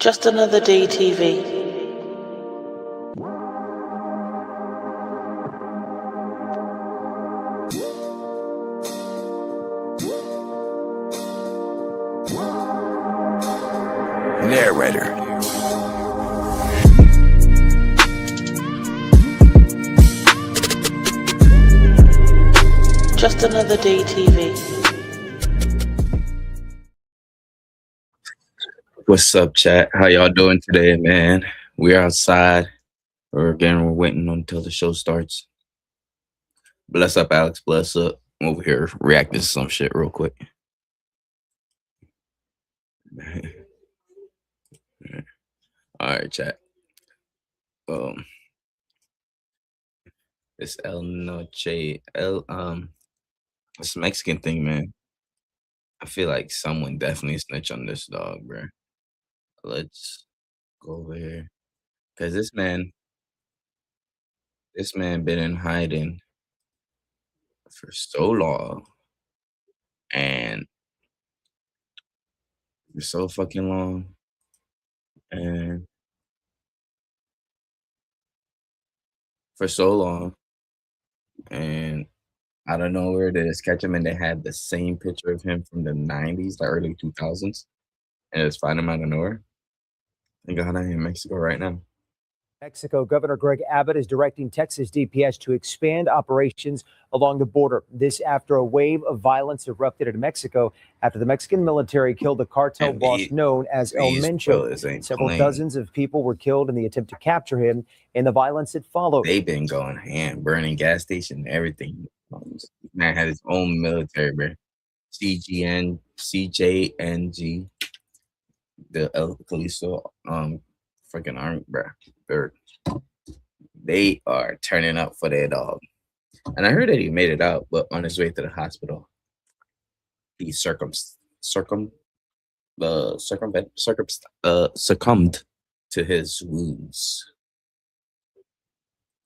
Just another day TV. Narrator. Just another day TV. What's up, chat? How y'all doing today, man? We're outside. We're waiting until the show starts. Bless up, Alex. Bless up. I'm over here reacting to some shit real quick. All right, chat. It's El Noche. It's a Mexican thing, man. I feel like someone definitely snitched on this dog, bro. Let's go over here. Cause this man been in hiding for so long and for so fucking long. And for so long. And I don't know where they just catch him and they had the same picture of him from the 90s, the early 2000s, and just find him out of nowhere. They got him in Mexico right now. Mexico Governor Greg Abbott is directing Texas DPS to expand operations along the border. This after a wave of violence erupted in Mexico after the Mexican military killed the cartel boss known as El Mencho. Several dozens of people were killed in the attempt to capture him and the violence that followed. They've been going ham, burning gas station, everything. Man had his own military, bro. CJNG, the El Calisto, freaking army, bro. They are turning up for their dog. And I heard that he made it out, but on his way to the hospital, he succumbed to his wounds.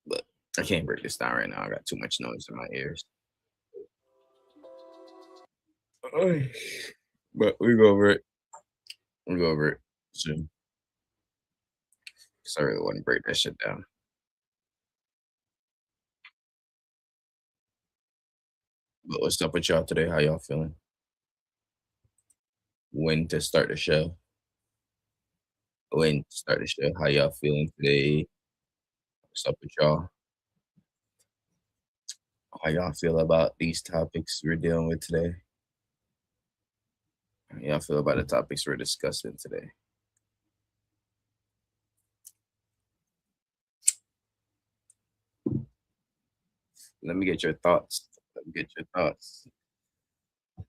But I can't break this down right now. I got too much noise in my ears. But we go over it. We'll go over it soon. Because I really want to break that shit down. But what's up with y'all today? How y'all feeling? When to start the show? How y'all feeling today? What's up with y'all? How y'all feel about these topics we're dealing with today? How y'all feel about the topics we're discussing today? Let me get your thoughts.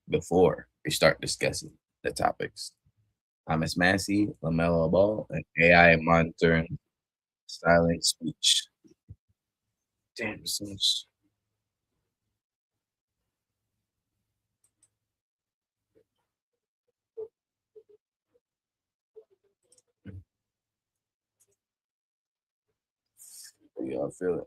Before we start discussing the topics. I'm Miss Massie, LaMelo Ball, and AI monitoring silent speech. Damn, so much. How y'all feel it?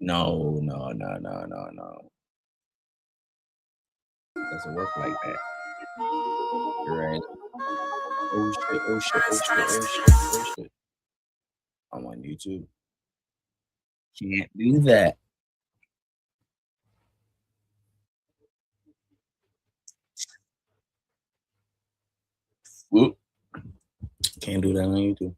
No. Doesn't work like that. You're right. Oh shit. I'm on YouTube. Can't do that. Whoop. Can't do that on YouTube.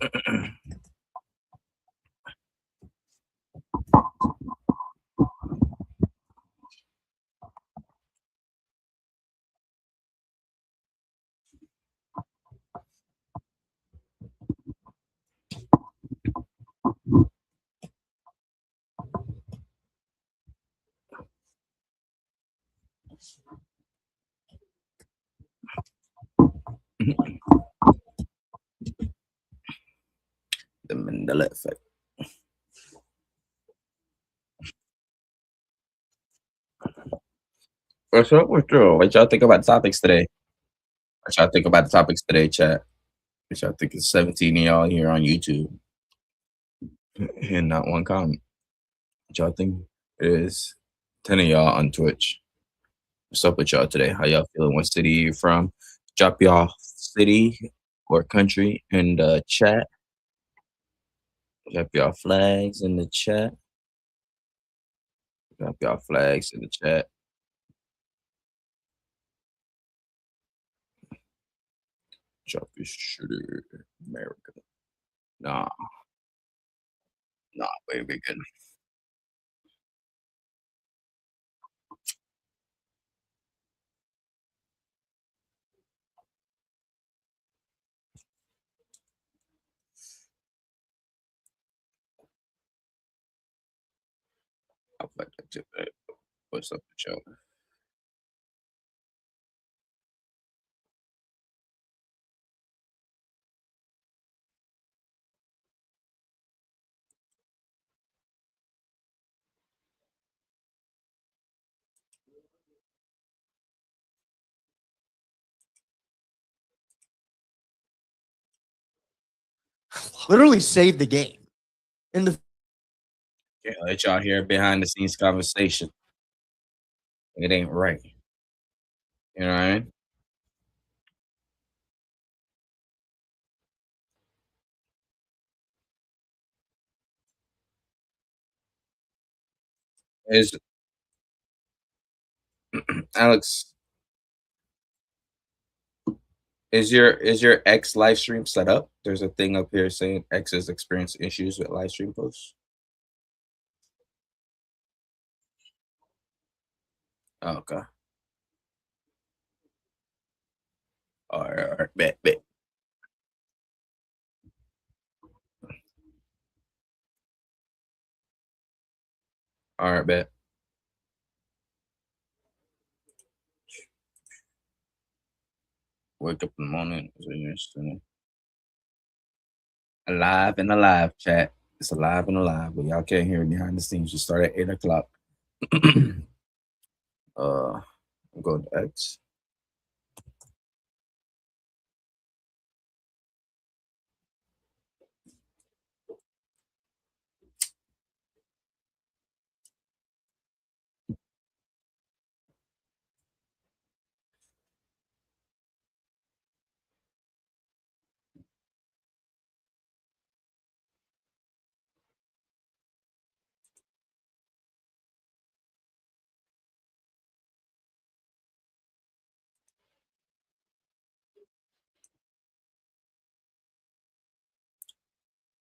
The Mandela effect. What's up with you? What y'all think about the topics today? What y'all think about the topics today, chat? What y'all think it's 17 of y'all here on YouTube and not one comment? What y'all think it is 10 of y'all on Twitch? What's up with y'all today? How y'all feeling? What city you from? Drop y'all city or country in the chat. Drop y'all flags in the chat. Drop y'all flags in the chat. Drop your shooter, America. Nah, baby, good. I'll play that too, babe. What's up with y'all? Literally saved the game. In the Can't let y'all hear behind the scenes conversation. It ain't right. You know what I mean? Is Alex, is your X live stream set up? There's a thing up here saying X has experienced issues with live stream posts. Oh, okay. All right, bet. All right, bet. Wake up in the morning. Alive and alive, chat. It's alive and alive, but y'all can't hear it behind the scenes. You start at 8 o'clock. I'm going to X.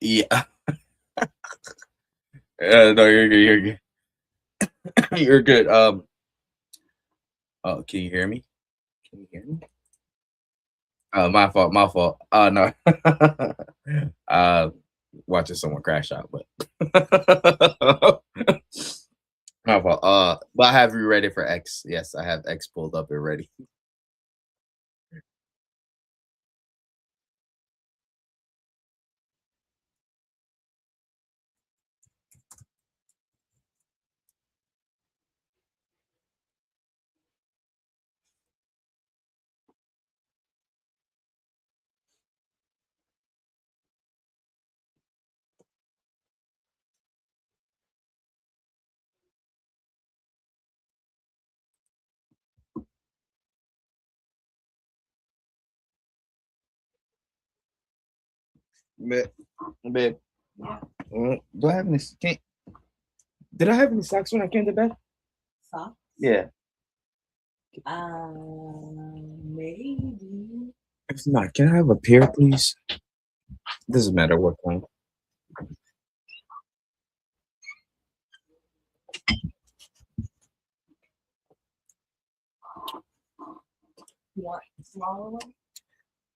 Yeah. No, you're good. You're good. You're good. Oh, can you hear me? Can you hear me? Oh, my fault. My fault. Oh no. Watching someone crash out, but my fault. But I have you ready for X. Yes, I have X pulled up and ready. Babe. Do I have any? Did I have any socks when I came to bed? Socks? Yeah. Maybe. If not, can I have a pair, please? Doesn't matter what kind.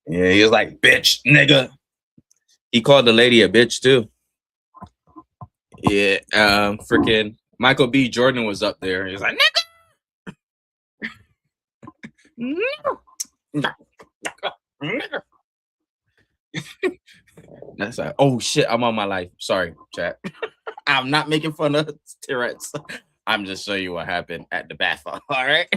Yeah, he was like, bitch, nigga. He called the lady a bitch too. Yeah, freaking Michael B. Jordan was up there. He was like, nigga. Nigga. That's like, oh shit, I'm on my life. Sorry, chat. I'm not making fun of Tourette's. I'm just showing you what happened at the bathroom. All right.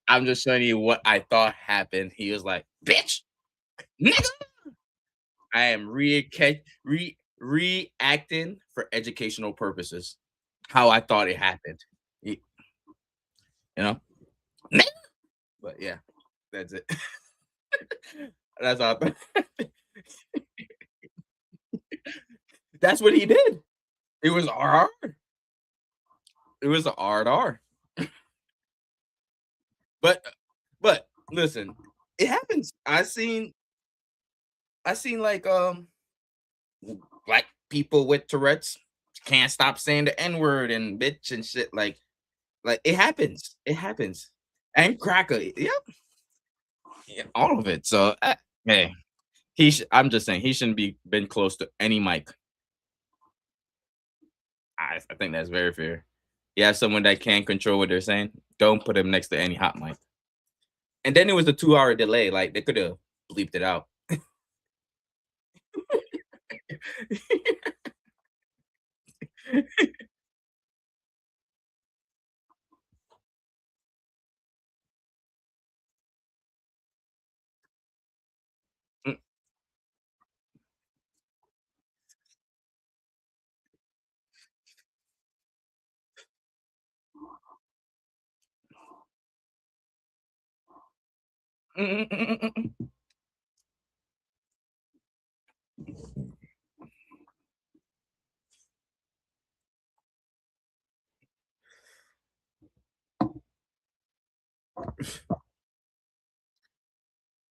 I'm just showing you what I thought happened. He was like, bitch, nigga. I am reacting for educational purposes. How I thought it happened. You know? But yeah, that's it. That's all. That's what he did. It was RR. It was a R. But listen, it happens. I seen like black people with Tourette's can't stop saying the N-word and bitch and shit. Like it happens. It happens. And cracker. Yep. Yeah, all of it. So hey, I'm just saying he shouldn't be been close to any mic. I think that's very fair. You have someone that can't control what they're saying, don't put him next to any hot mic. And then it was a 2-hour delay. Like they could have bleeped it out.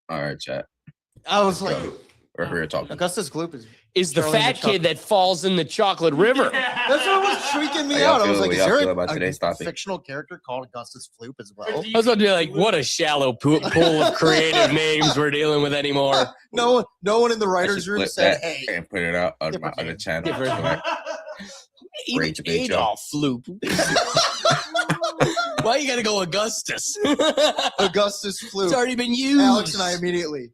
All right, chat. I was like, We're here talking. Augustus Gloop is the Charlie fat the kid that falls in the chocolate river. That's what was freaking me How y'all out. I was feel- like, what is y'all there feel about today's a topic? fictional character called Augustus Floop as well? I was about to be like, what a shallow pool of creative names we're dealing with anymore. No one in the I writers' should room flip said, that "Hey, and put it out on my different other name. channel. Different. Like, Rage Bait, yo. Adolf Floop. Why you gotta go Augustus? Augustus It's Floop." already been used. Alex and I immediately.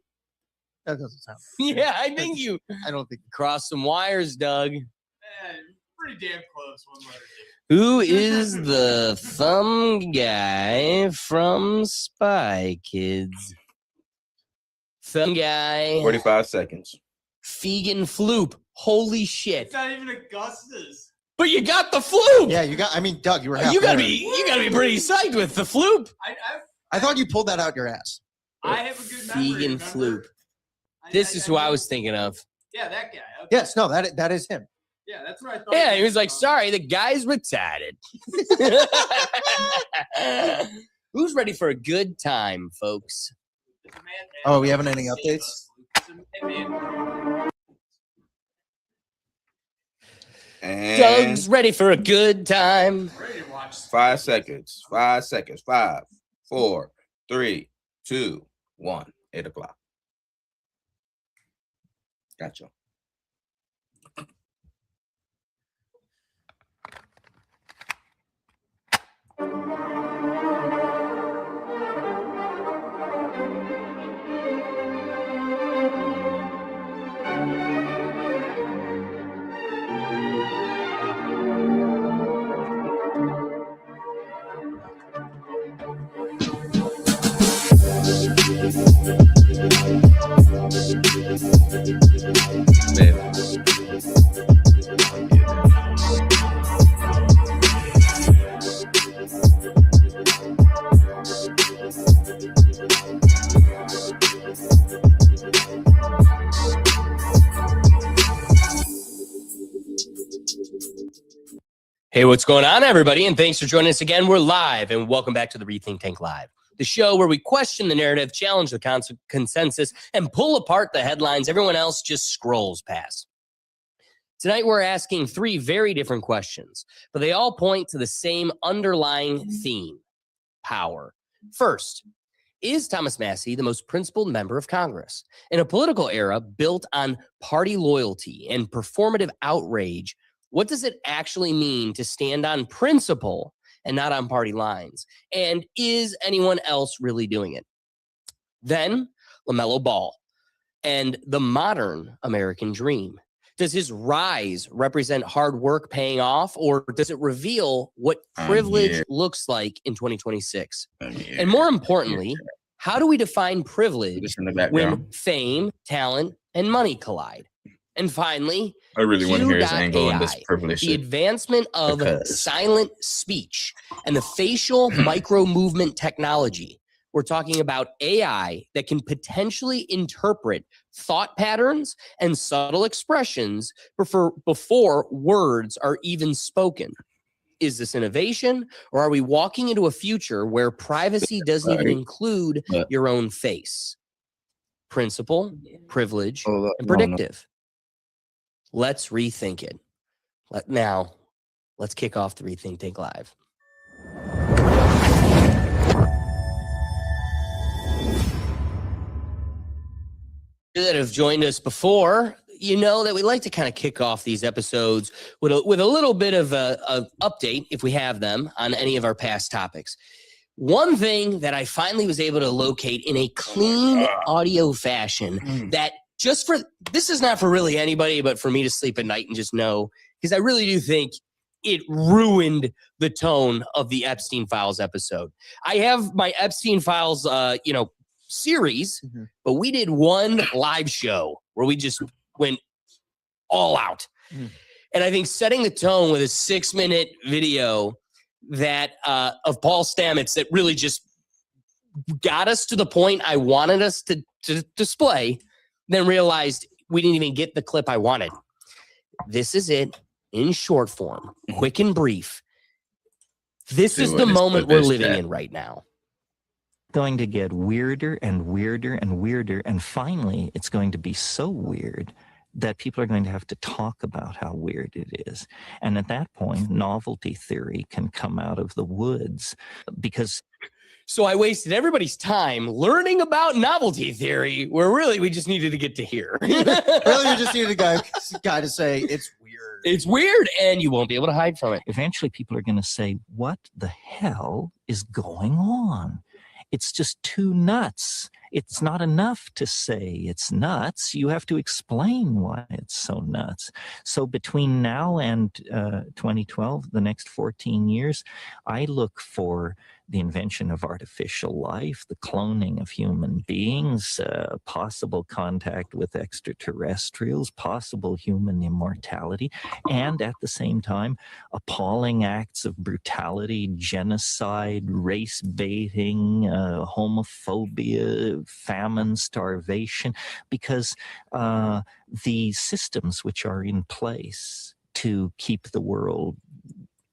That doesn't sound. Yeah, I think you I don't think. crossed some wires, Doug. Pretty damn close. One letter. Who is the thumb guy from Spy Kids? Thumb guy. 45 seconds. Fegan Floop. Holy shit. It's not even Augustus. But you got the Floop. Yeah, you got. I mean, Doug, you were. You gotta half be pretty psyched with the Floop. I thought you pulled that out your ass. I have a good memory. Fegan remember? Floop. This is who I was thinking of. Yeah, that guy. Okay. Yes, no, that is him. Yeah, that's what I thought. Yeah, he was like, sorry, the guy's retarded. Who's ready for a good time, folks? Oh, we haven't any updates? And Doug's ready for a good time. Ready to watch. 5 seconds. 5 seconds. 5, 4, 3, 2, 1. 8 o'clock. Gotcha. Hey, what's going on, everybody? And thanks for joining us again. We're live, and welcome back to the Rethink Tank Live the show where we question the narrative, challenge the consensus, and pull apart the headlines everyone else just scrolls past. Tonight, we're asking 3 very different questions, but they all point to the same underlying theme: power. First, is Thomas Massie the most principled member of Congress? In a political era built on party loyalty and performative outrage, what does it actually mean to stand on principle and not on party lines? And is anyone else really doing it? Then, LaMelo Ball and the modern American dream. Does his rise represent hard work paying off, or does it reveal what privilege looks like in 2026? And more importantly, how do we define privilege when fame, talent, and money collide? And finally, I really want to hear his angle on this AI, privilege the shit. advancement of silent speech and the facial micro movement technology. We're talking about AI that can potentially interpret thought patterns and subtle expressions before words are even spoken. Is this innovation, or are we walking into a future where privacy doesn't even include your own face? Principle, privilege, and predictive. Let's rethink it. Now, let's kick off the Rethink Think Live. That have joined us before, you know that we like to kind of kick off these episodes with a little bit of a update, if we have them, on any of our past topics. One thing that I finally was able to locate in a clean audio fashion that this is not for really anybody, but for me to sleep at night and just know, because I really do think it ruined the tone of the Epstein Files episode. I have my Epstein Files, series, but we did one live show where we just went all out. And I think setting the tone with a 6-minute video that of Paul Stamets that really just got us to the point I wanted us to display, then realized we didn't even get the clip I wanted. This is it in short form, quick and brief. This is the moment we're living in right now. Going to get weirder and weirder and weirder, and finally it's going to be so weird that people are going to have to talk about how weird it is. And at that point, novelty theory can come out of the woods, because so I wasted everybody's time learning about novelty theory, where really we just needed to get to here. Really, we just needed a guy to say it's weird. It's weird, and you won't be able to hide from it. Eventually people are going to say, what the hell is going on? It's just too nuts. It's not enough to say it's nuts. You have to explain why it's so nuts. So between now and 2012, the next 14 years, I look for the invention of artificial life, the cloning of human beings, possible contact with extraterrestrials, possible human immortality, and at the same time, appalling acts of brutality, genocide, race baiting, homophobia, famine, starvation, because the systems which are in place to keep the world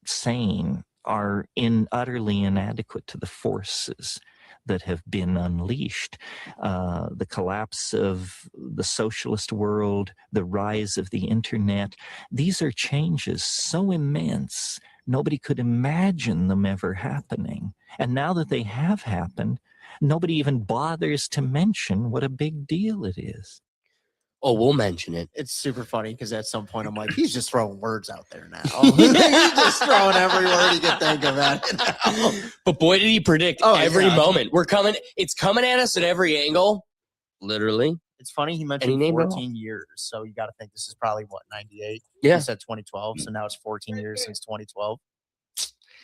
sane are utterly inadequate to the forces that have been unleashed. The collapse of the socialist world, the rise of the internet, these are changes so immense, nobody could imagine them ever happening. And now that they have happened, nobody even bothers to mention what a big deal it is. Oh, we'll mention it. It's super funny because at some point I'm like, he's just throwing words out there now. He's just throwing every word he can think of at it now. But boy, did he predict every moment. It's coming at us at every angle. Literally. It's funny he mentioned 14 years, so you got to think this is probably, 98? Yeah. He said 2012, so now it's 14 years since 2012.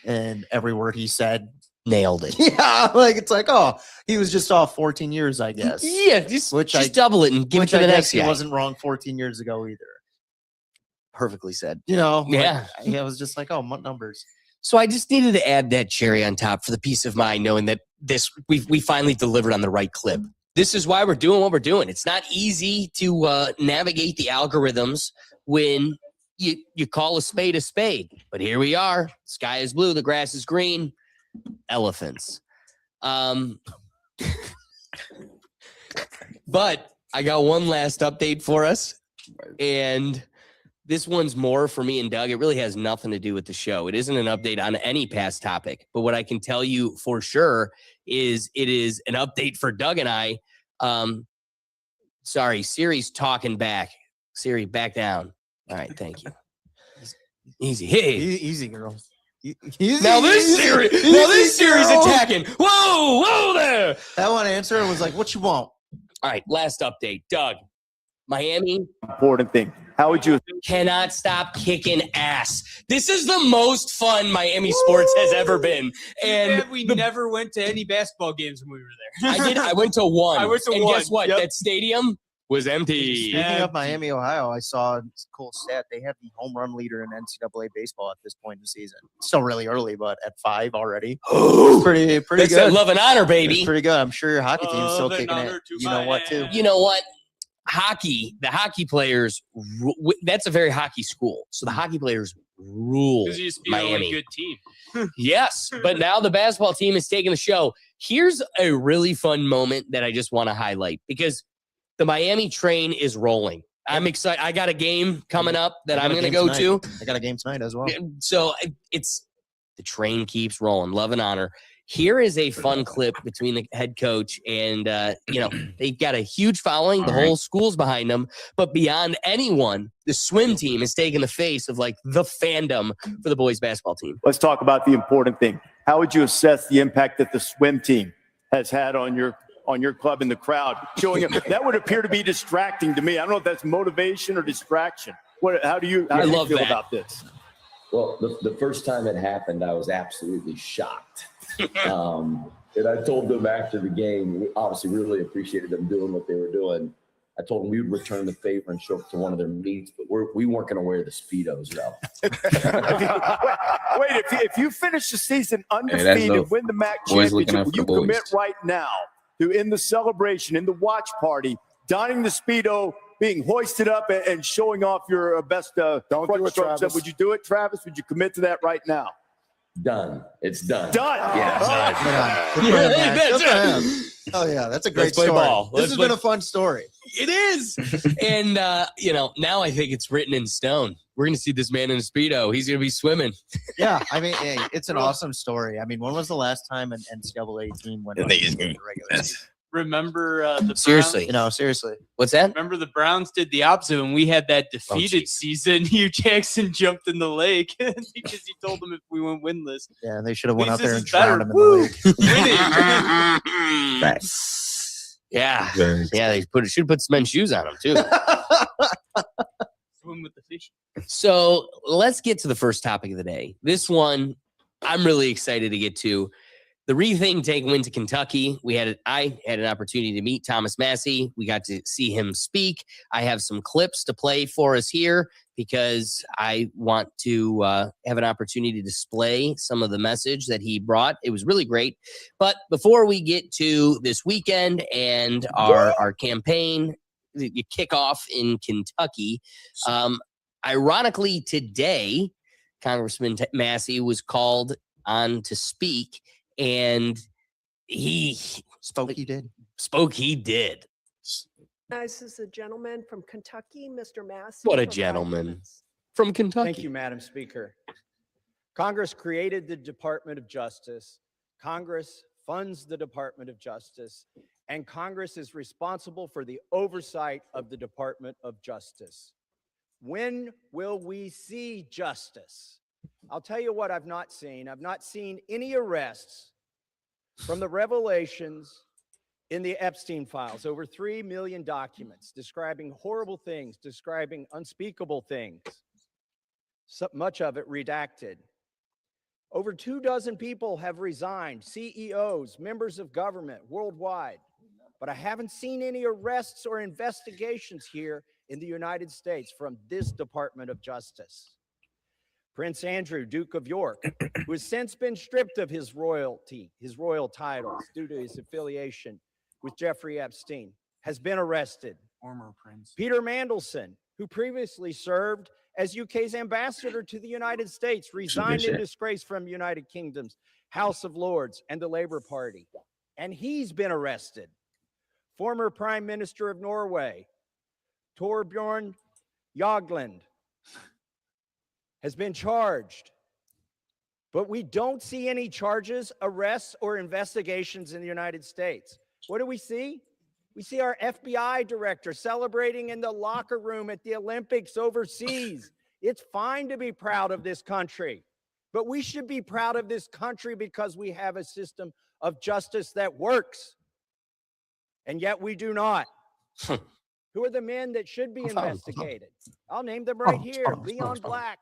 And every word he said, nailed it. Yeah, it's like, oh, he was just off 14 years, I guess. Yeah, just double it and give it to the next guy. He wasn't wrong 14 years ago either. Perfectly said. Yeah. I was just like, oh, what numbers? So I just needed to add that cherry on top for the peace of mind, knowing that we finally delivered on the right clip. This is why we're doing what we're doing. It's not easy to navigate the algorithms when you call a spade. But here we are. Sky is blue. The grass is green. Elephants. But I got one last update for us, and this one's more for me and Doug. It really has nothing to do with the show. It isn't an update on any past topic, but what I can tell you for sure is it is an update for Doug and I. Sorry, Siri's talking back. Siri, back down. All right, thank you. Easy. Hey. Easy, girls. Now this Siri's attacking. Whoa there. That one answer was like, what you want? All right, last update. Doug, Miami Important thing. How would you? cannot stop kicking ass. This is the most fun Miami sports has ever been. And we never went to any basketball games when we were there. I went to one. I went to and one. guess what? Yep. That stadium was empty. Speaking of Miami, Ohio, I saw a cool stat. They have the home run leader in NCAA baseball at this point in the season. It's still really early, but at 5 already. Pretty That's good. love and honor, It's baby. pretty good. I'm sure your hockey team's still Love and kicking it. honor to You know what, too? You know what? The hockey players, that's a very hockey school. So the hockey players rule Because you used to be the only Miami. good team. Yes, but now the basketball team is taking the show. Here's a really fun moment that I just want to highlight because the Miami train is rolling. I'm excited. I got a game coming up that I'm going to go to. I got a game tonight as well. So it's the train keeps rolling. Love and honor. Here is a fun clip between the head coach and, they've got a huge following. The whole school's behind them. But beyond anyone, the swim team is taking the face of like the fandom for the boys basketball team. Let's talk about the important thing. How would you assess the impact that the swim team has had on your club and the crowd? Showing up, that would appear to be distracting to me. I don't know if that's motivation or distraction. How do you feel about this? Well, the first time it happened, I was absolutely shocked. And I told them after the game, we obviously really appreciated them doing what they were doing. I told them we would return the favor and show up to one of their meets, but we weren't going to wear the Speedos, though. Wait, if you finish the season undefeated, win the MAC championship, will you commit right now to, in the celebration, in the watch party, donning the Speedo, being hoisted up and showing off your best front strokes? Would you do it, Travis? Would you commit to that right now? Done. It's done. Done. Yeah. Oh, yeah. That's a great Let's play story. ball. This has been a fun story. It is. And, now I think it's written in stone. We're going to see this man in a Speedo. He's going to be swimming. Yeah. I mean, hey, it's an awesome story. I mean, when was the last time an NCAA team went on the regular season? Remember the Seriously. Seriously. What's that? Remember the Browns did the opposite when we had that defeated season. Hugh Jackson jumped in the lake because he told them if we went winless. Yeah, they should have went out there and This is better. drowned him in the lake. Winning. Yeah. Yeah, they should put some men's shoes on them, too. Swim with the fish. So let's get to the first topic of the day. This one I'm really excited to get to. The Rethink take win to Kentucky. I had an opportunity to meet Thomas Massie. We got to see him speak. I have some clips to play for us here because I want to have an opportunity to display some of the message that he brought. It was really great. But before we get to this weekend and our campaign, the kickoff in Kentucky, ironically today, Congressman Massie was called on to speak. And he Spoke he did. This is a gentleman from Kentucky, Mr. Massie. What a for 5 gentleman. minutes. From Kentucky. Thank you, Madam Speaker. Congress created the Department of Justice. Congress funds the Department of Justice. And Congress is responsible for the oversight of the Department of Justice. When will we see justice? I'll tell you what I've not seen. I've not seen any arrests from the revelations in the Epstein files. Over 3 million documents describing horrible things, describing unspeakable things. So much of it redacted. Over 24 people have resigned, CEOs, members of government worldwide. But I haven't seen any arrests or investigations here in the United States from this Department of Justice. Prince Andrew, Duke of York, who has since been stripped of his royal titles due to his affiliation with Jeffrey Epstein, has been arrested. Former prince. Peter Mandelson, who previously served as UK's ambassador to the United States, resigned in disgrace from United Kingdom's House of Lords and the Labour Party. and he's been arrested. Former Prime Minister of Norway, Torbjorn Jagland, has been charged. But we don't see any charges, arrests, or investigations in the United States. What do we see? We see our FBI director celebrating in the locker room at the Olympics overseas. It's fine to be proud of this country, but we should be proud of this country because we have a system of justice that works. And yet we do not. Who are the men that should be investigated? I'll name them right here. Leon Black.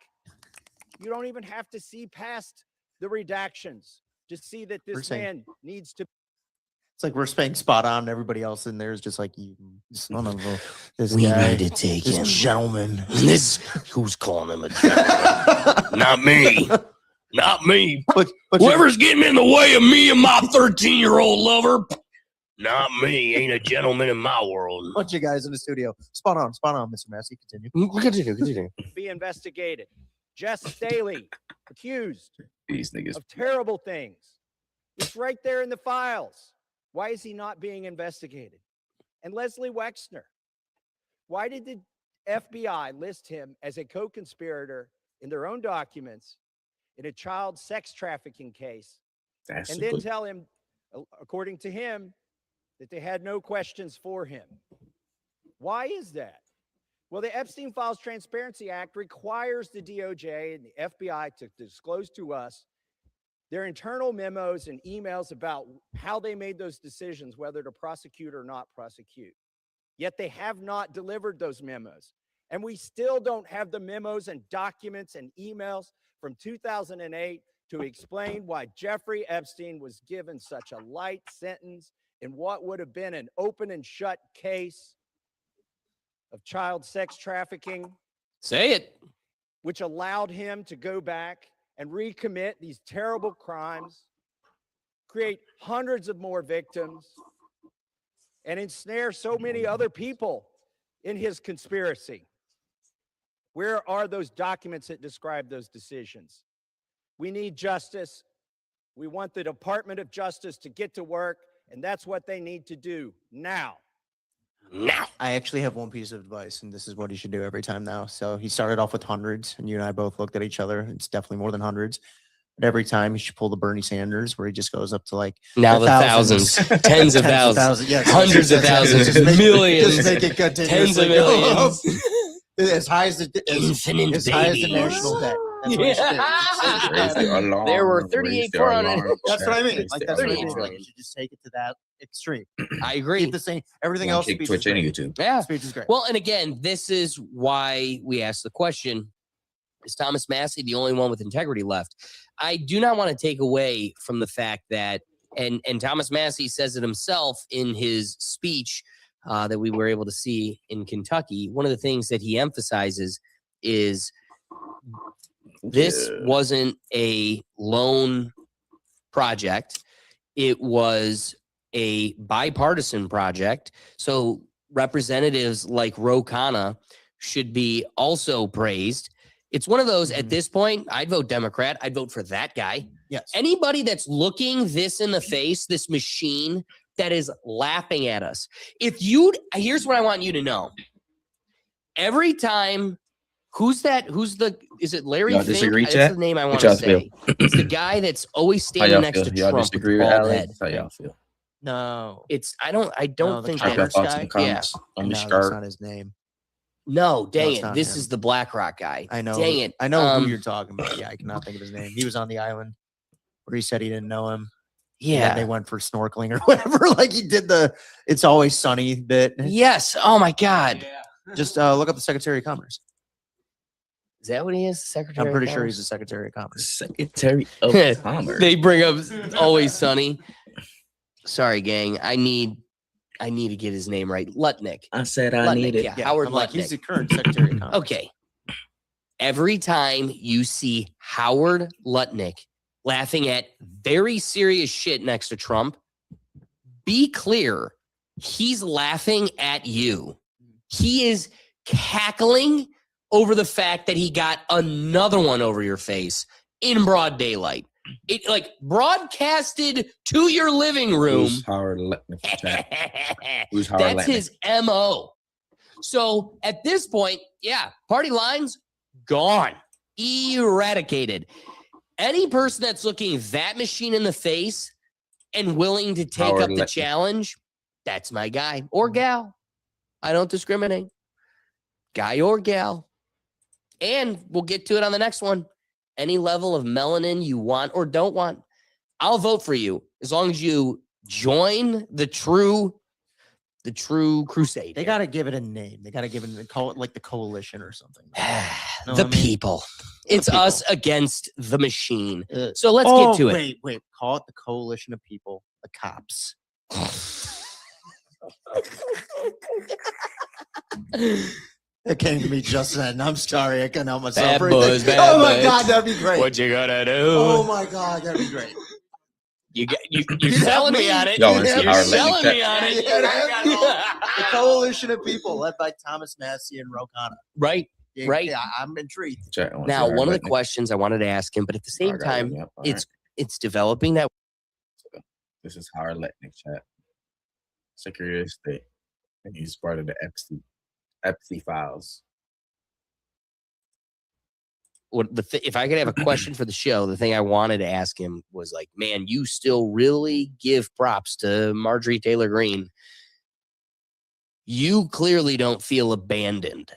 You don't even have to see past the redactions to see that this man needs to. It's like we're staying spot on. Everybody else in there is just like, you son of a. This We guy, need to take this him. gentleman. This who's calling him a gentleman? Not me. Not me. But Whoever's getting in the way of me and my 13-year-old lover, not me. Ain't a gentleman in my world. Bunch of guys in the studio. Spot on, Mr. Massey. Continue. Continue. Be investigated. Jess Staley, accused These niggas. of terrible things. It's right there in the files. Why is he not being investigated? And Leslie Wexner, why did the FBI list him as a co-conspirator in their own documents in a child sex trafficking case, and then tell him, according to him, that they had no questions for him? Why is that? Well, the Epstein Files Transparency Act requires the DOJ and the FBI to disclose to us their internal memos and emails about how they made those decisions, whether to prosecute or not prosecute. Yet they have not delivered those memos. And we still don't have the memos and documents and emails from 2008 to explain why Jeffrey Epstein was given such a light sentence in what would have been an open and shut case of child sex trafficking. Say it. Which allowed him to go back and recommit these terrible crimes, create hundreds of more victims, and ensnare so many other people in his conspiracy. Where are those documents that describe those decisions? We need justice. We want the Department of Justice to get to work, and that's what they need to do now. I actually have one piece of advice, and this is what he should do every time now. So he started off with hundreds, and you and I both looked at each other. It's definitely more than hundreds. But every time he should pull the Bernie Sanders, where he just goes up to like now the thousands, tens of thousands, yes, hundreds of thousands, millions, just make it tens of millions, as high as the national debt. That's what he should do. There were 38,400. That's what I mean. Like that's what I 38 mean. trillion. You should just take it to that extreme. I agree. Keep the same. Everything else. Kick Twitch and YouTube. Yeah. Speech is great. Well, and again, this is why we asked the question: is Thomas Massie the only one with integrity left? I do not want to take away from the fact that, and Thomas Massie says it himself in his speech that we were able to see in Kentucky. One of the things that he emphasizes is this wasn't a lone project. It was a bipartisan project. So representatives like Ro Khanna should be also praised. It's one of those, at this point, I'd vote Democrat. I'd vote for that guy. Yes. Anybody that's looking this in the face, this machine that is laughing at us. Here's what I want you to know. Every time, is it Larry Y'all Fink? disagree, That's chat? the name I want What to y'all say. It's the guy that's always standing next to Y'all Trump disagree with with bald Alex? head. How y'all feel? No. I don't think Drop your that's thoughts in the comments. No, that's not his name. No, dang it's it. not This him. is the BlackRock guy. I know. Dang it. I know who you're talking about. Yeah, I cannot think of his name. He was on the island where he said he didn't know him. Yeah. They went for snorkeling or whatever. Like he did the It's Always Sunny bit. Yes. Oh my God. Just look up the Secretary of Commerce. Is that what he is? Secretary? I'm pretty of sure he's Commerce? the Secretary of Commerce. Secretary of Commerce. They bring up Always Sunny. Sorry, gang. I need to get his name right. Lutnick. I said I Lutnick, need it. Yeah, Yeah, Howard I'm like, Lutnick. he's the current Secretary of Commerce. Okay. Every time you see Howard Lutnick laughing at very serious shit next to Trump, be clear, he's laughing at you. He is cackling over the fact that he got another one over your face in broad daylight. It like broadcasted to your living room. Who's Howard Letnick? Who's Howard That's Letnick? his MO. So at this point, yeah, party lines gone, eradicated. Any person that's looking that machine in the face and willing to take Howard up the Letnick. challenge, that's my guy or gal. I don't discriminate. Guy or gal. And we'll get to it on the next one. Any level of melanin you want or don't want, I'll vote for you as long as you join the true crusade. They got to give it a name. They got to give it call it like the coalition or something. The people. It's us against the machine. So let's get to it. Wait. Call it the coalition of people. The cops. It came to me just then. I'm sorry. I couldn't help myself. Bad boys, Oh my God, that'd be great. What you gonna do? Oh my God, that'd be great. You're selling me on it. Y'all You're selling me on it. The coalition of people led by Thomas Massie and Rokana. Right. Right. Yeah, I'm intrigued. Now, one of the questions I wanted to ask him, but at the same time, it's developing that. This is Howard Letnick, chat. Secretary of State. And he's part of the Epstein files. If I could have a question for the show, the thing I wanted to ask him was like, man, you still really give props to Marjorie Taylor Greene. You clearly don't feel abandoned.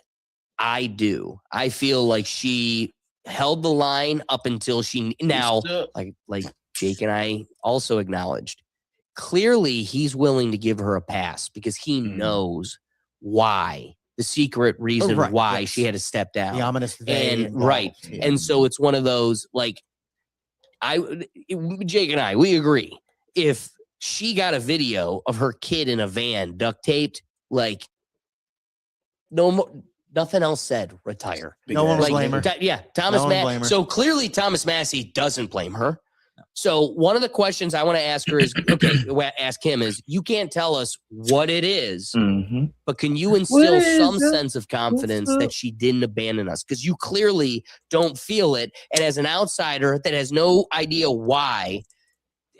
I do. I feel like she held the line up until she now, like Jake and I also acknowledged. Clearly, he's willing to give her a pass because he knows why. The secret reason why she had to step down. The ominous and and so it's one of those like Jake and I, we agree. If she got a video of her kid in a van duct taped, like nothing else said, retire. No one will blame her. Thomas Massie. So clearly Thomas Massie doesn't blame her. So one of the questions I want to ask her is, ask him is, you can't tell us what it is, but can you instill some sense of confidence that she didn't abandon us? Because you clearly don't feel it. And as an outsider that has no idea why,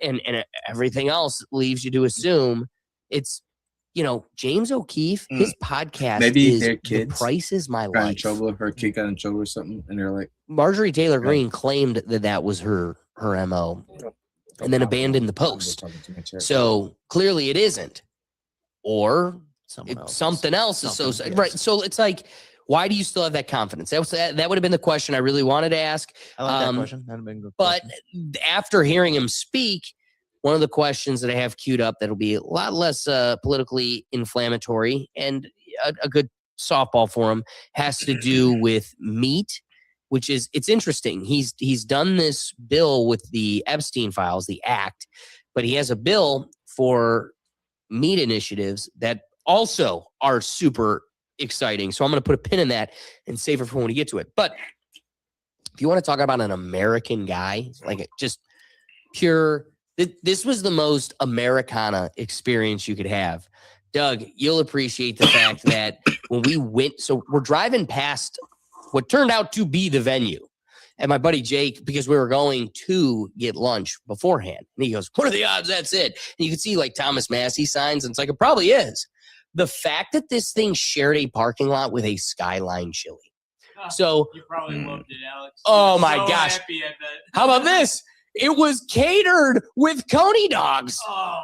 and everything else leaves you to assume it's, James O'Keefe, his podcast is The Price is My Got in Life. trouble, her kid got in trouble or something, and they're like, Marjorie Taylor Greene claimed that was her MO and then abandoned the post. So clearly it isn't. Or something else associated. Right. So it's like, why do you still have that confidence? That would have been the question I really wanted to ask. I like that question. That'd have been a good but question. after hearing him speak, one of the questions that I have queued up that'll be a lot less politically inflammatory and a good softball for him has to do with meat, which is, it's interesting. He's done this bill with the Epstein files, the act, but he has a bill for meat initiatives that also are super exciting. So I'm going to put a pin in that and save it for when we get to it. But if you want to talk about an American guy, like just pure, this was the most Americana experience you could have. Doug, you'll appreciate the fact that when we went, so we're driving past what turned out to be the venue. And my buddy Jake, because we were going to get lunch beforehand, and he goes, what are the odds that's it? And you can see like Thomas Massie signs, and it's like, it probably is. The fact that this thing shared a parking lot with a Skyline Chili. So you probably loved it, Alex. Oh my gosh. Happy, I bet. How about this? It was catered with Coney dogs. Oh.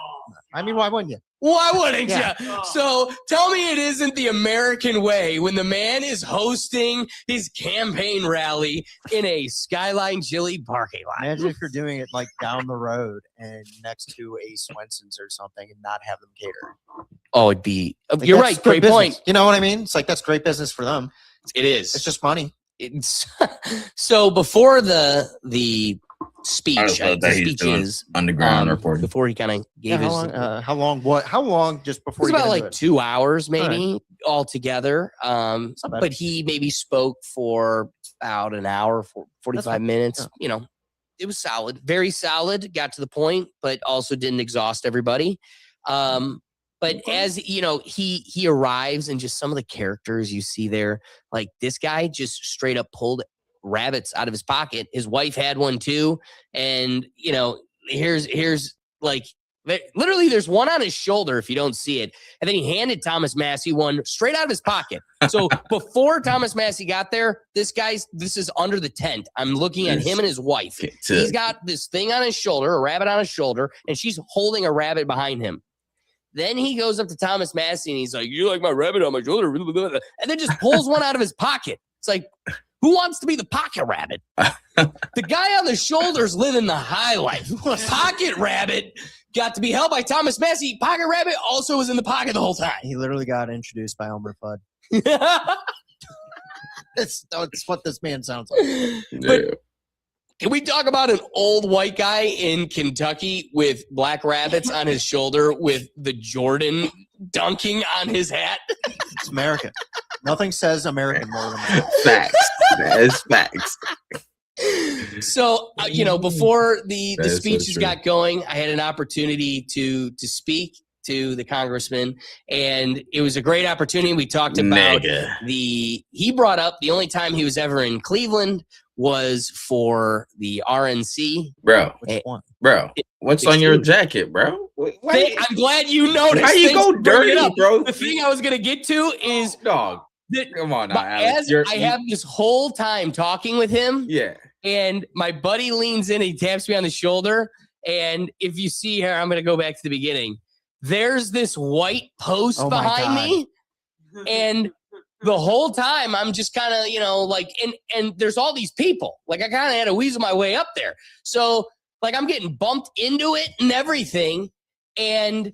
I mean, why wouldn't you? Why wouldn't Yeah. you? So tell me it isn't the American way when the man is hosting his campaign rally in a Skyline Chili parking lot. Imagine if you're doing it like down the road and next to a Swenson's or something and not have them cater. Oh, it'd be. Like, You're that's right. good Great business. point. You know what I mean? It's like that's great business for them. It is. It's just money. It's so before the speech, I just love that he's doing speeches underground reporting. before he kind of gave his. How long? Just before It's you about get like into it? 2 hours, maybe altogether. bad. But he maybe spoke for about an hour, 45 fine. minutes. Yeah. You know, it was solid, very solid. Got to the point, but also didn't exhaust everybody. But as you know, he arrives and just some of the characters you see there, like this guy just straight up pulled rabbits out of his pocket. His wife had one too. And, you know, here's like, literally there's one on his shoulder if you don't see it. And then he handed Thomas Massie one straight out of his pocket. So before Thomas Massie got there, this is under the tent. I'm looking at him and his wife. He's got this thing on his shoulder, a rabbit on his shoulder, and she's holding a rabbit behind him. Then he goes up to Thomas Massie and he's like, "You like my rabbit on my shoulder?" And then just pulls one out of his pocket. It's like, who wants to be the pocket rabbit? The guy on the shoulders living the high life. Pocket rabbit got to be held by Thomas Massie. Pocket rabbit also was in the pocket the whole time. He literally got introduced by Elmer Fudd. That's what this man sounds like. But can we talk about an old white guy in Kentucky with black rabbits on his shoulder with the Jordan dunking on his hat? It's America. Nothing says American more than that. Facts. That is facts. So, you know, before the That is so speeches true. got going, I had an opportunity to speak to the congressman, and it was a great opportunity. We talked about he brought up the only time he was ever in Cleveland was for the RNC. Bro. Which one? Bro, what's on your jacket, bro? I'm glad you noticed. How you Thanks go for bringing it dirty, up. bro? The thing I was going to get to is dog. Come on now, Alex. as I have this whole time talking with him, and my buddy leans in and he taps me on the shoulder. And if you see here, I'm going to go back to the beginning. There's this white post behind me. And the whole time I'm just kind of, you know, like, and there's all these people. Like, I kind of had to weasel my way up there. So, like, I'm getting bumped into it and everything. And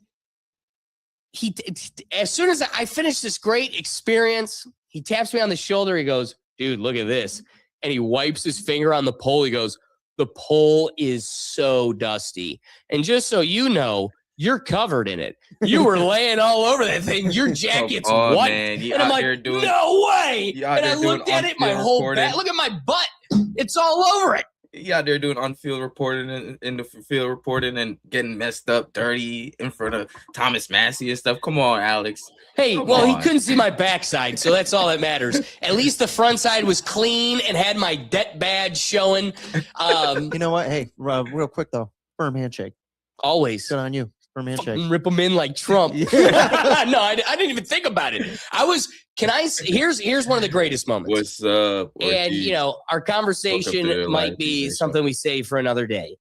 as soon as I finish this great experience, he taps me on the shoulder. He goes, "Dude, look at this." And he wipes his finger on the pole. He goes, "The pole is so dusty." And just so you know, you're covered in it. You were laying all over that thing. Your jacket's white. Man, and I'm like, no way. And I looked at it, my whole reporting. back. Look at my butt. It's all over it. You out there doing on-field reporting and in the field reporting and getting messed up, dirty in front of Thomas Massie and stuff. Come on, Alex. Hey, Come well, on. he couldn't see my backside, so that's all that matters. At least the front side was clean and had my debt badge showing. You know what? Hey, real quick though, firm handshake. Always. Good on you. Firm handshake. Rip them in like Trump. No, I didn't even think about it. Here's one of the greatest moments. What's up? And, you know, our conversation might be something we save for another day.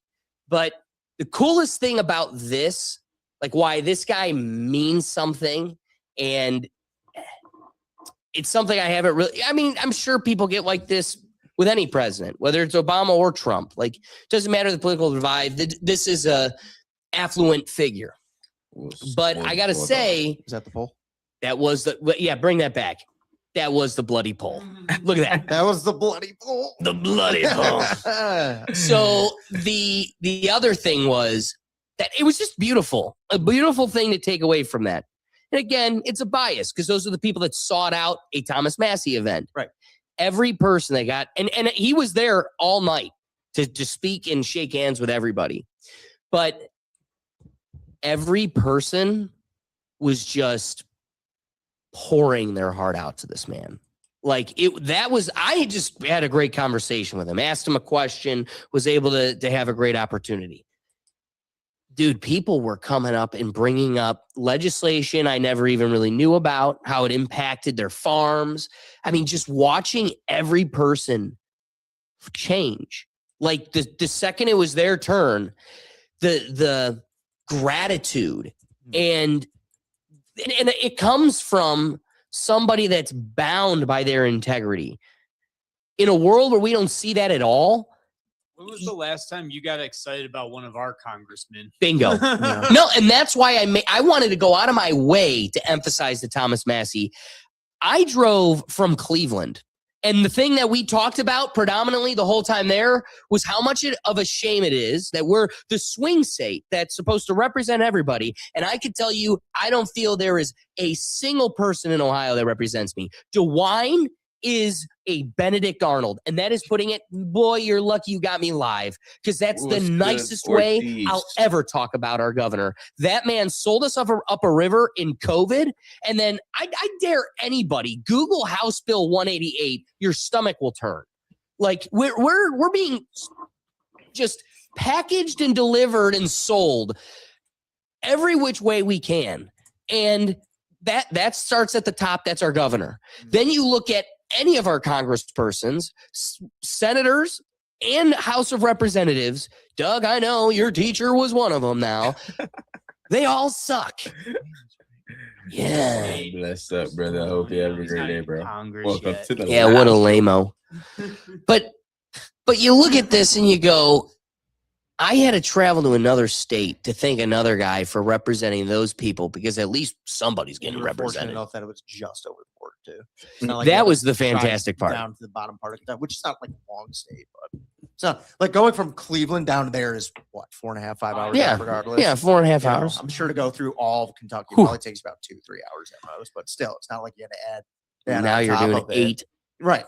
But the coolest thing about this, like why this guy means something, and it's something I haven't really, I mean, I'm sure people get like this with any president, whether it's Obama or Trump. Like, doesn't matter the political divide. This is a affluent figure. But I got to say, is that the poll? That was bring that back. That was the bloody poll. Look at that. That was the bloody poll. The bloody poll. So the other thing was that it was just beautiful. A beautiful thing to take away from that. And again, it's a bias because those are the people that sought out a Thomas Massie event. Right. Every person that got, and he was there all night to speak and shake hands with everybody. But every person was just pouring their heart out to this man. Like I just had a great conversation with him, asked him a question, was able to have a great opportunity. Dude, people were coming up and bringing up legislation I never even really knew about, how it impacted their farms. I mean, just watching every person change. Like the second it was their turn, the gratitude and it comes from somebody that's bound by their integrity. In a world where we don't see that at all. When was the last time you got excited about one of our congressmen? Bingo. No, and that's why I wanted to go out of my way to emphasize the Thomas Massie. I drove from Cleveland. And the thing that we talked about predominantly the whole time there was how much of a shame it is that we're the swing state that's supposed to represent everybody. And I could tell you, I don't feel there is a single person in Ohio that represents me. DeWine is a Benedict Arnold, and that is putting it, boy, you're lucky you got me live, because that's the nicest way I'll ever talk about our governor. That man sold us up a river in COVID, and then I dare anybody, Google House Bill 188, your stomach will turn. Like we're being just packaged and delivered and sold every which way we can. And that starts at the top. That's our governor. Then you look at any of our congresspersons, senators, and House of Representatives. Doug, I know your teacher was one of them now. They all suck. Yeah. Bless up, brother. I hope you have a great day, bro. Welcome to the Yeah, what a lame-o. But you look at this and you go, I had to travel to another state to thank another guy for representing those people because at least somebody's getting represented. Enough that it was just over the border too. Like that was the fantastic part. Down to the bottom part of that, which is not like a long state, but it's not like going from Cleveland down to there is what 4.5, 5 hours. Yeah, regardless. Yeah, 4.5 hours. I'm sure to go through all of Kentucky probably takes about 2-3 hours at most, but still, it's not like you had to add. that Now on you're top doing of it. 8. Right.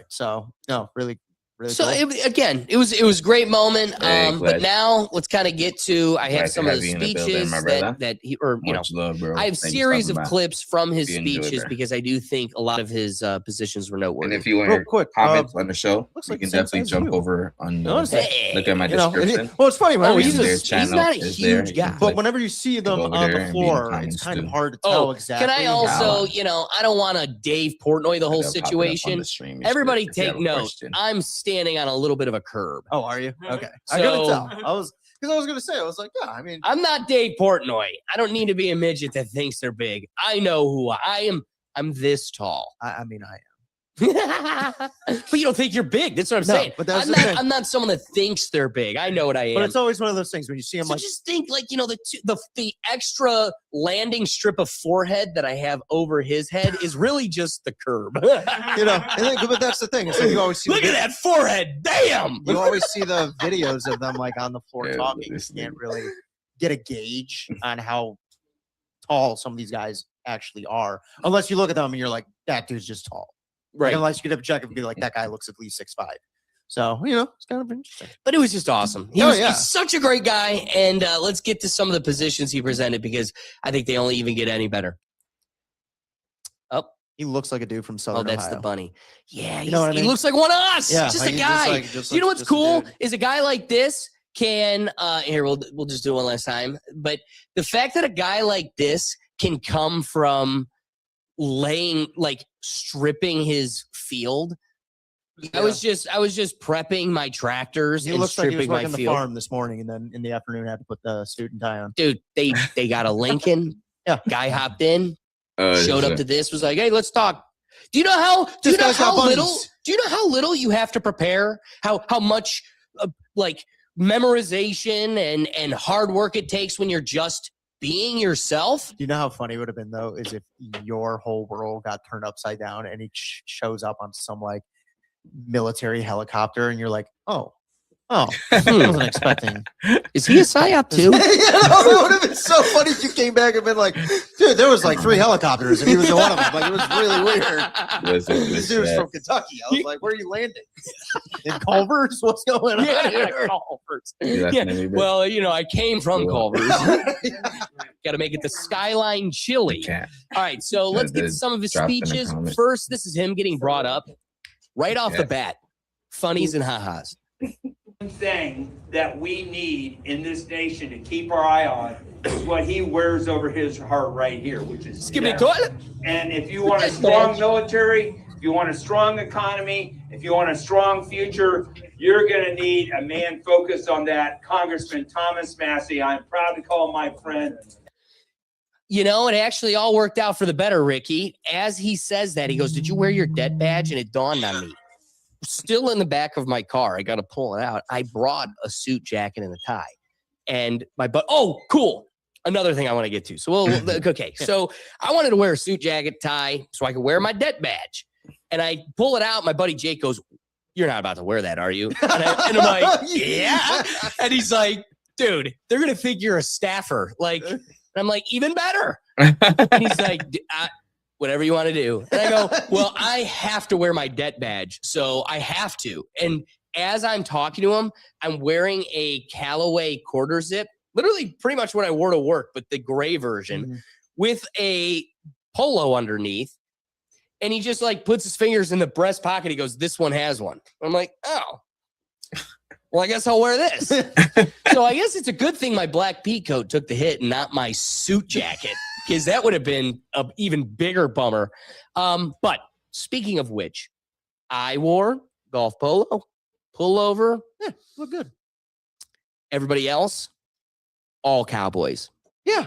So no, really. So cool. it was a great moment. Hey, But now let's kind of get to. I have Glad some to of have the you in the building, speeches my brother. that he or you know. Much love, bro. I have Thank you series for of stopping by. clips from his If you enjoyed speeches that. because I do think a lot of his positions were noteworthy. And if you want Real to quick, comment on the show, looks you like can the same definitely size as jump you. over on the Notice that. look at my You know, description. well, it's funny. Oh, Whenever he's you Their he's channel not a is there. huge You can guy. But whenever you see them go over on there the and be in the floor, it's comments kind of too. hard to tell Oh, exactly. can I also, I don't want to Dave Portnoy the whole They'll pop it up on situation. the stream Everybody if you have take a note. question. I'm standing on a little bit of a curb. Oh, are you? Okay. I couldn't So- tell. I was going to say, I was like, yeah, I mean, I'm not Dave Portnoy. I don't need to be a midget that thinks they're big. I know who I am. I'm this tall. I mean, I am. But you don't think you're big. That's what I'm No, saying. but that's I'm the not. thing. I'm not someone that thinks they're big. I know what I am. But it's always one of those things when you see them So like, just think, like, the extra landing strip of forehead that I have over his head is really just the curb. but that's the thing. It's like you always see Look at that forehead. Damn. You always see the videos of them like on the floor Yeah, talking. You this can't really get a gauge on how tall some of these guys actually are, unless you look at them and you're like, that dude's just tall. Right. Unless you get up check and be like, that guy looks at least 6'5". So it's kind of interesting. But it was just awesome. He's such a great guy. And let's get to some of the positions he presented because I think they only even get any better. Oh, He looks like a dude from Southern that's Ohio. the bunny. Yeah, You know what I mean? he looks like one of us. Yeah, just like a he guy. just You know what's just a cool dude. is a guy like this can here we'll just do it one last time. But the fact that a guy like this can come from stripping his field. I was just prepping my tractors He and looks like he was stripping my working the field. farm this morning, and then in the afternoon had to put the suit and tie on. Dude, they got a Lincoln. Yeah. Guy hopped in, showed up to this, was like, "Hey, let's talk." Do you know how little you have to prepare? How much memorization and hard work it takes when you're just being yourself? Do you know how funny it would have been though, is if your whole world got turned upside down and he shows up on some like military helicopter and you're like, oh, I wasn't expecting. Is he a psyop too? It would have been so funny if you came back and been like, dude, there was like 3 helicopters and he was in one of them. Like, it was really weird. This dude was from Kentucky. I was like, where are you landing? In Culver's? What's going on here? Culver's. Yeah. Well, I came from Culver's. Got to make it the Skyline Chili. All right, so let's get to some of his speeches. First, this is him getting brought up right off the bat. Funnies and ha-has. Thing that we need in this nation to keep our eye on is what he wears over his heart right here, which is death. And if you want a strong military, if you want a strong economy, if you want a strong future, you're going to need a man focused on that. Congressman Thomas Massie, I'm proud to call him my friend. It actually all worked out for the better, Ricky. As he says that, he goes, "Did you wear your debt badge?" And it dawned on me. Still in the back of my car. I got to pull it out. I brought a suit jacket and a tie. And oh, cool. Another thing I want to get to. So, okay. So I wanted to wear a suit jacket, tie, so I could wear my debt badge. And I pull it out. My buddy Jake goes, "You're not about to wear that, are you?" And I'm like, "Yeah." And he's like, "Dude, they're going to think you're a staffer." And I'm like, "Even better." And he's like, "Whatever you want to do." And I go, "Well, I have to wear my debt badge, so I have to." And as I'm talking to him, I'm wearing a Callaway quarter zip, literally pretty much what I wore to work, but the gray version with a polo underneath. And he just like puts his fingers in the breast pocket. He goes, "This one has one." I'm like, "Oh, well, I guess I'll wear this." So I guess it's a good thing my black pea coat took the hit and not my suit jacket, because that would have been an even bigger bummer. But speaking of which, I wore golf polo, pullover. Yeah, look good. Everybody else, all Cowboys. Yeah.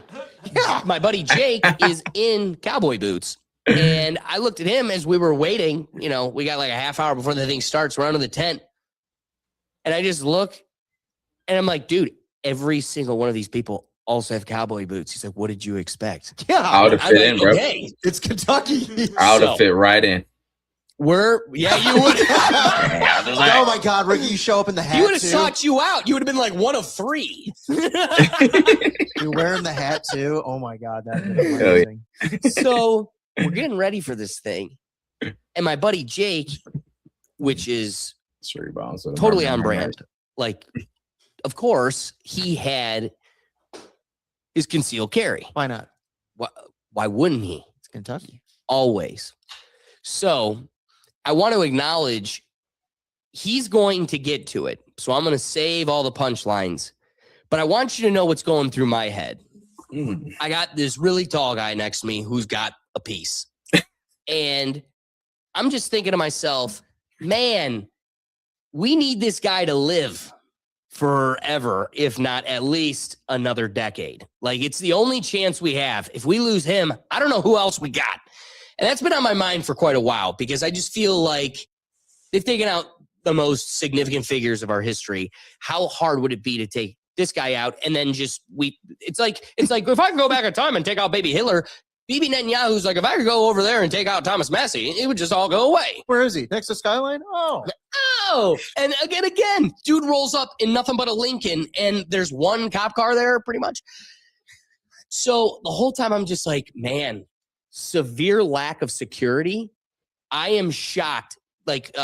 My buddy Jake is in cowboy boots. And I looked at him as we were waiting. You know, we got like a half hour before the thing starts. We're under the tent. And I just look and I'm like, dude, every single one of these people also have cowboy boots. He's like, what did you expect? Yeah. I would have fit in, bro. Okay. It's Kentucky. I would have fit right in. You would. Oh my God, Ricky, you show up in the hat. He would have too. sought you out. You would have been like one of three. You're wearing the hat too. Oh my God, that's amazing. So we're getting ready for this thing. And my buddy Jake, which is totally on brand. Like, of course, he had his concealed carry. Why not? Why wouldn't he? It's Kentucky. Always. So I want to acknowledge he's going to get to it. So I'm going to save all the punchlines. But I want you to know what's going through my head. I got this really tall guy next to me who's got a piece. And I'm just thinking to myself, man, we need this guy to live forever, if not at least another decade. Like, it's the only chance we have. If we lose him, I don't know who else we got. And that's been on my mind for quite a while, because I just feel like they've taken out the most significant figures of our history. How hard would it be to take this guy out and then just it's like if I could go back in time and take out baby Hitler, Bibi Netanyahu's like, if I could go over there and take out Thomas Massie, it would just all go away. Where is he? Next to Skyline? Oh, and again, dude rolls up in nothing but a Lincoln, and there's one cop car there, pretty much. So the whole time I'm just like, man, severe lack of security. I am shocked. Like,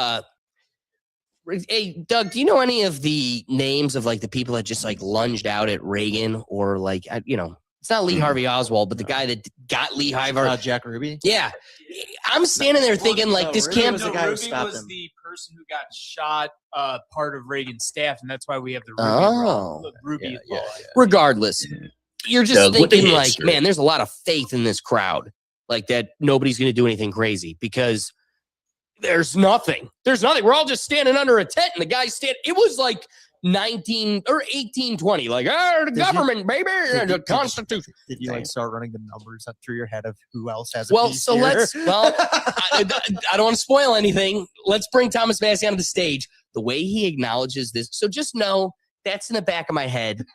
hey, Doug, do you know any of the names of like the people that just like lunged out at Reagan, or like, it's not Lee Harvey Oswald, but the guy that got Lee Harvey. Jack Ruby? Yeah. I'm standing there thinking like this Ruby camp. was the guy who stopped him. The person who got shot, part of Reagan's staff, and that's why we have the Ruby law. Regardless, you're just Doug, thinking like, man, there's a lot of faith in this crowd, like that nobody's going to do anything crazy, because there's nothing. We're all just standing under a tent, and the guy it was like 1820, like, the government, baby, the Constitution. Did you like start running the numbers up through your head of who else has? I don't want to spoil anything. Let's bring Thomas Massie onto the stage. The way he acknowledges this, so just know that's in the back of my head.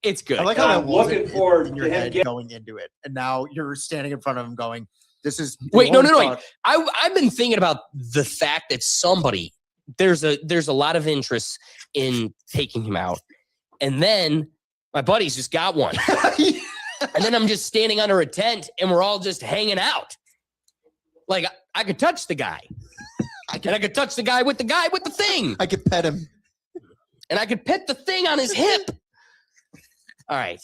It's good. I like how I'm looking forward in your to head him going into it, and now you're standing in front of him going, "This is." Wait, no. I've been thinking about the fact that there's a lot of interest in taking him out, and then my buddy's just got one, and then I'm just standing under a tent, and we're all just hanging out. Like, I could touch the guy, I could touch the guy with the thing. I could pet him, and I could pet the thing on his hip. All right.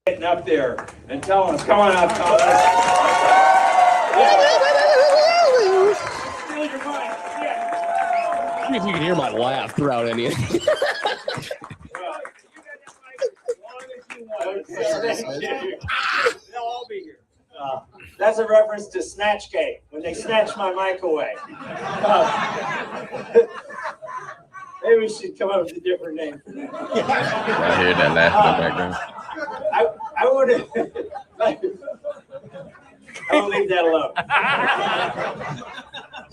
getting up there and telling us, come on up, Thomas. Steal your money. Yeah. I don't know if you can hear my laugh throughout any of it. They'll all be here. That's a reference to Snatch Game, when they snatched my mic away. Maybe we should come up with a different name for that. I hear that laugh in the background. I would I will leave that alone.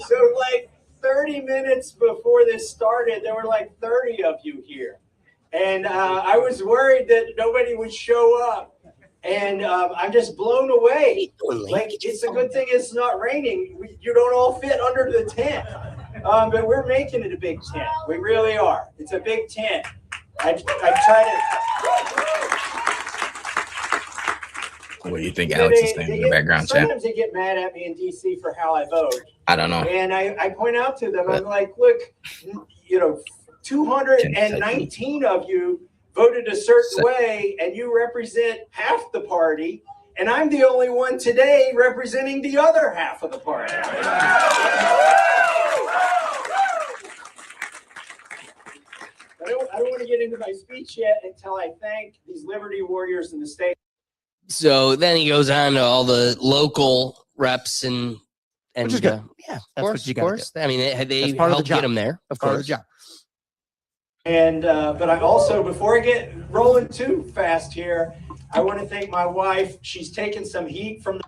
So like 30 minutes before this started, there were like 30 of you here. And I was worried that nobody would show up. And I'm just blown away. Like, it's a good thing it's not raining. You don't all fit under the tent. But we're making it a big tent. We really are. It's a big tent. I try to. What do you think Alex is saying in the background chat? Sometimes they get mad at me in DC for how I vote. I don't know. And I point out to them, I'm like, look, 219 of you voted a certain way, and you represent half the party. And I'm the only one today representing the other half of the party. I don't want to get into my speech yet until I thank these Liberty Warriors in the state. So then he goes on to all the local reps and Which is good. Yeah, That's what you gotta do. I mean, they That's part of the helped get job. him there, of Part of course. the job. And but I also, before I get rolling too fast here, I want to thank my wife. She's taken some heat from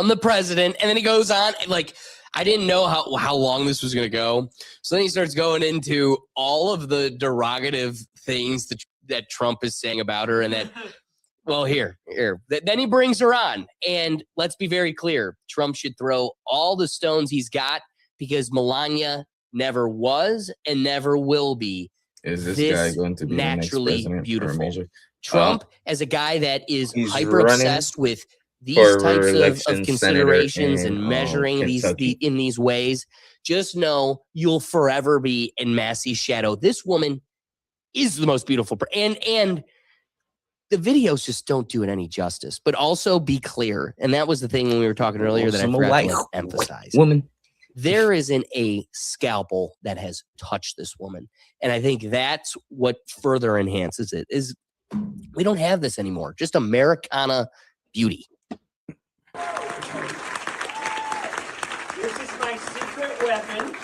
the president, and then he goes on like I didn't know how long this was going to go. So then he starts going into all of the derogative things that Trump is saying about her, and that. Well, here. Then he brings her on, and let's be very clear: Trump should throw all the stones he's got because Melania never was and never will be. Is this guy going to be naturally the next beautiful? Trump, as a guy that is he's hyper obsessed with these for types of re-election considerations senator and in, measuring Kentucky. in these ways, just know you'll forever be in Massie's shadow. This woman is the most beautiful, and the videos just don't do it any justice. But also be clear, and that was the thing when we were talking earlier that I forgot to emphasize. Woman. There isn't a scalpel that has touched this woman. And I think that's what further enhances it is we don't have this anymore. Just Americana beauty. This is my secret weapon.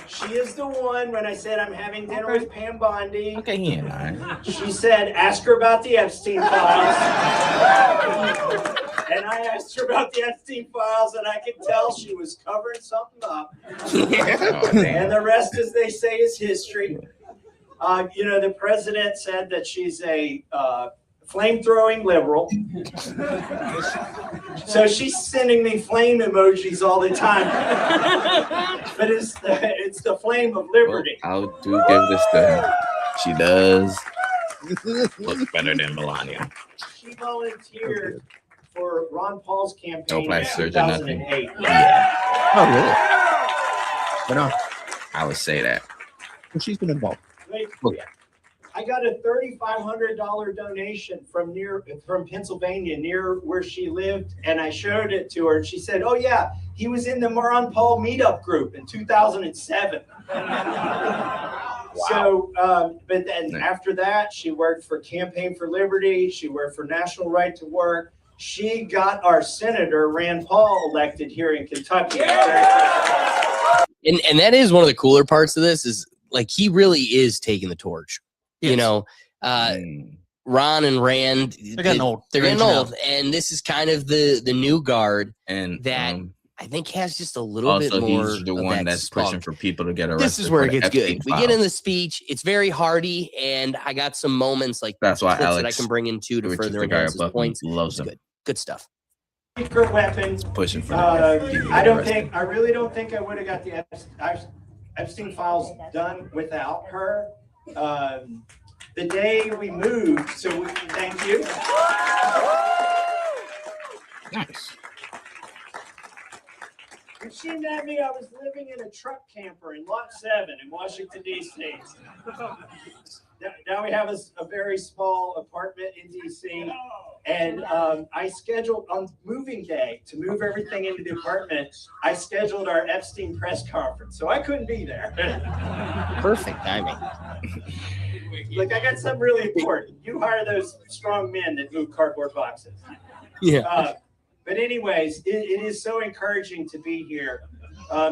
She is the one when I said I'm having dinner with Pam Bondi. Okay, he ain't lying. She said, ask her about the Epstein files. And I asked her about the Epstein files, and I could tell she was covering something up. And the rest, as they say, is history. The president said that she's a flame-throwing liberal. So she's sending me flame emojis all the time. But it's the flame of liberty. Well, I do give this to her. She does look better than Melania. She volunteered for Ron Paul's campaign No in plastic surgery, nothing. 2008. Yeah. Oh, really? But no. I would say that. Well, she's been involved. Wait, I got a $3,500 donation from Pennsylvania, near where she lived, and I showed it to her, and she said, "Oh yeah, he was in the Ron Paul meetup group in 2007." Wow. So, but then after that, she worked for Campaign for Liberty. She worked for National Right to Work. She got our Senator Rand Paul elected here in Kentucky. And that is one of the cooler parts of this is like he really is taking the torch. Yes. You know, Ron and Rand, they're getting old. They're getting old, and this is kind of the new guard and that I think has just a little bit more. He's the one that's pushing for people to get arrested. This is where it gets good. We get in the speech; it's very hearty, and I got some moments like that's why Alex, that I can bring into to further enhance his points. Loves him. Good stuff. Secret weapon. Pushing for I really don't think I would have got the Epstein files done without her. The day we moved, thank you. Nice. When she met me, I was living in a truck camper in Lot 7 in Washington, D.C. Now we have a very small apartment in D.C. And I scheduled on moving day to move everything into the apartment. I scheduled our Epstein press conference, so I couldn't be there. Perfect timing. Look, I got something really important. You hire those strong men that move cardboard boxes. Yeah. But anyways, it is so encouraging to be here.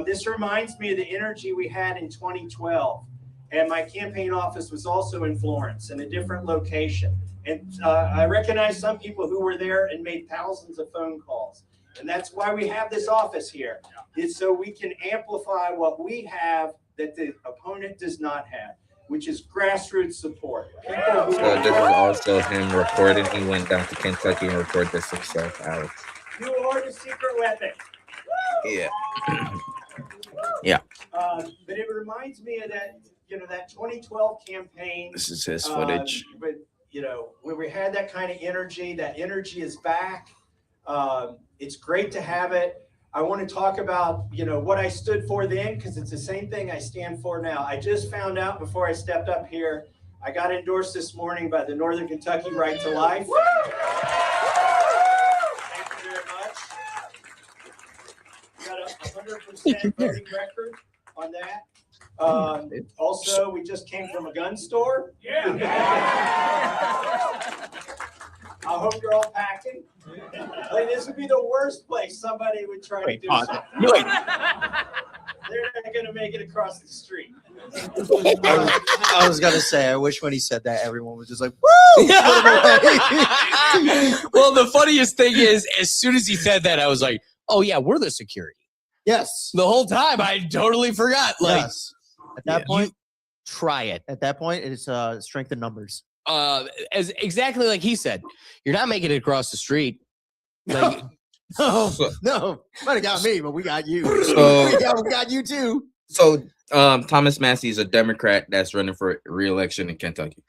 This reminds me of the energy we had in 2012. And my campaign office was also in Florence in a different location. And I recognize some people who were there and made thousands of phone calls. And that's why we have this office here. It's so we can amplify what we have that the opponent does not have, which is grassroots support. So this is also him reporting. He went down to Kentucky and reported this himself, Alex. You are the secret weapon. Yeah. Yeah. But it reminds me of that, that 2012 campaign. This is his footage. But, when we had that kind of energy, that energy is back. It's great to have it. I want to talk about, what I stood for then, because it's the same thing I stand for now. I just found out before I stepped up here, I got endorsed this morning by the Northern Kentucky Right to Life. 100% voting record on that. Also, we just came from a gun store. Yeah. I hope you're all packing. Like, this would be the worst place somebody would try to do something. Wait. They're not going to make it across the street. I was gonna say, I wish when he said that, everyone was just like, "Woo!" Well, the funniest thing is, as soon as he said that, I was like, "Oh yeah, we're the security." Yes. The whole time, I totally forgot. Like, Yes. At that point, try it. At that point, it's strength in numbers. As exactly like he said, you're not making it across the street. Like, No, might have got me, but we got you. So- we got you too. So Thomas Massie is a Democrat that's running for re-election in Kentucky.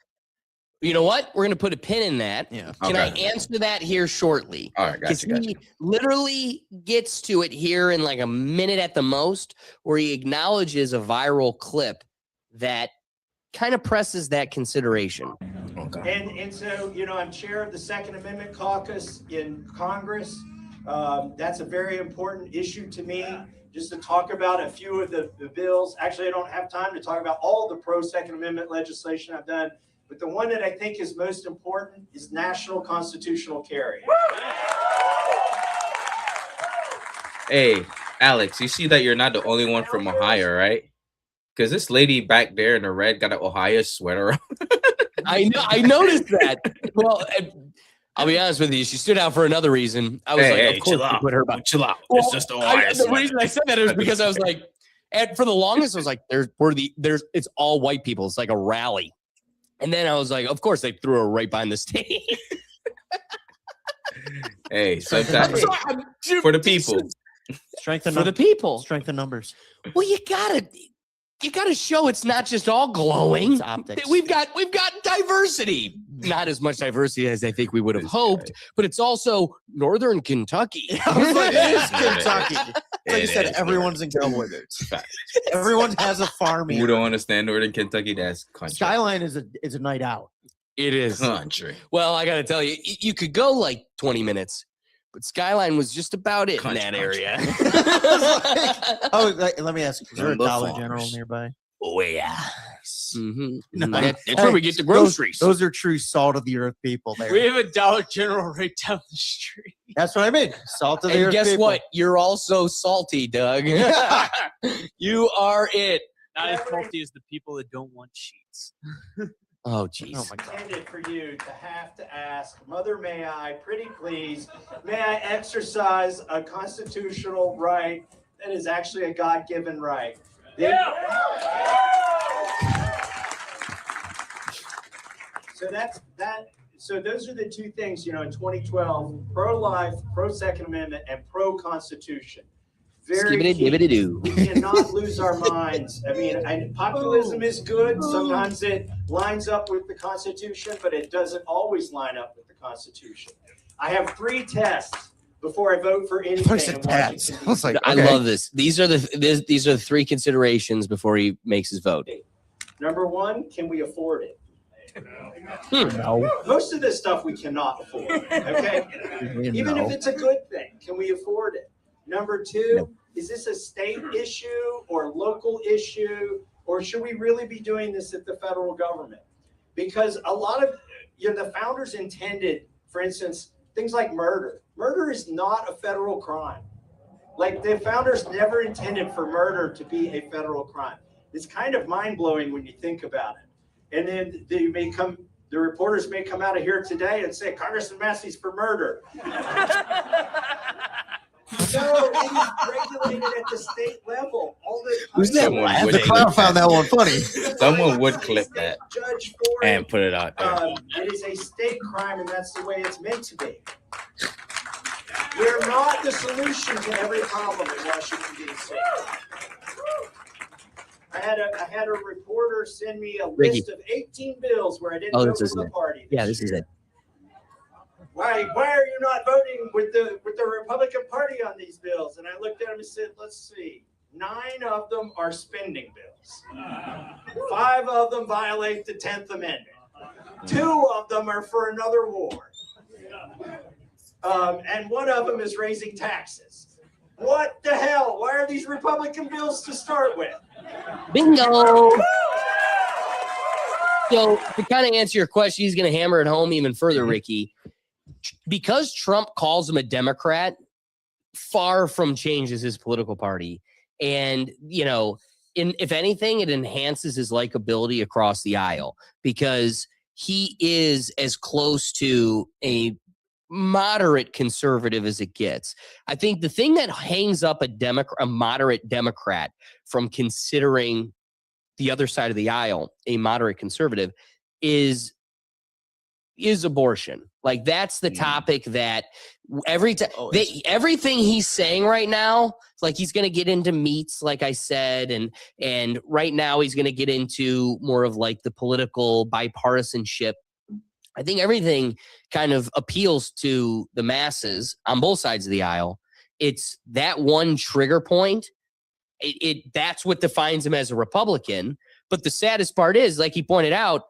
you know what? We're gonna put a pin in that. Yeah. Can I Okay. answer that here shortly? All right, Because gotcha. he literally gets to it here in like a minute at the most, where he acknowledges a viral clip that kind of presses that consideration. Okay. And so, I'm chair of the Second Amendment Caucus in Congress. That's a very important issue to me, just to talk about a few of the bills. Actually, I don't have time to talk about all the pro-Second Amendment legislation I've done, but the one that I think is most important is national constitutional carry. Hey, Alex, you see that you're not the only one from Ohio, right? Because this lady back there in the red got an Ohio sweater on. I know. I noticed that. Well, I'll be honest with you. She stood out for another reason. I was Hey, like, of course, chill you out. put her back. Chill out. Well, It's just Ohio the sweater. reason I said that is because I was like, and for the longest, I was like, it's all white people. It's like a rally. And then I was like, of course, they threw her right behind the stage. Hey, sometimes for the people. Strength in For the people. Strength in numbers. Well, you gotta show it's not just all glowing. It's optics. We've got diversity. Not as much diversity as I think we would have hoped, but it's also Northern Kentucky. I was like, it is Kentucky. Like you It said, is, everyone's in cowboy boots. Everyone has a farm Who here. don't understand Northern Kentucky? That's country. Skyline is a night out. It is. Country. Well, I gotta tell you, you could go like 20 minutes, but Skyline was just about it in that area. Let me ask you, is there a Number Dollar farms. General nearby? Oh yeah. Mm-hmm. Nice. That's where we get the groceries. Those are true salt of the earth people there. We have a Dollar General right down the street. That's what I mean. Salt of the And earth guess people. what? You're also salty, Doug. You are it. Not as salty as the people that don't want sheets. Oh, jeez. Oh my God. Intended for you to have to ask, Mother, may I, pretty please, may I exercise a constitutional right that is actually a God-given right? So that's that. So those are the two things, in 2012, pro-life, pro-Second Amendment, and pro-Constitution. Very key. Skibbity-dibbity-doo. We cannot lose our minds. I mean, populism is good. Sometimes it lines up with the Constitution, but it doesn't always line up with the Constitution. I have 3 tests before I vote for anything. First in at tats. Washington, I was like, I okay. love this. These are the 3 considerations before he makes his vote. Number 1, can we afford it? No. Most of this stuff we cannot afford. Okay, even if it's a good thing, can we afford it? Number 2, is this a state issue or local issue, or should we really be doing this at the federal government? Because a lot of the founders intended, for instance, things like murder. Murder is not a federal crime. Like, the founders never intended for murder to be a federal crime. It's kind of mind-blowing when you think about it. And then the reporters may come out of here today and say, Congressman Massie's for murder. No, it is regulated at the state level. All the Who's that Someone laughing? would The clown found that one funny. Someone would clip that judge for and put it out there. it is a state crime, and that's the way it's meant to be. We're not the solution to every problem in Washington, D.C. I had a reporter send me a list of 18 bills where I didn't vote for the party. Yeah, this is it. Why are you not voting with the Republican Party on these bills? And I looked at him and said, let's see. 9 of them are spending bills. 5 of them violate the 10th Amendment. 2 of them are for another war. And 1 of them is raising taxes. What the hell? Why are these Republican bills to start with? Bingo. So to kind of answer your question, he's going to hammer it home even further, Ricky. Because Trump calls him a Democrat, far from changes his political party. And, you know, if anything, it enhances his likability across the aisle because he is as close to a moderate conservative as it gets. I think the thing that hangs up a moderate Democrat from considering the other side of the aisle, a moderate conservative, is abortion. Like that's the topic that everything he's saying right now, like he's going to get into meats, like I said, and right now he's going to get into more of like the political bipartisanship. I think everything kind of appeals to the masses on both sides of the aisle. It's that one trigger point. That's what defines him as a Republican. But the saddest part is, like he pointed out,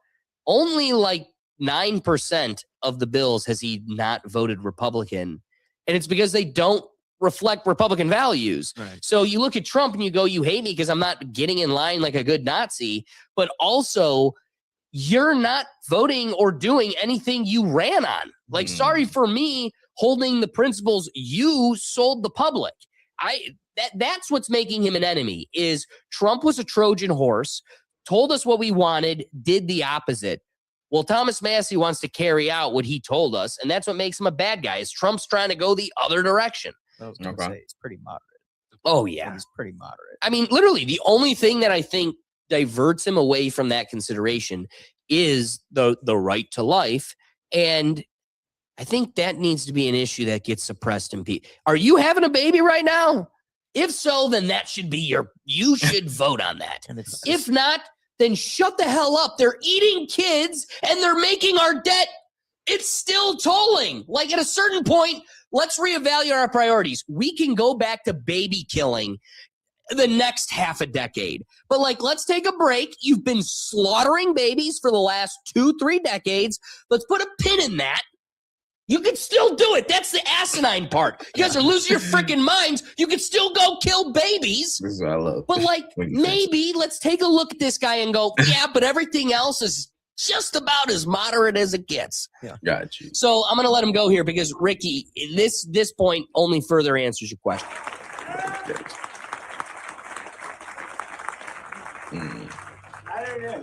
only like 9% of the bills has he not voted Republican. And it's because they don't reflect Republican values. Right. So you look at Trump and you go, you hate me because I'm not getting in line like a good Nazi, but also you're not voting or doing anything you ran on. Like, sorry for me holding the principles you sold the public. That's what's making him an enemy, is Trump was a Trojan horse, told us what we wanted, did the opposite. Well, Thomas Massie wants to carry out what he told us, and that's what makes him a bad guy, is Trump's trying to go the other direction. I was going to say, it's pretty moderate. Oh, yeah. He's pretty moderate. I mean, literally, the only thing that I think diverts him away from that consideration is the right to life, and I think that needs to be an issue that gets suppressed in people. Are you having a baby right now? If so, then that should be you should vote on that. If not, then shut the hell up. They're eating kids and they're making our debt. It's still tolling. Like at a certain point, let's reevaluate our priorities. We can go back to baby killing the next half a decade. But like, let's take a break. You've been slaughtering babies for the last 2-3 decades. Let's put a pin in that. You can still do it. That's the asinine part. You guys are losing your freaking minds. You can still go kill babies. This is what I love. But like, maybe let's take a look at this guy and go, yeah, but everything else is just about as moderate as it gets. Yeah, got you. So I'm going to let him go here because Ricky, this point only further answers your question. I don't know.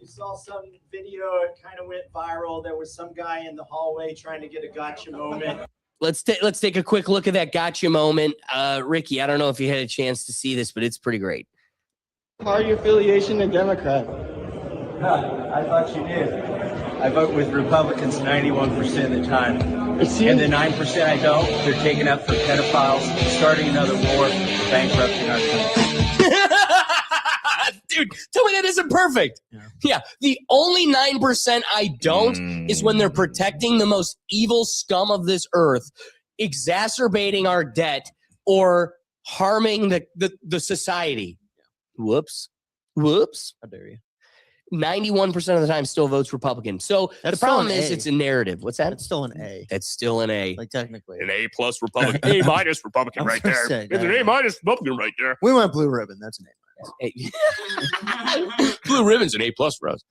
You saw some video, it kind of went viral. There was some guy in the hallway trying to get a gotcha moment. Let's take a quick look at that gotcha moment. Ricky, I don't know if you had a chance to see this, but it's pretty great. Party affiliation and Democrat. I thought you did. I vote with Republicans 91% of the time. And the 9% I don't, they're taking up for pedophiles, starting another war, bankrupting our country. Dude, tell me that isn't perfect. Yeah. The only 9% I don't is when they're protecting the most evil scum of this earth, exacerbating our debt, or harming the society. Whoops. How dare you? 91% of the time still votes Republican. So That's the problem still an is A. it's a narrative. What's that? That's still an A. That's still an A. Like technically. An A plus Republican. A minus Republican right there. It's an A minus Republican right there. We went blue ribbon. That's an A. Blue ribbon's an A plus for us.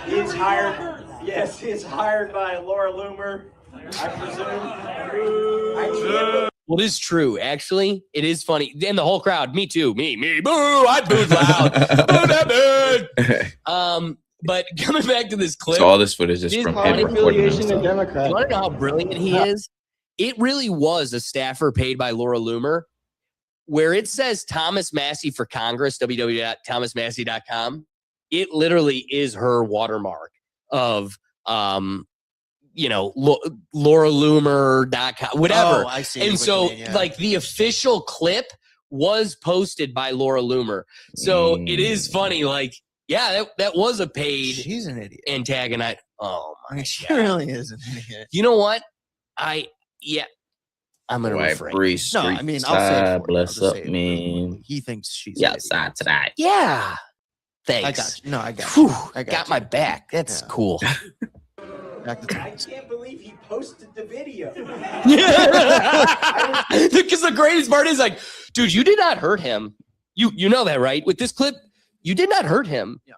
He's hired. Yes, he's hired by Laura Loomer, I presume. Well, it is true. Actually, it is funny. And the whole crowd, me too, me, boo, I booed loud. Boo that booed. But coming back to this clip. So all this footage is from him recording himself. Democrat. You want to know how brilliant he is? It really was a staffer paid by Laura Loomer, where it says Thomas Massie for Congress, www.thomasmassie.com. It literally is her watermark of, LauraLoomer.com, whatever. Oh, I see. And so, like, the official clip was posted by Laura Loomer. So it is funny. Like, yeah, that was a paid. She's an idiot. Antagonize. Oh my She God. really is an idiot. You know what? I'm gonna refrain. No, I mean, I'll say it for you. Bless I'll up, just say it. man. He thinks she's Yeah, an idiot. side tonight. Yeah. Thanks. I got you. No, I got Whew, you. I got my back. That's cool. I can't believe he posted the video. Because the greatest part is like, dude, you did not hurt him. You know that, right? With this clip, you did not hurt him. Yeah.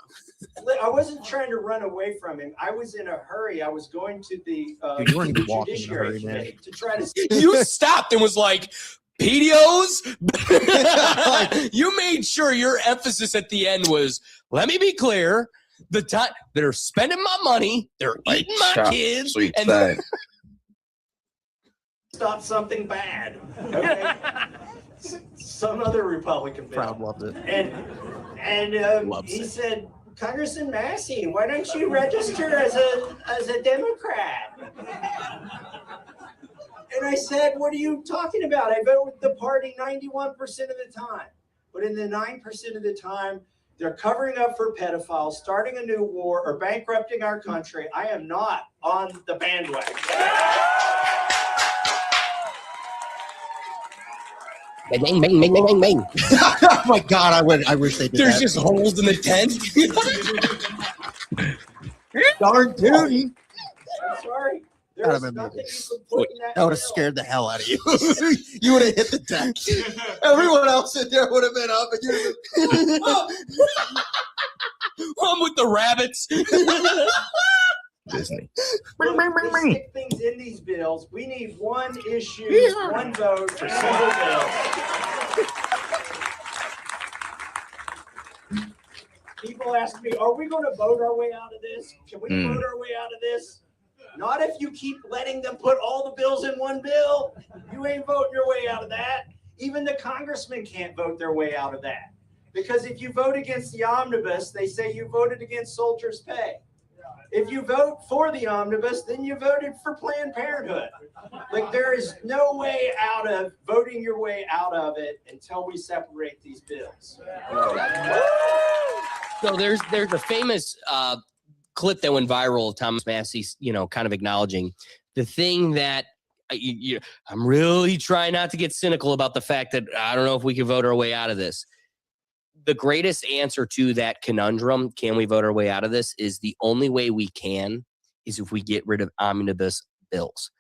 I wasn't trying to run away from him. I was in a hurry. I was going to the you weren't even walking in a Judiciary hurry, man. Committee to try to. You stopped and was like, PDOs? You made sure your emphasis at the end was, let me be clear, the time they're spending my money, they're eating my kids, and stop something bad. Okay? Some other Republican bill. Crowd loved it. And he said, Congressman Massie, why don't you register as a Democrat? And I said, what are you talking about? I vote with the party 91% of the time. But in the 9% of the time, they're covering up for pedophiles, starting a new war, or bankrupting our country. I am not on the bandwagon. Bang, bang, bang, bang, bang, bang. Oh my God, I wish they did There's that. just holes in the tent. Darn tootin'. I'm sorry. That would have scared the hell out of you. You would have hit the deck. Everyone else in there would have been up, and you I'm with the rabbits. Disney. Let's stick things in these bills. We need one issue, one vote for single bills. People ask me, are we going to vote our way out of this? Can we vote our way out of this? Not if you keep letting them put all the bills in one bill. You ain't voting your way out of that. Even the congressmen can't vote their way out of that. Because if you vote against the omnibus, they say you voted against soldiers' pay. If you vote for the omnibus, then you voted for Planned Parenthood. Like, there is no way out of voting your way out of it until we separate these bills. So there's a famous clip that went viral of Thomas Massie, kind of acknowledging the thing that I'm really trying not to get cynical about the fact that I don't know if we can vote our way out of this. The greatest answer to that conundrum, can we vote our way out of this, is the only way we can is if we get rid of omnibus bills.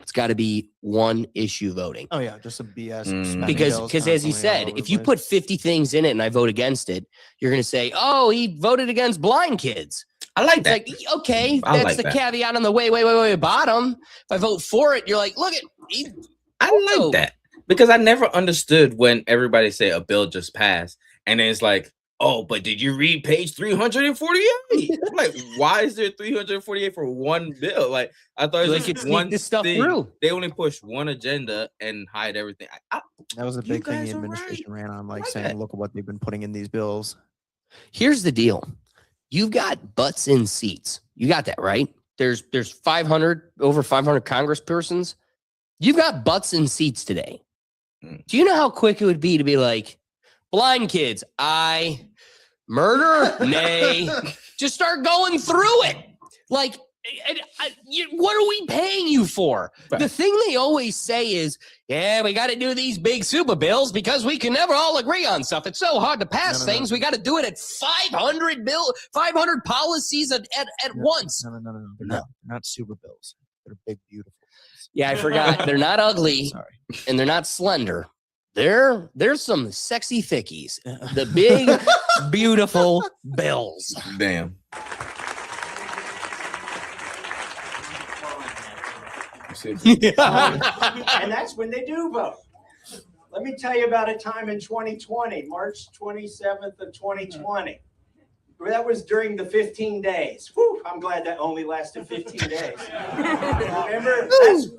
It's got to be one issue voting. Oh yeah, just a BS. Because as he said, if you put 50 things in it and I vote against it, you're going to say, oh, he voted against blind kids. I like that. Like, okay, that's the caveat on the way bottom. If I vote for it, you're like, look at. I like that because I never understood when everybody say a bill just passed, and then it's like, oh, but did you read page 348? I'm like, why is there 348 for one bill? Like, I thought it was just one this stuff thing. Through. They only push one agenda and hide everything. That was a big thing the administration ran on, like saying, look at what they've been putting in these bills. Here's the deal. You've got butts in seats. You got that, right? There's over 500 congresspersons. You've got butts in seats today. Do you know how quick it would be to be like, blind kids, aye. Murder, nay. Just start going through it. Like, what are we paying you for? Right. The thing they always say is, yeah, we got to do these big super bills because we can never all agree on stuff. It's so hard to pass things. We got to do it at 500 policies at once. No. They're not super bills. They're big, beautiful bills. Yeah, I forgot. They're not ugly. Sorry. And they're not slender. There's some sexy thickies. The big, beautiful bills. Damn. And that's when they do vote. Let me tell you about a time in 2020, March 27th of 2020. That was during the 15 days. Whew, I'm glad that only lasted 15 days. Remember,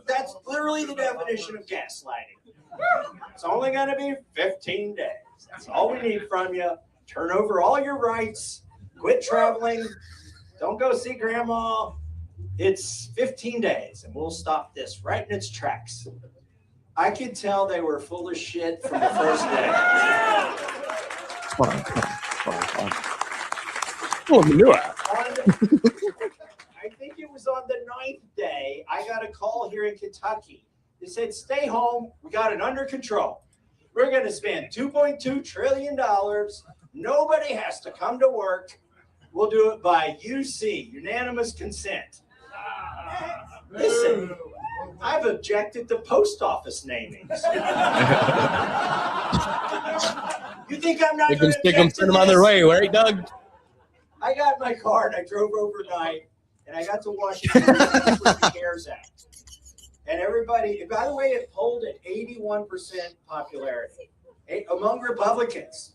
that's literally the definition of gaslighting. It's only going to be 15 days. That's all we need from you. Turn over all your rights. Quit traveling. Don't go see grandma. It's 15 days, and we'll stop this right in its tracks. I could tell they were full of shit from the first day. I think it was on the 9th day, I got a call here in Kentucky. They said, stay home. We got it under control. We're going to spend $2.2 trillion. Nobody has to come to work. We'll do it by UC, unanimous consent. Listen, I've objected to post office namings. You think I'm not going to Stick them, send them on their way, right, Doug? I got my car and I drove overnight, and I got to Washington with the CARES Act. And everybody, by the way, it polled at 81% popularity among Republicans.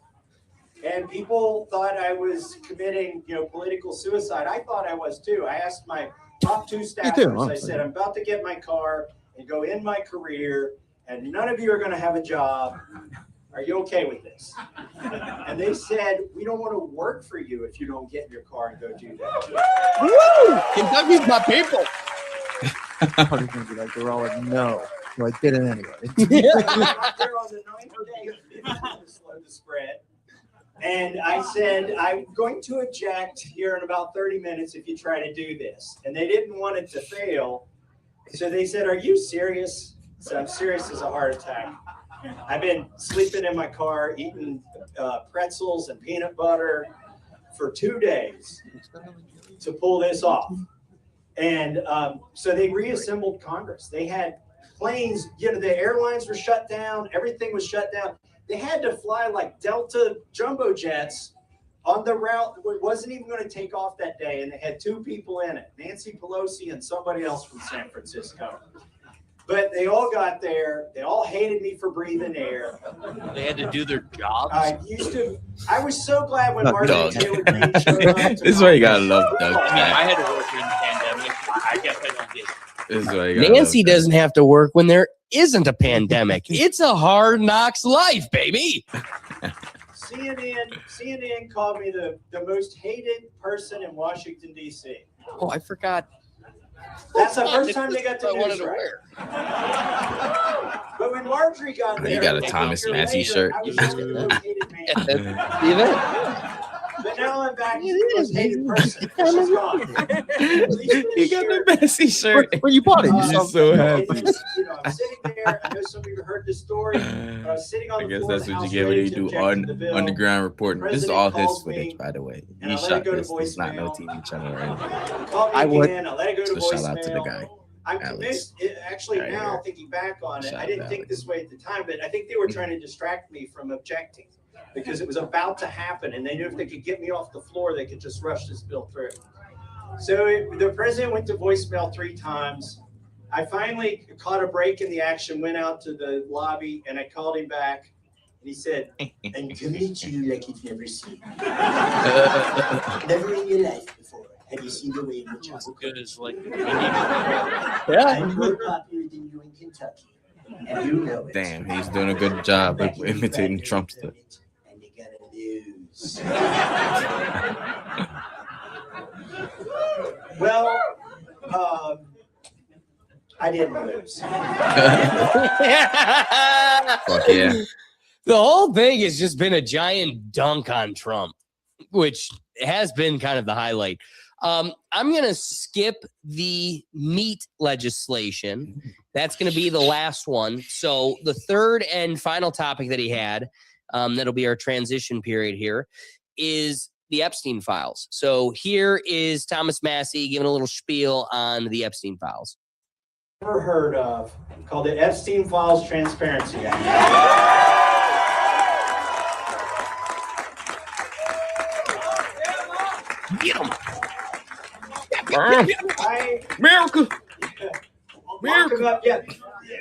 And people thought I was committing, political suicide. I thought I was too. I asked my top 2 staffers, I said, I'm about to get my car and go in my career, and none of you are going to have a job. Are you okay with this? And they said, we don't want to work for you if you don't get in your car and go do that. Woo! Kentucky's my people. I was going to be like, they're all like, no. So I did it anyway. They're on the 9th day to slow the spread. And I said, I'm going to object here in about 30 minutes if you try to do this. And they didn't want it to fail. So they said, are you serious? So I'm serious as a heart attack. I've been sleeping in my car, eating pretzels and peanut butter for 2 days to pull this off. And so they reassembled Congress. They had planes, the airlines were shut down. Everything was shut down. They had to fly like Delta jumbo jets on the route that wasn't even going to take off that day. And they had 2 people in it, Nancy Pelosi and somebody else from San Francisco. But they all got there. They all hated me for breathing air. They had to do their jobs. I was so glad when Martin Taylor Greene showed up. This is why you gotta love Doug. I had to work during the pandemic. I guess I don't get it. This is why you gotta Nancy love Doug. doesn't have to work when there isn't a pandemic. It's a hard knocks life, baby. CNN called me the most hated person in Washington, D.C. Oh, I forgot. That's the first time they got the news right. But when Marjorie got there, You got a Thomas Massie shirt. I was just the most hated man. But now I'm back to the most hated person. She's gone. You got the Massie shirt. Where you bought it? You're so happy. I'm sitting there. I know some of you heard this story. But I was sitting on I the guess floor that's of the what you House get when you ready to do object to the bill. underground reporting. This is President all his calls me, footage, by the way. and He I let shot it go to this. It's not no voicemail. TV channel or anything. Called me I would. again. I let it go to So voicemail. shout out to the guy. I'm Alex. convinced, actually Right now here. thinking back on it, Shout I out didn't to think Alex. this way at the time, but I think they were trying to distract me from objecting because it was about to happen. And they knew if they could get me off the floor, they could just rush this bill through. So the president went to voicemail 3 times. I finally caught a break in the action, went out to the lobby, and I called him back. And he said, I'm coming to you like you've never seen. Never in your life before have you seen the way in which I was Good as like I'm more popular than you in Kentucky. And you know it. Damn, he's doing a good job of imitating Trumpster. And you're gonna lose. Well, I didn't lose. Fuck yeah. The whole thing has just been a giant dunk on Trump, which has been kind of the highlight. I'm going to skip the meat legislation. That's going to be the last one. So the third and final topic that he had, that'll be our transition period here, is the Epstein files. So here is Thomas Massie giving a little spiel on the Epstein files. Never heard of, called the Epstein Files Transparency Act. Get him. America. Yeah.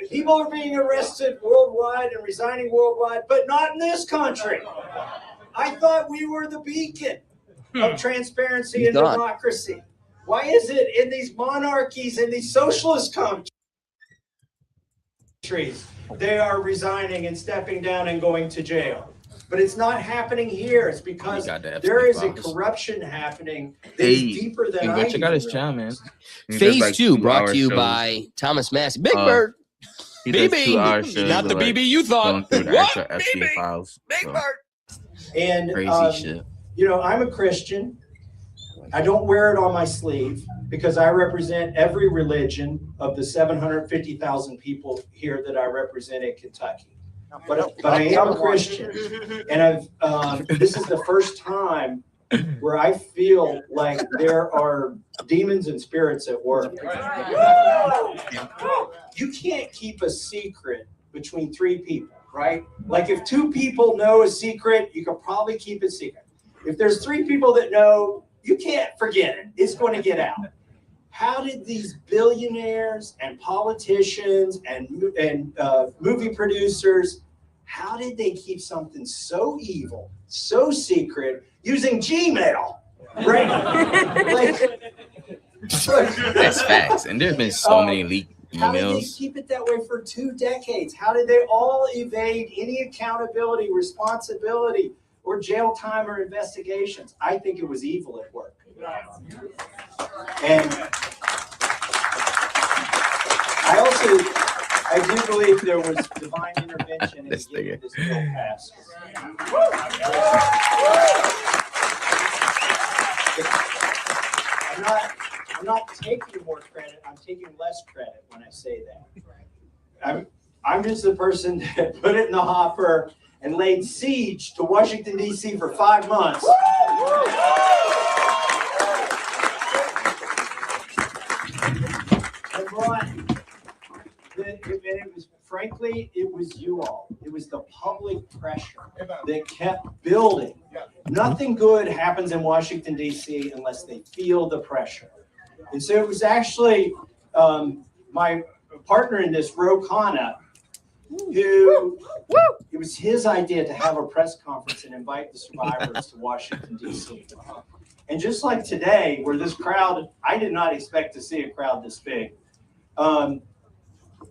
People are being arrested worldwide and resigning worldwide, but not in this country. I thought we were the beacon of transparency and democracy. Why is it in these monarchies and these socialist countries they are resigning and stepping down and going to jail? But it's not happening here. It's because there is a corruption happening that is deeper than I check out his channel, man. Phase 2 brought to you by Thomas Massie. Big Bird. BB. Not the BB you thought. Going through the actual Epstein files. Big Bird. And Crazy shit. You know, I'm a Christian. I don't wear it on my sleeve because I represent every religion of the 750,000 people here that I represent in Kentucky. But I am a Christian, and this is the first time where I feel like there are demons and spirits at work. You can't keep a secret between 3 people, right? Like if 2 people know a secret, you could probably keep it secret. If there's 3 people that know, you can't forget it. It's going to get out. How did these billionaires and politicians and movie producers, how did they keep something so evil, so secret, using Gmail, right? That's facts. And there's been so many leaked How did they emails. keep it that way for 2 decades? How did they all evade any accountability, responsibility, or jail time or investigations? I think it was evil at work. And I do believe there was divine intervention in getting this bill passed. I'm not taking more credit. I'm taking less credit when I say that. I'm just the person that put it in the hopper and laid siege to Washington, D.C. for 5 months. And Brian, frankly, it was you all. It was the public pressure that kept building. Nothing good happens in Washington, D.C. unless they feel the pressure. And so it was actually my partner in this, Ro Khanna, who it was his idea to have a press conference and invite the survivors to Washington, D.C. And just like today, where this crowd, I did not expect to see a crowd this big.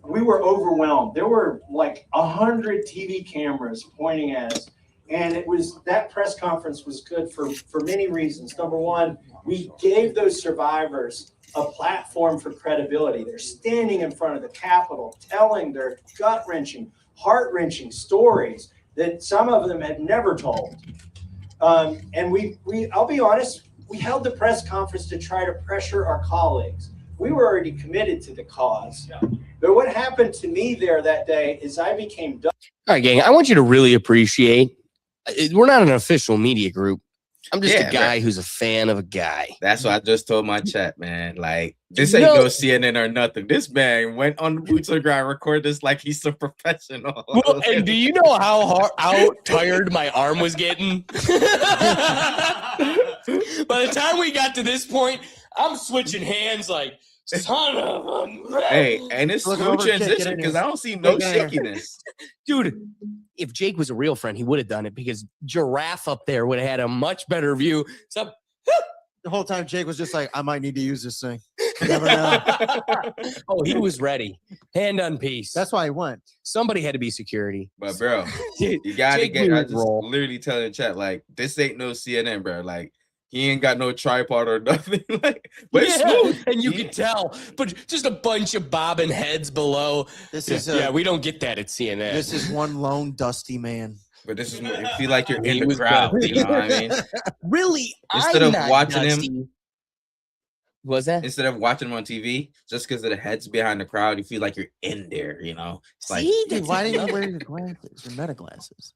We were overwhelmed. There were like 100 TV cameras pointing at us. And that press conference was good for many reasons. Number one, we gave those survivors a platform for credibility. They're standing in front of the Capitol, telling their gut-wrenching, heart-wrenching stories that some of them had never told. And I'll be honest, we held the press conference to try to pressure our colleagues. We were already committed to the cause. But what happened to me there that day is I became done. All right, gang, I want you to really appreciate, we're not an official media group. I'm just a guy who's a fan of a guy. That's what I just told my chat, man. Like, this ain't no CNN or nothing. This man went on the boots on the ground, recorded this like he's a professional. Well, and do you know how tired my arm was getting? By the time we got to this point, I'm switching hands like, son of a... Hey, and it's smooth transition because I don't see no shakiness. Dude, if Jake was a real friend, he would have done it because Giraffe up there would have had a much better view. So, the whole time Jake was just like, I might need to use this thing. You never know. Oh, he was ready. Hand on piece. That's why he went. Somebody had to be security. But bro, you gotta get. I just literally telling the chat like, this ain't no CNN, bro. Like, he ain't got no tripod or nothing. Like, but it's smooth. And you can tell, but just a bunch of bobbing heads below. We don't get that at CNN. This is one lone dusty man. But this is you feel like you're in the crowd. You know what I mean? Really? Instead of watching dusty. him, was that? Instead of watching him on TV, just because of the heads behind the crowd, you feel like you're in there. You know, it's like, dude, why didn't you wear your glasses, your meta glasses?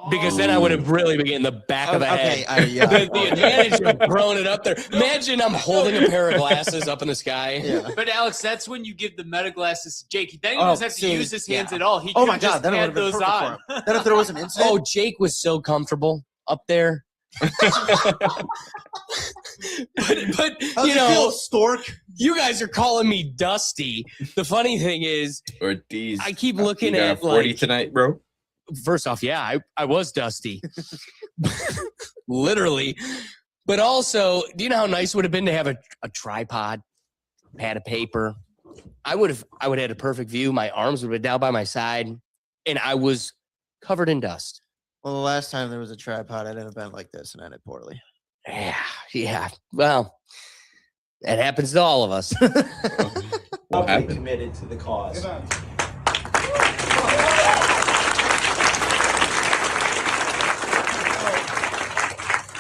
Because then I would have really been getting the back of the head. The advantage of throwing it up there. Imagine I'm holding a pair of glasses up in the sky. Yeah. But Alex, that's when you give the meta glasses to Jake. Then he doesn't have to use his hands at all. He could just add those on. Then if there was an incident. Oh, Jake was so comfortable up there. but you know, Stork, you guys are calling me Dusty. The funny thing is, Ortiz, I keep looking you got at 40 like tonight, bro. First off, yeah, I was dusty. Literally. But also, do you know how nice it would have been to have a tripod, pad of paper? I would have had a perfect view. My arms would have been down by my side, and I was covered in dust. Well, the last time there was a tripod at an event like this and ended poorly. Yeah. Well, it happens to all of us. I'm committed to the cause.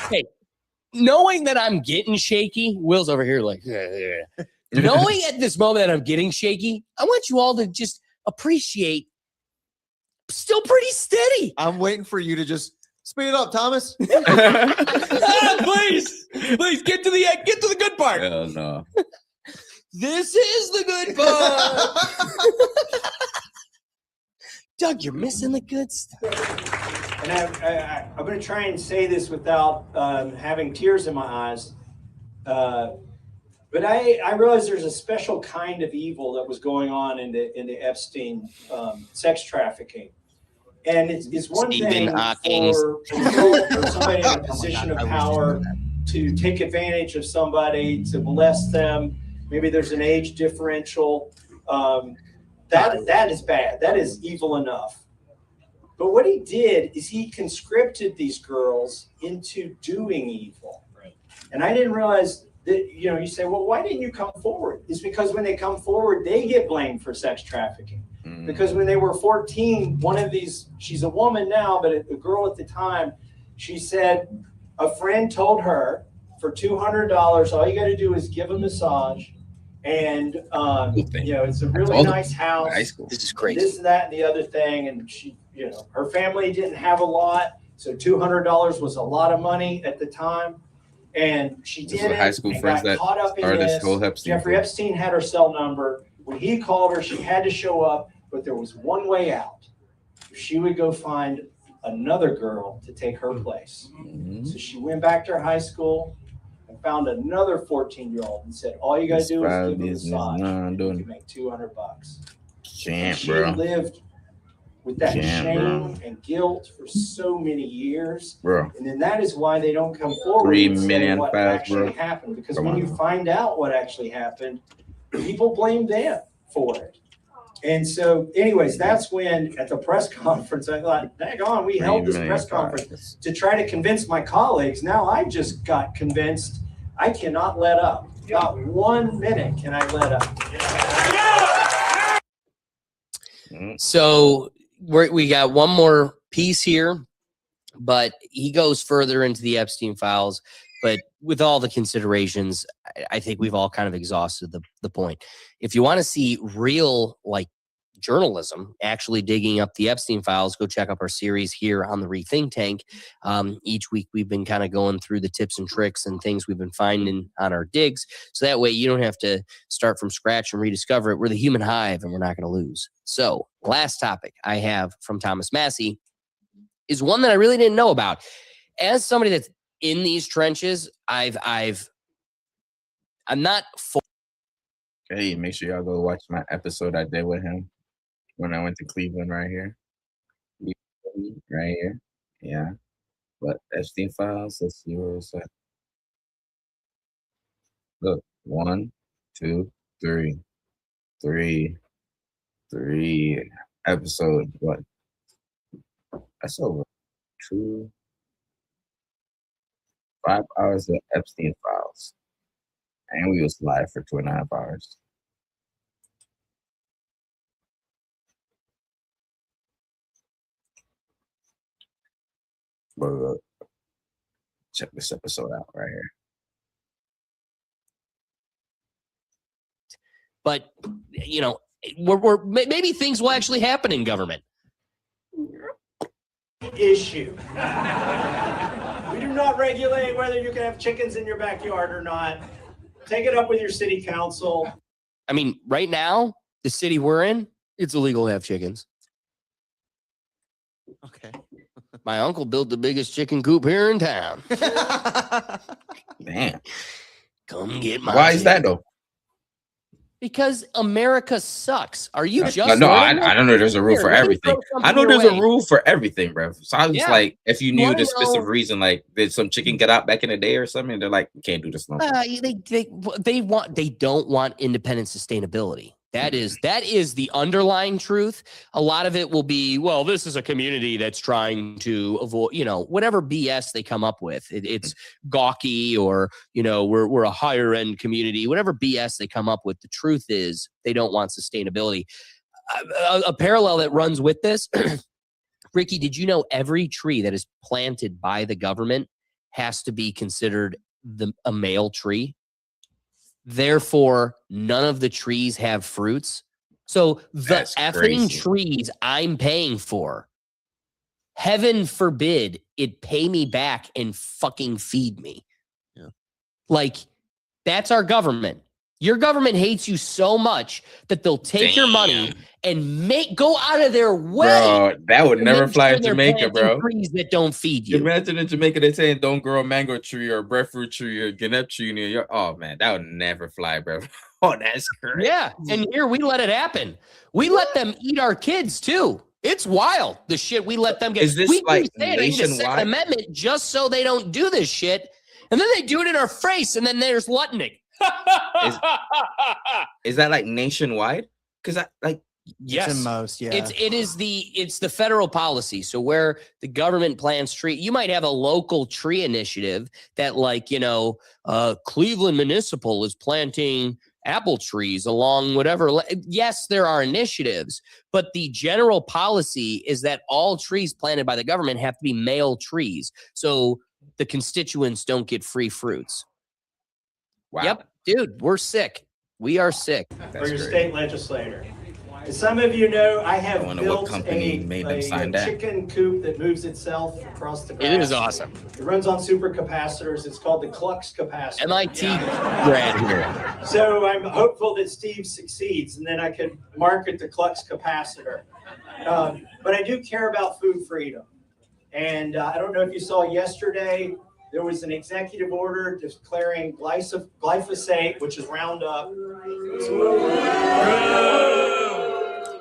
Hey, knowing that I'm getting shaky, Will's over here like, knowing at this moment that I'm getting shaky, I want you all to just appreciate still pretty steady. I'm waiting for you to just Speed it up, Thomas. Please get to the good part. Hell no. This is the good part. Doug, you're missing the good stuff. And I'm going to try and say this without having tears in my eyes. But I realized there's a special kind of evil that was going on in the Epstein sex trafficking. And it's one thing for somebody in a position of power to take advantage of somebody, to molest them. Maybe there's an age differential. That is bad. That is evil enough. But what he did is he conscripted these girls into doing evil. Right. And I didn't realize that, you say, well, why didn't you come forward? It's because when they come forward, they get blamed for sex trafficking. Because when they were 14, one of these, she's a woman now, but a girl at the time, she said a friend told her for $200, all you got to do is give a massage. And, it's a really nice house. This is crazy. This and that and the other thing. And she, her family didn't have a lot. So $200 was a lot of money at the time. And she did it. High school friends that caught up in this. Jeffrey Epstein had her cell number. When he called her, she had to show up. But there was one way out. She would go find another girl to take her place. So she went back to her high school and found another 14-year-old and said, all you got to do is give a massage. You can make $200. She lived with that shame and guilt for so many years. And then that is why they don't come forward and say what actually happened. Because when you find out what actually happened, people blame them for it. And so, anyways, that's when at the press conference, I thought, dang on, we held this press conference to try to convince my colleagues. Now I just got convinced I cannot let up. Not 1 minute can I let up. So we got one more piece here, but he goes further into the Epstein files. But with all the considerations, I think we've all kind of exhausted the point. If you want to see real, journalism, actually digging up the Epstein files, go check out our series here on the Rethink Tank. Each week we've been kind of going through the tips and tricks and things we've been finding on our digs. So that way you don't have to start from scratch and rediscover it. We're the human hive and we're not going to lose. So last topic I have from Thomas Massie is one that I really didn't know about. As somebody that's in these trenches, I'm not full. Hey, make sure y'all go watch my episode I did with him when I went to Cleveland right here. Right here. Yeah. But Epstein files, let's see where it's at. Look, 1, 2, 3. 3 episode. What? That's over 5 hours of Epstein files. And we was live for 2.5 hours. But check this episode out right here. But, we're maybe things will actually happen in government. Issue. We do not regulate whether you can have chickens in your backyard or not. Take it up with your city council. I mean, right now, the city we're in, it's illegal to have chickens. Okay. My uncle built the biggest chicken coop here in town. Man. Come get my Why is that though? Because America sucks. Are you just no? I don't know. There's a rule for everything. I know there's a rule for everything, bro. So I was like, if you knew the specific reason, like did some chicken get out back in the day or something, they're like, we can't do this no more. They don't want independent sustainability. That is the underlying truth. A lot of it will be, well, this is a community that's trying to avoid, whatever BS they come up with. It's gawky or, we're a higher end community, whatever BS they come up with. The truth is they don't want sustainability. A parallel that runs with this, Ricky, did you know every tree that is planted by the government has to be considered a male tree? Therefore, none of the trees have fruits. So the effing trees I'm paying for heaven forbid it pay me back and fucking feed me. Yeah. Like, that's our government. Your government hates you so much that they'll take your money and go out of their way. Bro, that would never fly in Jamaica, bro. Trees that don't feed you. Imagine in Jamaica they saying don't grow a mango tree or a breadfruit tree or a ganap tree near your. Oh man, that would never fly, bro. Oh, that's crazy. Yeah, and here we let it happen. We let them eat our kids too. It's wild, the shit we let them get. Is this we like nationwide? A Second Amendment just so they don't do this shit, and then they do it in our face, and then there's Lutnick. Is that like nationwide? Because yes, it's in most, yeah. It's the federal policy. So where the government plants tree, you might have a local tree initiative that, like, Cleveland Municipal is planting apple trees along whatever. Yes, there are initiatives, but the general policy is that all trees planted by the government have to be male trees, so the constituents don't get free fruits. Wow. Yep, dude, we're sick. We are sick. For your state legislator. As some of you know, I have built a chicken coop that moves itself across the grass. It is awesome. It runs on supercapacitors. It's called the Clux capacitor. MIT grad here. So I'm hopeful that Steve succeeds, and then I could market the Clux capacitor. But I do care about food freedom. And I don't know if you saw yesterday, there was an executive order declaring glyphosate, which is Roundup, to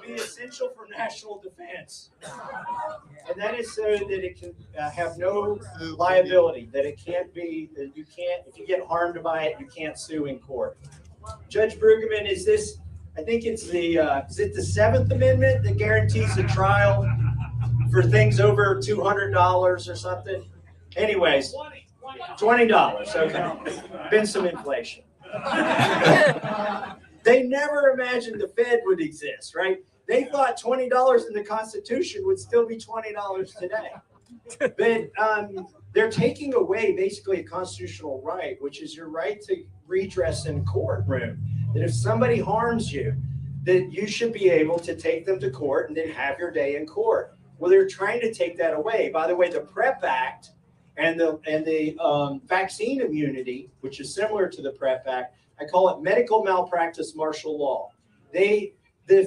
be essential for national defense. And that is so that it can have no liability, that it can't be, that you can't, if you get harmed by it, you can't sue in court. Judge Brueggemann, is this, I think it's is it the 7th Amendment that guarantees a trial for things over $200 or something? Anyways, $20. Okay, been some inflation. They never imagined the Fed would exist, right? They thought $20 in the Constitution would still be $20 today. But they're taking away basically a constitutional right, which is your right to redress in courtroom. That if somebody harms you, that you should be able to take them to court and then have your day in court. Well, they're trying to take that away. By the way, the PrEP Act and the vaccine immunity, which is similar to the PrEP Act, I call it medical malpractice martial law. The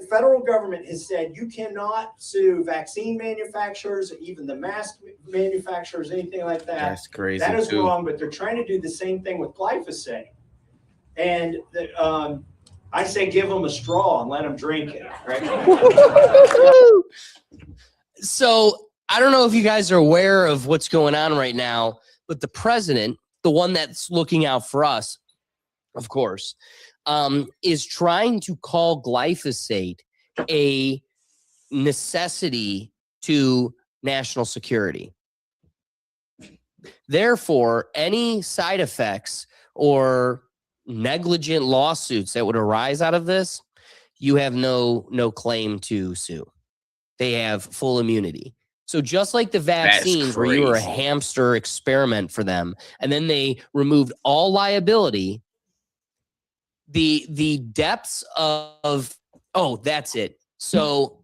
federal government has said you cannot sue vaccine manufacturers, even the mask manufacturers, anything like that. That's crazy. That is wrong, but they're trying to do the same thing with glyphosate. And I say give them a straw and let them drink it, right? So I don't know if you guys are aware of what's going on right now, but the president, the one that's looking out for us, of course, is trying to call glyphosate a necessity to national security. Therefore, any side effects or negligent lawsuits that would arise out of this, you have no claim to sue. They have full immunity. So just like the vaccines where you were a hamster experiment for them, and then they removed all liability, the depths of, that's it. So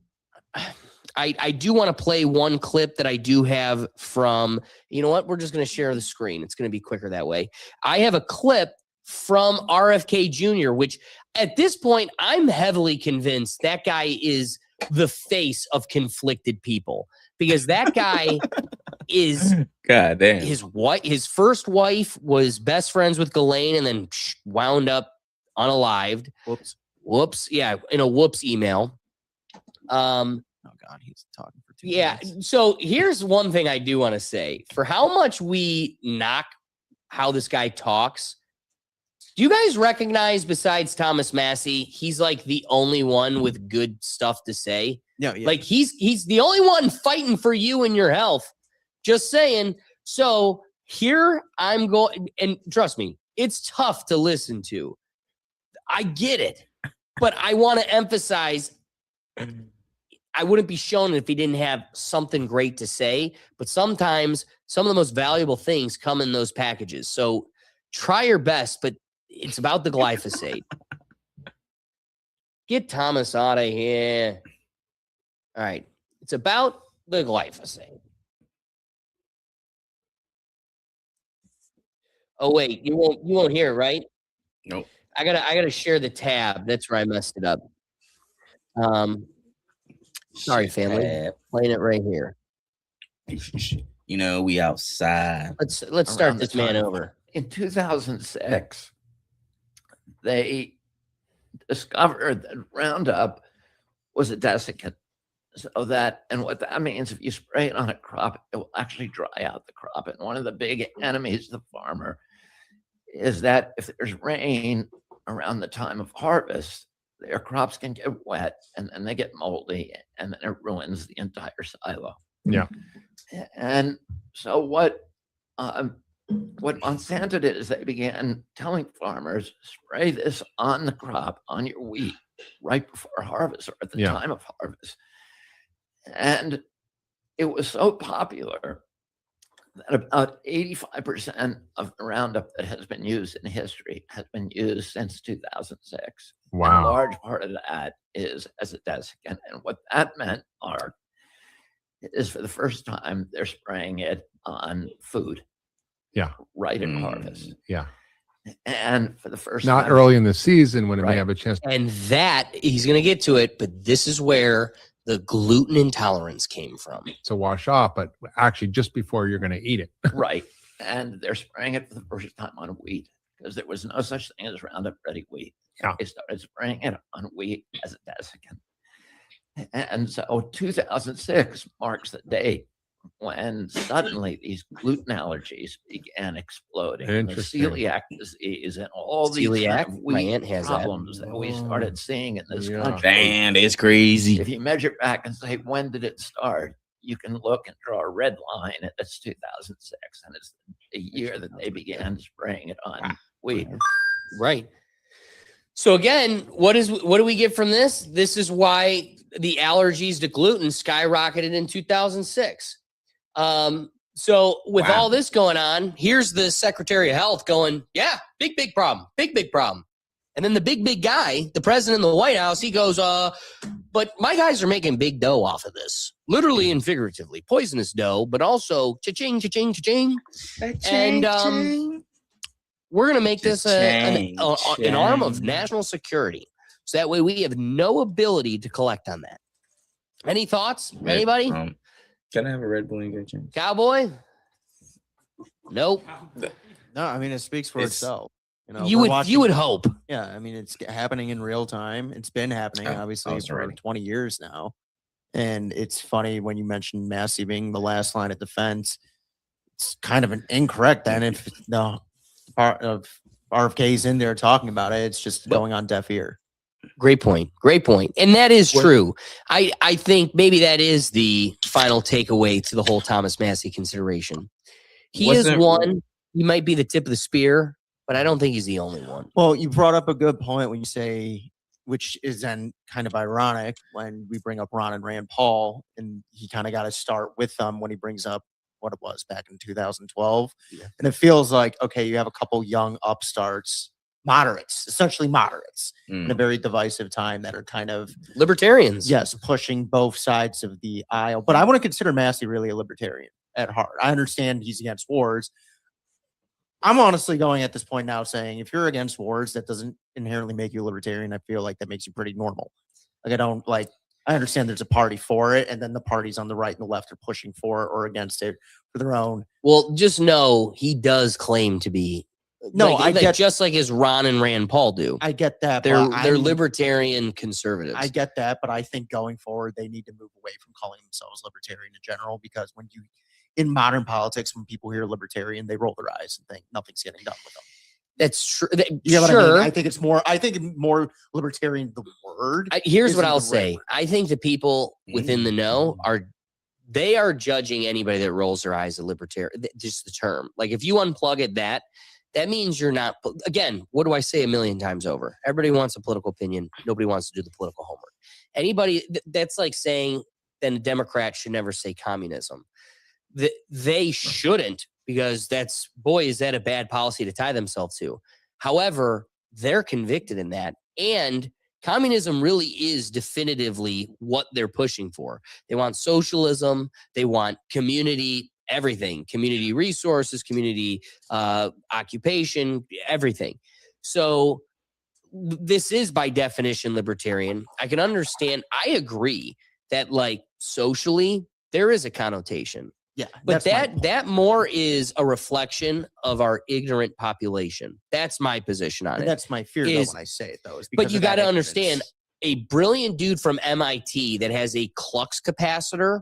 I do want to play one clip that I do have from, you know what? We're just going to share the screen. It's going to be quicker that way. I have a clip from RFK Jr., which at this point, I'm heavily convinced that guy is the face of conflicted people, because that guy is goddamn. His first wife was best friends with Ghislaine and then wound up unalived. Whoops. Yeah, in a whoops email. Oh God, he's talking for 2 minutes. So here's one thing I do want to say. For how much we knock how this guy talks, do you guys recognize, besides Thomas Massie, he's like the only one with good stuff to say? Yeah. Like he's the only one fighting for you and your health. Just saying. So here I'm going, and trust me, it's tough to listen to. I get it, but I want to emphasize, I wouldn't be shown if he didn't have something great to say, but sometimes some of the most valuable things come in those packages. So try your best, but it's about the glyphosate. Get Thomas out of here. All right. It's about the glyphosate. Oh wait, you won't hear it, right? Nope. I gotta share the tab. That's where I messed it up. Sorry, family. Tab. Playing it right here. You know, we outside. Let's start this man over. In 2006, they discovered that Roundup was a desiccant. So that, and what that means, if you spray it on a crop, it will actually dry out the crop. And one of the big enemies of the farmer is that if there's rain around the time of harvest, their crops can get wet and then they get moldy and then it ruins the entire silo. Yeah. And so what Monsanto did is they began telling farmers, spray this on the crop, on your wheat, right before harvest or at the time of harvest. And it was so popular that about 85% of the Roundup that has been used in history has been used since 2006. Wow. And a large part of that is as a desiccant. And what that meant is for the first time, they're spraying it on food. Yeah. Right at harvest. Yeah. And for the first Not time. early in the season when it may have a chance. And that, he's going to get to it, but this is where the gluten intolerance came from. To wash off, but actually just before you're going to eat it. Right. And they're spraying it for the first time on wheat because there was no such thing as Roundup Ready wheat. Yeah. They started spraying it on wheat as a desiccant. And so 2006 marks the date when suddenly these gluten allergies began exploding. And the Interesting. celiac disease and all these Celiac? kind of My wheat aunt has problems that we started seeing in this country. Damn, it's crazy. If you measure back and say, when did it start? You can look and draw a red line. It's 2006, and it's the year that they began spraying it on wheat. Right. So again, what do we get from this? This is why the allergies to gluten skyrocketed in 2006. So with all this going on, here's the Secretary of Health going, yeah, big problem, big problem. And then the big guy, the president of the White House, he goes, but my guys are making big dough off of this, literally and figuratively, poisonous dough, but also cha-ching, cha-ching, cha-ching. And we're going to make this an arm of national security. So that way we have no ability to collect on that. Any thoughts? Anybody? Can I have a Red Bull and get chance? Cowboy? Nope. No, I mean, it speaks for itself. You know, you would hope. Yeah, I mean, it's happening in real time. It's been happening, obviously, for 20 years now. And it's funny when you mentioned Massie being the last line of defense. It's kind of an incorrect then if the part of RFK's in there talking about it. It's just going on deaf ear. Great point. And that is true. I think maybe that is the final takeaway to the whole Thomas Massie consideration. He is one. He might be the tip of the spear, but I don't think he's the only one. Well, you brought up a good point when you say, which is then kind of ironic when we bring up Ron and Rand Paul, and he kind of got to start with them when he brings up what it was back in 2012. Yeah. And it feels like, okay, you have a couple young upstarts, essentially moderates in a very divisive time that are kind of libertarians. Yes, pushing both sides of the aisle. But I want to consider Massie really a libertarian at heart. I understand he's against wars. I'm honestly going at this point now saying if you're against wars, that doesn't inherently make you a libertarian. I feel like that makes you pretty normal. I understand there's a party for it, and then the parties on the right and the left are pushing for it or against it for their own. Well, just know he does claim to be. No, I get just like as Ron and Rand Paul do. I get that. They're libertarian conservatives. I get that, but I think going forward they need to move away from calling themselves libertarian in general, because in modern politics, when people hear libertarian, they roll their eyes and think nothing's getting done with them. That's true. You know what I mean? I think it's more libertarian, the word. Here's what I'll say. I think the people within the know they are judging anybody that rolls their eyes a libertarian. Just the term. Like if you unplug it, that means you're not. Again, what do I say a million times over? Everybody wants a political opinion. Nobody wants to do the political homework. Anybody that's like saying then a Democrat should never say communism. They shouldn't, because is that a bad policy to tie themselves to? However, they're convicted in that. And communism really is definitively what they're pushing for. They want socialism. They want community everything, community resources, community occupation, everything. So this is by definition libertarian. I can understand. I agree that like socially there is a connotation. Yeah, but that more is a reflection of our ignorant population. That's my position on it. That's my fear though when I say it though. But you got to understand, a brilliant dude from MIT that has a Klux capacitor,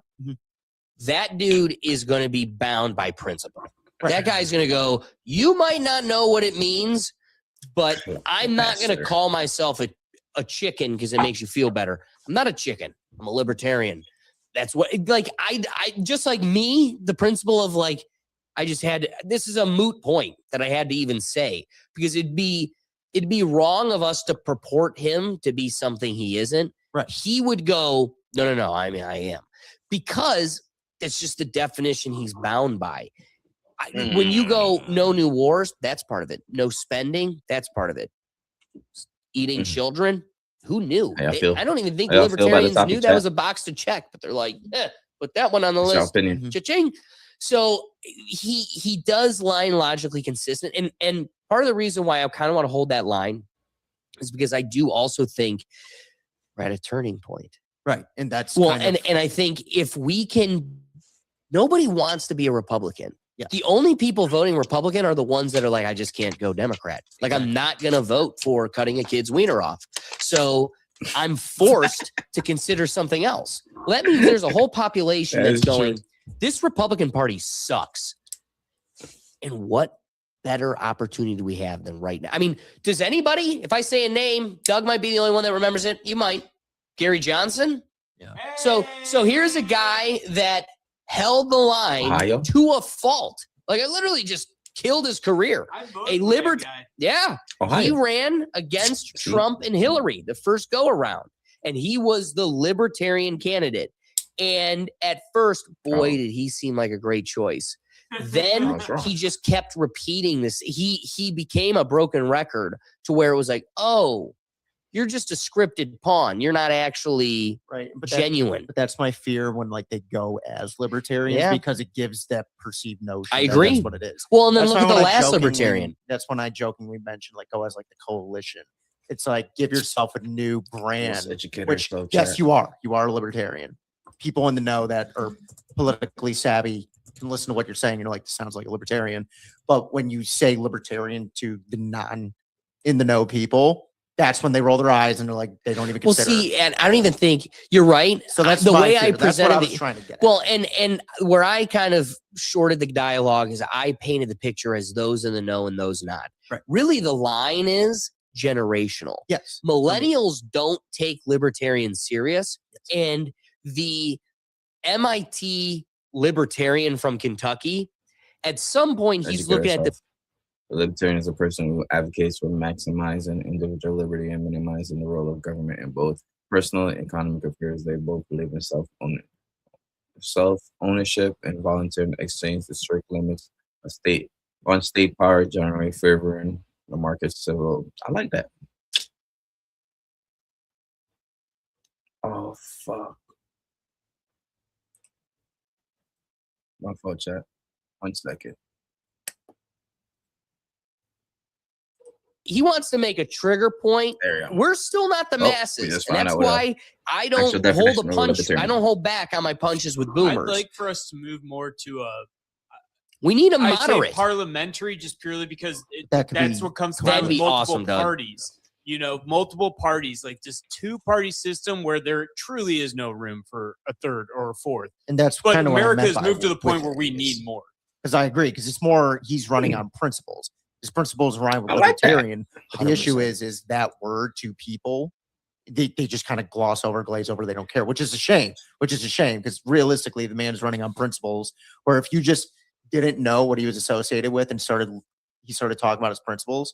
that dude is going to be bound by principle. That guy's going to go, you might not know what it means, but I'm not going to call myself a chicken because it makes you feel better. I'm not a chicken. I'm a libertarian. That's what, like, I just like me, the principle of like, this is a moot point that I had to even say, because it'd be wrong of us to purport him to be something he isn't. Right. He would go, no. I mean, I am, because that's just the definition he's bound by. When you go no new wars, that's part of it. No spending, that's part of it. Eating children, who knew? I don't even think libertarians knew that was a box to check, but they're like, put that one on the list. Cha-ching. So he does line logically consistent. And part of the reason why I kind of want to hold that line is because I do also think we're at a turning point. Right. And that's and I think if we can, nobody wants to be a Republican. Yeah. The only people voting Republican are the ones that are like, I just can't go Democrat. Like, I'm not going to vote for cutting a kid's wiener off. So I'm forced to consider something else. Well, that means there's a whole population that's going, this Republican Party sucks. And what better opportunity do we have than right now? I mean, does anybody, if I say a name, Doug might be the only one that remembers it. You might. Gary Johnson. Yeah. So here's a guy that held the line to a fault. Like, I literally just killed his career. Yeah. Ohio. He ran against Trump and Hillary the first go around, and he was the libertarian candidate. And at first, boy, did he seem like a great choice. Then he just kept repeating this. He became a broken record to where it was like, oh, you're just a scripted pawn. You're not actually genuine. But that's my fear when like they go as libertarians, because it gives that perceived notion. I agree. That's what it is. Well, and then that's look at the last libertarian. That's when I jokingly mentioned like go as like the coalition. It's like give yourself a new brand. Which yes, you are. You are a libertarian. People in the know that are politically savvy can listen to what you're saying. You're like, this sounds like a libertarian. But when you say libertarian to the non in the know people, that's when they roll their eyes and they're like, they don't even consider. Well, see, and I don't even think you're right. So that's the way fear. I That's presented what I was trying to get at. Well, and where I kind of shorted the dialogue is I painted the picture as those in the know and those not. Right. Really, the line is generational. Yes. Millennials don't take libertarians serious, and the MIT libertarian from Kentucky, at some point, he's looking at the. A libertarian is a person who advocates for maximizing individual liberty and minimizing the role of government in both personal and economic affairs. They both believe in self-ownership and volunteer exchange the strict limits of state power, generally favoring the market civil. I like that. Oh, fuck. My fault, chat. 1 second. He wants to make a trigger point. We're still not the masses, and that's why I don't hold a punch. I don't hold back on my punches with boomers. I'd like for us to move more to a. We need a I'd say moderate parliamentary, just purely because that's what comes to mind with multiple awesome, parties. You know, multiple parties, like just two-party system where there truly is no room for a third or a fourth. And that's but kind of America has moved to the point where we need more. Because I agree, because it's more he's running on principles. His principles rhyme with libertarian. But the issue is that word to people, they just kind of gloss over, glaze over. They don't care, which is a shame. Because realistically, the man is running on principles. Where if you just didn't know what he was associated with and he started talking about his principles,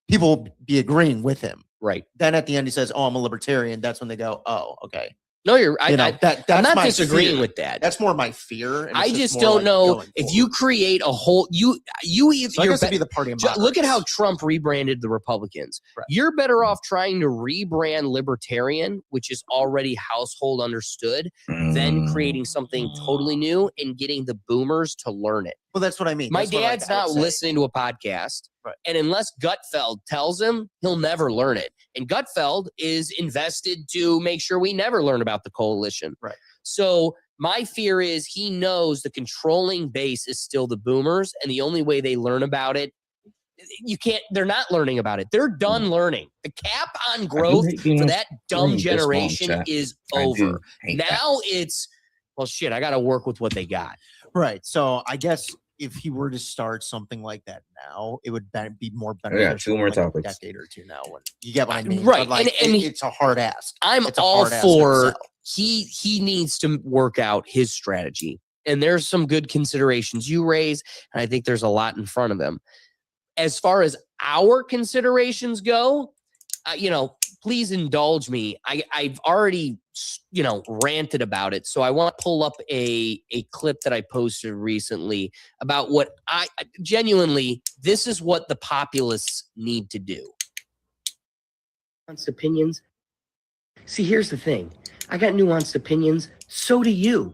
people would be agreeing with him. Right. Then at the end, he says, "Oh, I'm a libertarian." That's when they go, "Oh, okay." No, I'm that's not my disagreeing fear. with that. That's more my fear. And I it's just more don't like know going if forward. you create a whole so I guess it'd be the party of look at how moderates. Trump rebranded the Republicans. Right. You're better off trying to rebrand libertarian, which is already household understood, than creating something totally new and getting the boomers to learn it. Well, that's what I mean. My That's what, dad's I would not say. listening to a podcast. Right. And unless Gutfeld tells him, he'll never learn it. And Gutfeld is invested to make sure we never learn about the coalition. Right. So my fear is he knows the controlling base is still the boomers, and the only way they learn about it, they're not learning about it. They're done learning. The cap on growth for that dumb generation is over. Now it's, well, shit, I got to work with what they got. Right. So I guess if he were to start something like that now, it would be more beneficial. Two more like topics. A decade or two now. When you get what I mean, Right. But like, and it's a hard ask. I'm It's a all hard ask for to he needs to work out his strategy. And there's some good considerations you raise, and I think there's a lot in front of him. As far as our considerations go, please indulge me. I've already, ranted about it. So I want to pull up a clip that I posted recently about what genuinely, this is what the populists need to do. Nuanced opinions. See, here's the thing. I got nuanced opinions. So do you.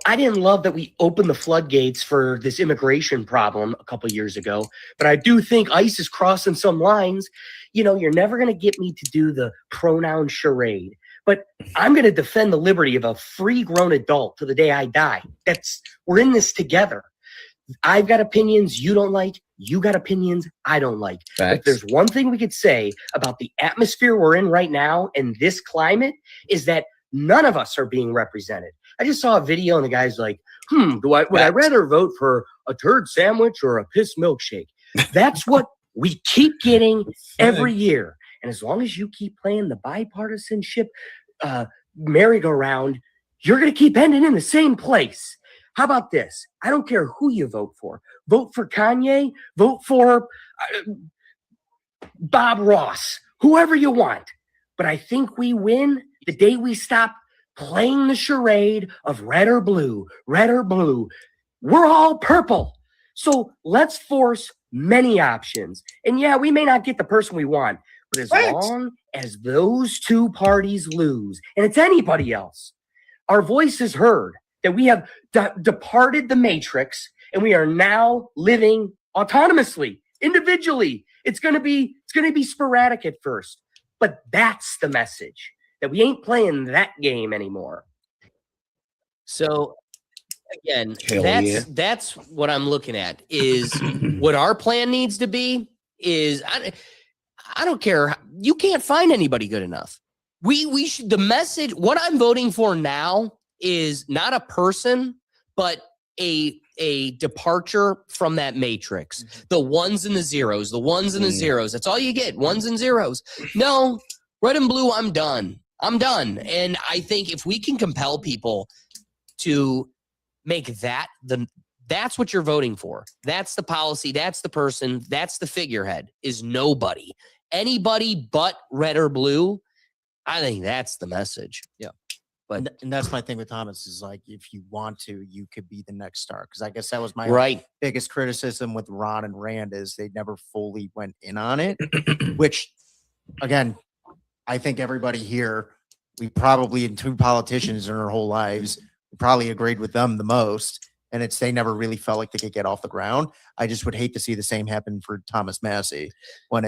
I didn't love that we opened the floodgates for this immigration problem a couple years ago, but I do think ICE is crossing some lines. You're never going to get me to do the pronoun charade, but I'm going to defend the liberty of a free grown adult to the day I die. We're in this together. I've got opinions you don't like. You got opinions I don't like. If there's one thing we could say about the atmosphere we're in right now and this climate is that none of us are being represented. I just saw a video and the guy's like, would I rather vote for a turd sandwich or a piss milkshake? That's what we keep getting every year. And as long as you keep playing the bipartisanship merry-go-round, you're going to keep ending in the same place. How about this? I don't care who you vote for. Vote for Kanye. Vote for Bob Ross. Whoever you want. But I think we win the day we stop playing the charade of red or blue, red or blue. We're all purple. So let's force many options. And yeah, we may not get the person we want, but as long as those two parties lose, and it's anybody else, our voice is heard, that we have departed the matrix and we are now living autonomously, individually. It's going to be sporadic at first, but that's the message. That we ain't playing that game anymore. So, again, that's what I'm looking at. Is what our plan needs to be. Is I don't care. You can't find anybody good enough. We should. The message. What I'm voting for now is not a person, but a departure from that matrix. The ones and the zeros. The ones and the zeros. That's all you get. Ones and zeros. No, red and blue. I'm done. And I think if we can compel people to make that's what you're voting for. That's the policy. That's the person. That's the figurehead is nobody. Anybody but red or blue. I think that's the message. Yeah. But and that's my thing with Thomas is like, if you want to, you could be the next star. Because I guess that was my biggest criticism with Ron and Rand is they never fully went in on it, which again, I think everybody here, we probably in two politicians in our whole lives, we probably agreed with them the most. And they never really felt like they could get off the ground. I just would hate to see the same happen for Thomas Massie when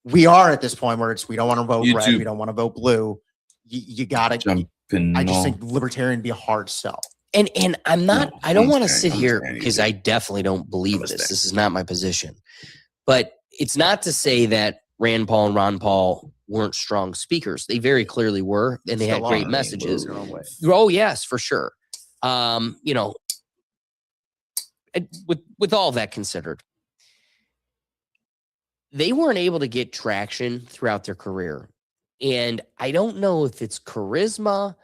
we are at this point where we don't want to vote red, we don't want to vote blue. You got to. I just think libertarian be a hard sell. And I'm not, I don't want to sit here because I definitely don't believe this. This is not my position. But it's not to say that Rand Paul and Ron Paul weren't strong speakers. They very clearly were, and they had great messages. Oh, yes, for sure. With all that considered, they weren't able to get traction throughout their career. And I don't know if it's charisma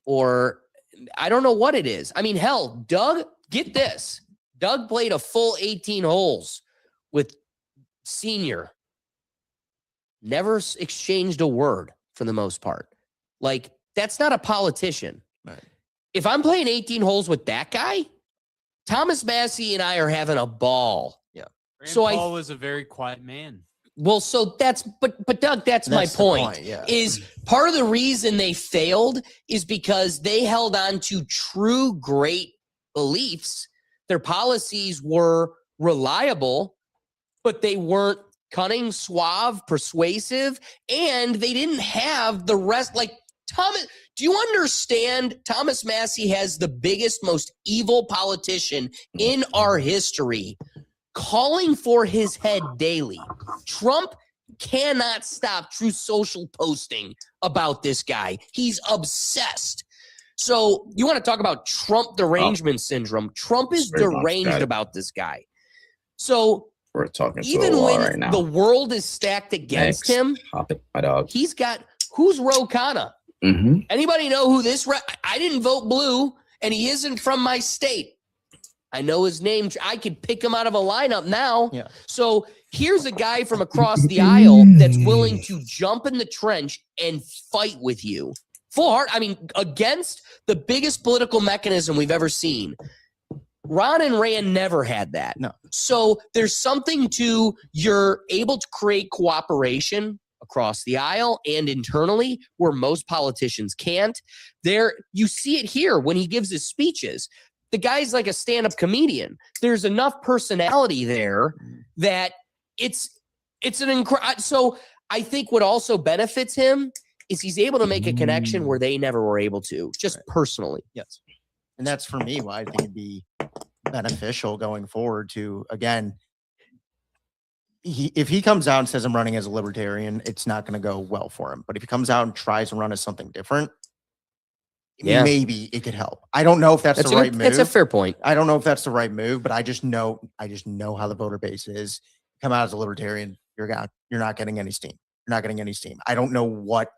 or I don't know what it is. I mean, hell, Doug, get this. Doug played a full 18 holes with Senior. Never exchanged a word for the most part. Like, That's not a politician. Right. If I'm playing 18 holes with that guy, Thomas Massie and I are having a ball. Yeah. So Paul was a very quiet man. Well, so but Doug, that's my point. Yeah. Is part of the reason they failed is because they held on to true great beliefs. Their policies were reliable, but they weren't cunning, suave, persuasive, and they didn't have the rest. Like Thomas, do you understand? Thomas Massie has the biggest, most evil politician in our history calling for his head daily. Trump cannot stop True Social posting about this guy. He's obsessed. So you want to talk about Trump derangement syndrome? Trump is deranged about this guy. So we're talking even to a wall when right now. the world is stacked against him, my dog. he's got who's Ro Khanna? Mm-hmm. Anybody know who this? I didn't vote blue, and he isn't from my state. I know his name. I could pick him out of a lineup now. Yeah. So here's a guy from across the aisle that's willing to jump in the trench and fight with you. Full heart. I mean, against the biggest political mechanism we've ever seen. Ron and Rand never had that. No. So there's something to you're able to create cooperation across the aisle and internally where most politicians can't. There, you see it here when he gives his speeches. The guy's like a stand-up comedian. There's enough personality there that it's an incredible. So I think what also benefits him is he's able to make a connection where they never were able to, just personally. Yes. And that's for me why I think it'd be beneficial going forward to, again, if he comes out and says I'm running as a libertarian, it's not going to go well for him. But if he comes out and tries to run as something different, maybe it could help. I don't know if that's the right move. That's a fair point. I don't know if that's the right move, but I just know how the voter base is. Come out as a libertarian, you're not getting any steam. You're not getting any steam. I don't know what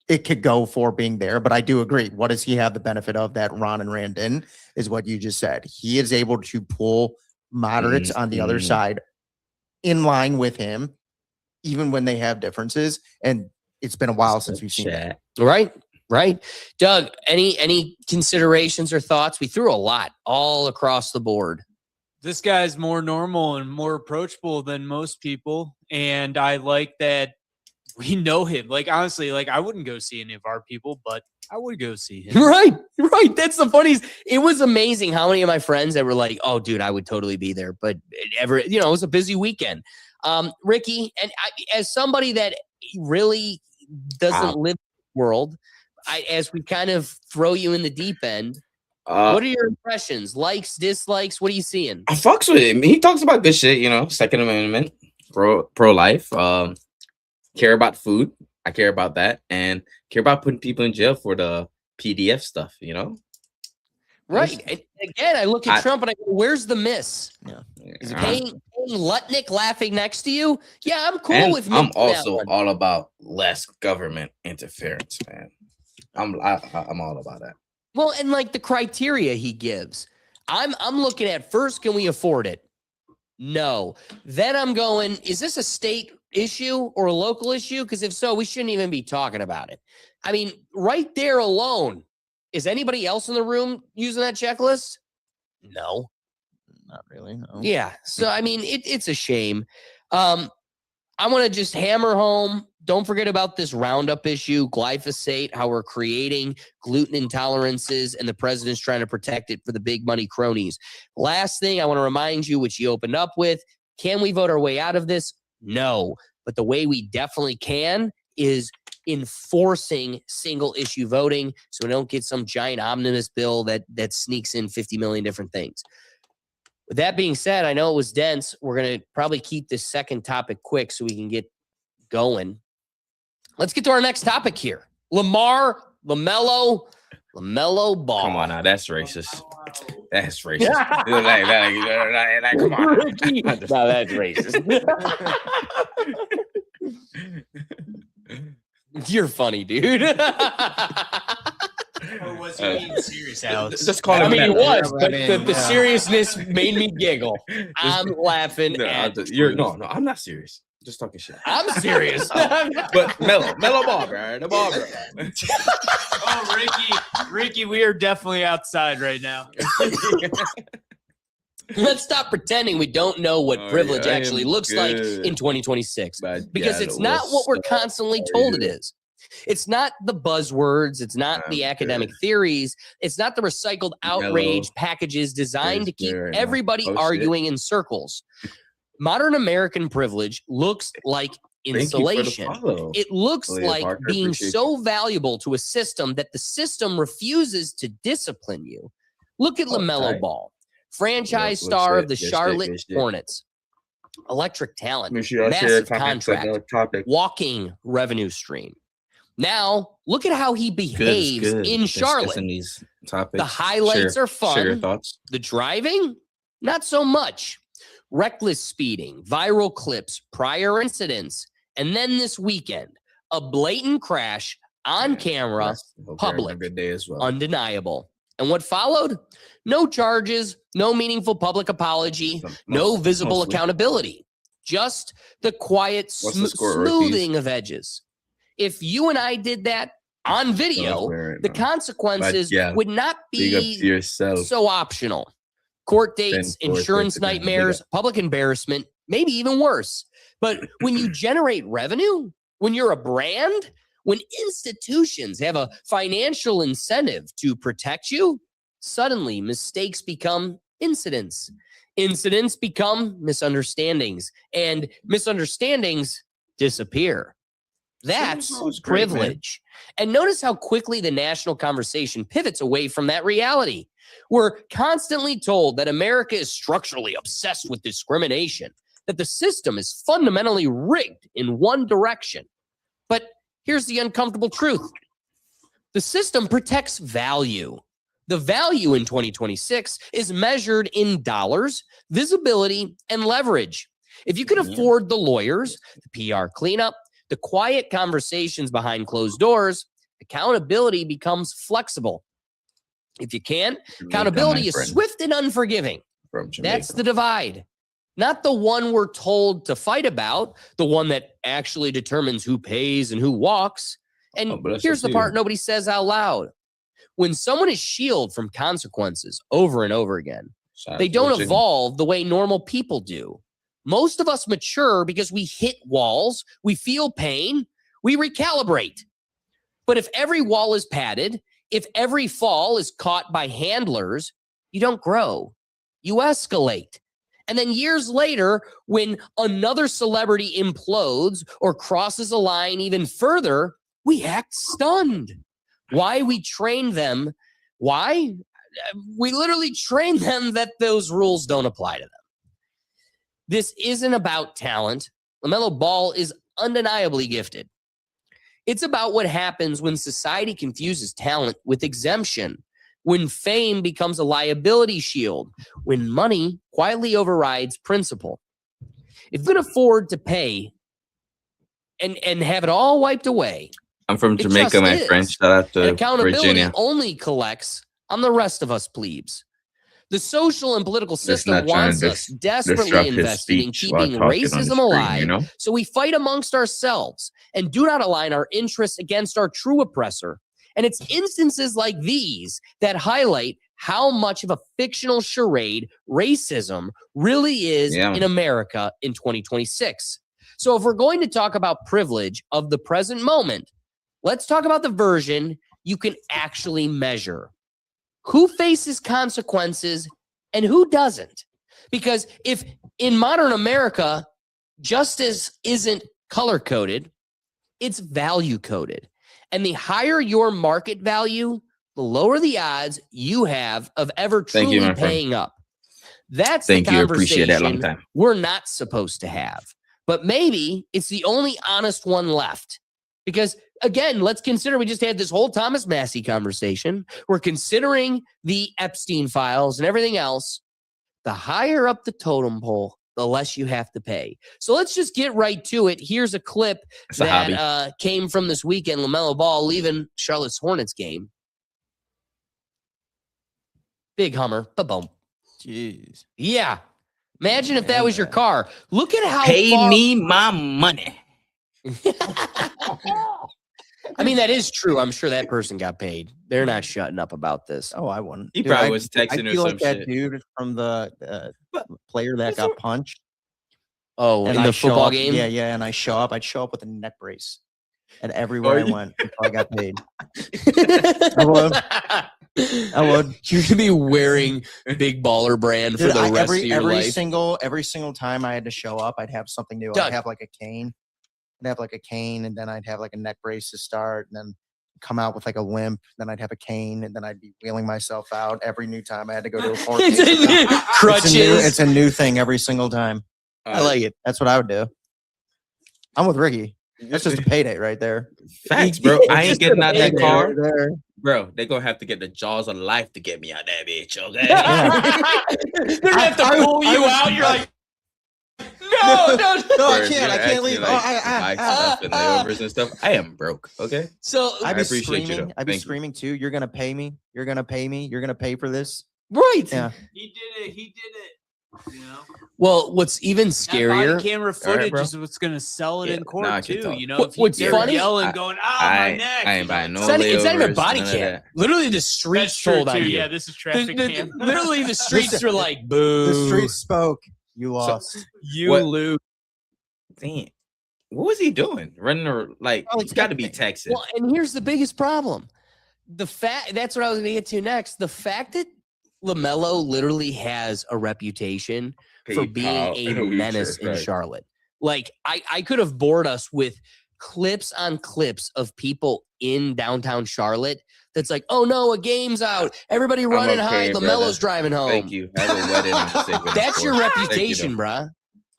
it could go for being there, but I do agree. What does he have the benefit of that Ron and Rand didn't, is what you just said. He is able to pull moderates on the other side in line with him, even when they have differences. And it's been a while since we've seen that. Right. Doug, any considerations or thoughts? We threw a lot all across the board. This guy's more normal and more approachable than most people. And I like that we know him. Like, honestly, like I wouldn't go see any of our people, but I would go see him. Right. That's the funniest. It was amazing how many of my friends that were like, oh, dude, I would totally be there. But it was a busy weekend. Ricky, and as somebody that really doesn't live in the world, as we kind of throw you in the deep end, what are your impressions? Likes, dislikes? What are you seeing? I fucks with him. He talks about good shit, Second Amendment, pro-life, care about food. I care about that, and care about putting people in jail for the PDF stuff, Right. And again, I look at Trump and I go, where's the miss? Yeah. Is paying Lutnick laughing next to you? Yeah, I'm cool with me. I'm also all about less government interference, man. I'm all about that. Well, and like the criteria he gives, I'm looking at first, can we afford it? No. Then I'm going, is this a state issue or a local issue? Because if so, we shouldn't even be talking about it. I mean, right there alone, is anybody else in the room using that checklist? No. Not really, no. Yeah. So, I mean, it's a shame. I want to just hammer home, don't forget about this Roundup issue, glyphosate, how we're creating gluten intolerances, and the president's trying to protect it for the big money cronies. Last thing I want to remind you, which you opened up with, can we vote our way out of this? No. But the way we definitely can is enforcing single issue voting so we don't get some giant omnibus bill that sneaks in 50 million different things. With that being said, I know it was dense. We're going to probably keep this second topic quick so we can get going. Let's get to our next topic here. LaMelo Ball. Come on now, that's racist. That's racist. Come on. Ricky. No, that's racist. You're funny, dude. Or was he being serious, Alex? Just call him. I mean, he was, but the seriousness made me giggle. I'm laughing. No, I'm not serious. just talking shit. I'm serious. But Melo ball, bro. The ball, bro. Oh, Ricky, we are definitely outside right now. Let's stop pretending we don't know what privilege I actually am looks like good. in 2026, But because yeah, it's it not was what we're so constantly told it crazy. is. It's not the buzzwords. It's not the academic theories. It's not the recycled outrage packages designed to keep everybody arguing in circles. Modern American privilege looks like insulation. It looks like being so valuable to a system that the system refuses to discipline you. Look at LaMelo Ball, franchise star of the Charlotte Hornets. Electric talent, massive contract, walking revenue stream. Now, look at how he behaves in Charlotte. These topics. The highlights are fun. Share your thoughts. The driving, not so much. Reckless speeding, viral clips, prior incidents, and then this weekend, a blatant crash on camera, public, good day as well. undeniable. And what followed? No charges, no meaningful public apology, no visible accountability. Just the quiet smoothing of edges. If you and I did that on video, the consequences would not be so optional. Court dates, insurance nightmares, public embarrassment, maybe even worse. But when you generate revenue, when you're a brand, when institutions have a financial incentive to protect you, suddenly mistakes become incidents. Incidents become misunderstandings, and misunderstandings disappear. That's privilege. And notice how quickly the national conversation pivots away from that reality. We're constantly told that America is structurally obsessed with discrimination, that the system is fundamentally rigged in one direction. But here's the uncomfortable truth. The system protects value. The value in 2026 is measured in dollars, visibility, and leverage. If you can afford the lawyers, the PR cleanup, the quiet conversations behind closed doors, accountability becomes flexible. If you can't, accountability is swift and unforgiving. That's the divide. Not the one we're told to fight about, the one that actually determines who pays and who walks. And here's the part nobody says out loud. When someone is shielded from consequences over and over again, they don't evolve the way normal people do. Most of us mature because we hit walls, we feel pain, we recalibrate. But if every wall is padded, if every fall is caught by handlers, you don't grow, you escalate. And then years later, when another celebrity implodes or crosses a line even further, we act stunned. Why? We train them. Why? We literally train them that those rules don't apply to them. This isn't about talent. LaMelo Ball is undeniably gifted. It's about what happens when society confuses talent with exemption, when fame becomes a liability shield, when money quietly overrides principle. If you can afford to pay and have it all wiped away, I'm from Jamaica, my friend. Shout out to accountability Virginia. only collects on the rest of us plebes. The social and political system wants us desperately invested in keeping racism alive, so we fight amongst ourselves and do not align our interests against our true oppressor. And it's instances like these that highlight how much of a fictional charade racism really is in America in 2026. So if we're going to talk about privilege of the present moment, let's talk about the version you can actually measure. Who faces consequences and who doesn't? Because if in modern America, justice isn't color-coded, it's value-coded. And the higher your market value, the lower the odds you have of ever truly paying up. That's the conversation we're not supposed to have. But maybe it's the only honest one left. Because again, let's consider we just had this whole Thomas Massie conversation. We're considering the Epstein files and everything else. The higher up the totem pole, the less you have to pay. So let's just get right to it. Here's a clip that came from this weekend. LaMelo Ball leaving Charlotte's Hornets game. Big Hummer. Ba-boom. Jeez. Yeah. Imagine if that was your car. Look at how Pay far... me my money. I mean, that is true. I'm sure that person got paid. They're not shutting up about this. Oh, I wouldn't. He probably was I texting or feel some like that shit. dude from the player that got punched. Oh, And in the football up, game? Yeah. And I'd show up with a neck brace. And everywhere I went until I got paid. I would. You're gonna be wearing Big Baller Brand for the rest of your life. Every single time I had to show up, I'd have something new. Doug. I'd have like a cane. And then I'd have like a neck brace to start, and then come out with like a limp. Then I'd have a cane, and then I'd be wheeling myself out every new time I had to go to a court case. Crutches. It's a new thing every single time. I like it. That's what I would do. I'm with Ricky. That's just a payday right there. Facts, bro. I ain't getting out that car. There. Bro, they're going to have to get the jaws of life to get me out that bitch, okay? They're going to have to pull you out. You're like, no, I can't leave. Stuff and layovers and stuff. I am broke, okay? So I'd be appreciate you, screaming. though. I'd be Thank you. screaming too. You're gonna pay me. You're gonna pay me. You're gonna pay for this. Right. Yeah. He did it. You know? Well, what's even That scarier? body camera footage is what's going to sell it in court nah, I can too. talk. You know, What's if you're funny? yelling, going, my neck. I ain't buying no It's not even layovers, body none of cam. that. Literally, the streets That's true, told on too. you. Yeah, this is traffic cam. Literally, the streets were like, boo. The street spoke. You lost. You What- lose. Damn. What was he doing? Running or like he's got to be texting. Well, and here's the biggest problem. That's what I was going to get to next. The fact that LaMelo literally has a reputation for being a menace in Charlotte. Like, I could have bored us with clips on clips of people in downtown Charlotte that's like, oh no, a game's out. Everybody run and hide. LaMelo's driving home. Thank you. Have a wedding. I'm sick with That's it, your boy. Thank you, reputation, though. bruh.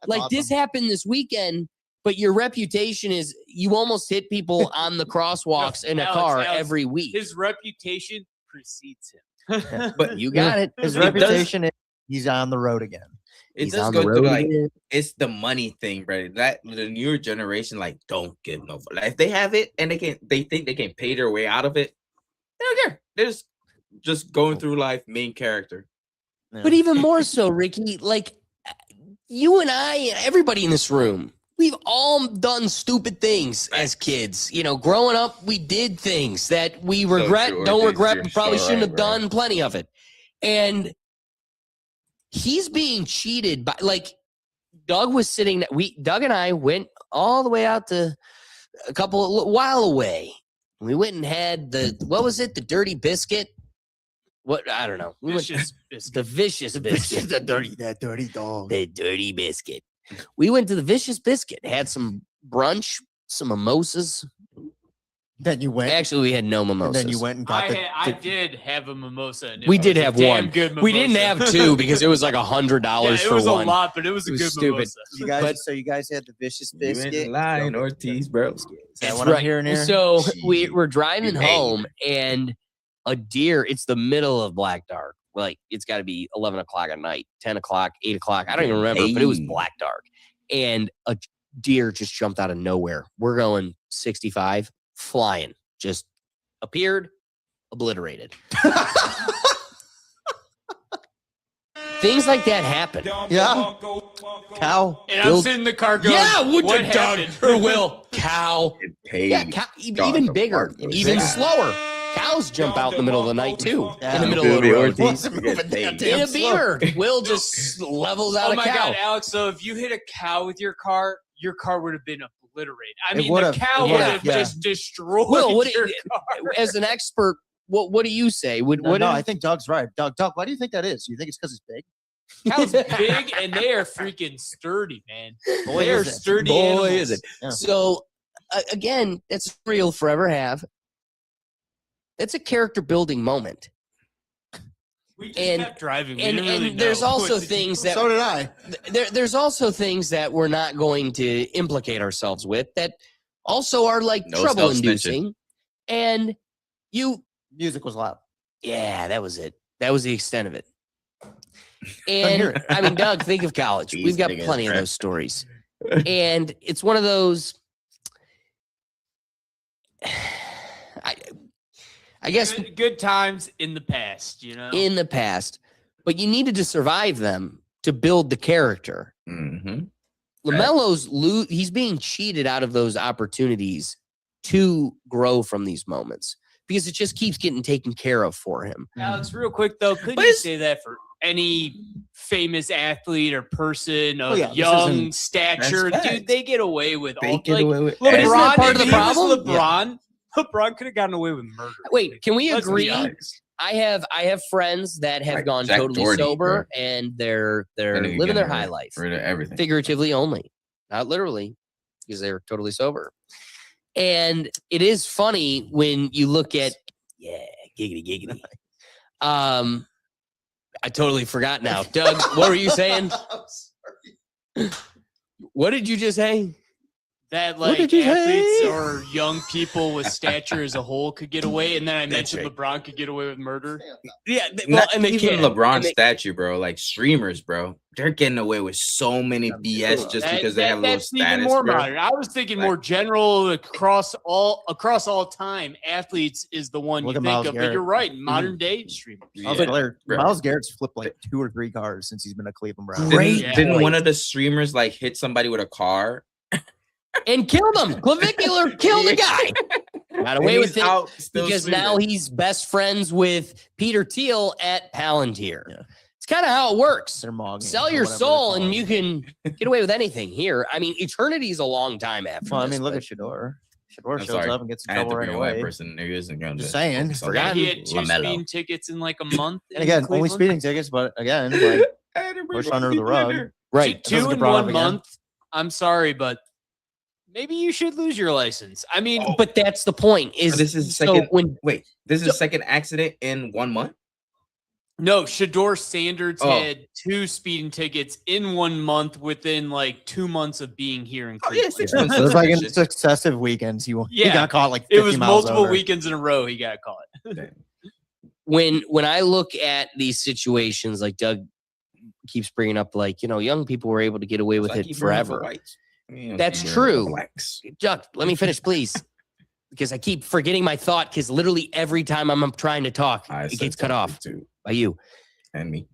Like, this happened this weekend, but your reputation is you almost hit people on the crosswalks in a car every week. His reputation precedes him. But You got it. His It reputation is he's on the road again. It He's does on go the through road like again. it's the money thing, bro. That the newer generation like don't give no fuck. Like if they have it and they think they can pay their way out of it, they don't care. They're just going through life, main character. But even more so, Ricky, like you and I and everybody in this room, we've all done stupid things as kids. You know, growing up, we did things that we regret, true, don't Ortiz, regret, you're but probably so shouldn't right, have bro. done plenty of it. And he's being cheated by, like, Doug was sitting, Doug and I went all the way out to a while away. We went and had what was it? The dirty biscuit? What? I don't know. We Vicious went the vicious biscuit. that dirty dog. The dirty biscuit. We went to the Vicious Biscuit, had some brunch, some mimosas. Then you went. Actually, we had no And mimosas. then you went and got I did have a mimosa. And it We was did a have damn one. Good We didn't mimosa. have two because it was like $100 Yeah, for it was one. a lot, but it was a It was good stupid. mimosa. You guys, so you guys had the vicious You biscuit. ain't lying, Ortiz, bro. Is that That's what right. I'm hearing here? So we're driving You paid. home, and a deer. It's the middle of black dark. Like it's got to be 11 o'clock at night, 10 o'clock, 8 o'clock. I don't even remember, but it was black dark, and a deer just jumped out of nowhere. We're going 65, flying, just appeared, obliterated. Things like that happen. Yeah. Cow. And I'm sitting in the car going, Yeah, what Doug happened? or Will cow. Get paid. Yeah, cow, even bigger, even slower. Cows jump out in the middle of the night too. In the middle of the road. In a beaver. Will just levels out Oh a my cow. God, Alex! So if you hit a cow with your car would have been obliterated. I It mean, the would've. cow Yeah, would have yeah. just destroyed Will, what do your you- car. as an expert, what do you say? No, I think Doug's right. Doug, why do you think that is? You think it's because it's big? Cow's big and they are freaking sturdy, man. Boy, they are is it. sturdy Boy, animals. is it. Yeah. So, again, that's real will forever have. It's a character building moment. We just And- kept driving. We And, didn't really there's know also what to do. things that So did I. there's also things that we're not going to implicate ourselves with that also are like No trouble self-snitching. inducing. And Music was loud. yeah, that was it. That was the extent of it. hear And it. I mean, Doug, think of college. These We've got niggas, plenty of right? those stories. And it's one of those. I guess Good times in the past, you know. in the past, but you needed to survive them. to build the character. Mm-hmm. LaMelo's he's being cheated out of those opportunities to grow from these moments because it just keeps getting taken care of for him. Alex, real quick though, couldn't you say that for any famous athlete or person of young stature? Dude, they get away with LeBron. Isn't that part of the problem? LeBron could have gotten away with murder. Wait, can we agree? I have friends that have gone Jack totally Doherty, sober and they're living their high life. Rid of everything. Figuratively only, not literally, because they're totally sober. And it is funny when you look at giggity. I totally forgot now. Doug, what were you saying? What did you just say? That like athletes or young people with stature as a whole could get away, and then I mentioned LeBron could get away with murder. Yeah, and they even LeBron's statue, bro. Like streamers, bro, they're getting away with so many BS just because they have a little status. Even more bro. modern. I was thinking more general across all time. Athletes is the one you think of, but you're right. Modern day streamers. Myles Garrett's flipped like 2 or 3 cars since he's been a Cleveland Brown. Didn't one of the streamers like hit somebody with a car? And killed him. Clavicular killed the guy. Got away with it because now he's best friends with Peter Thiel at Palantir. Yeah. It's kind of how it works. Sell your soul and you can get away with anything here. I mean, eternity is a long time after. Well, I mean, look at Shador. Shador shows up and gets in trouble right away. Just saying. Forgot he had 2 speeding tickets in like a month. And again, only speeding tickets, but again, like push under the rug. Right. 2 in 1 month. I'm sorry, but maybe you should lose your license. I mean, but that's the point. Is this is second? This is second accident in 1 month. No, Shador Sanders had 2 speeding tickets in 1 month within like 2 months of being here in Cleveland. It was like in successive weekends. He got caught like 50 it was miles multiple over. weekends in a row. He got caught. When I look at these situations, like Doug keeps bringing up, like young people were able to get away with it forever. That's true. Chuck, let me finish, please. Because I keep forgetting my thought because literally every time I'm trying to talk, it gets cut off by you. And me.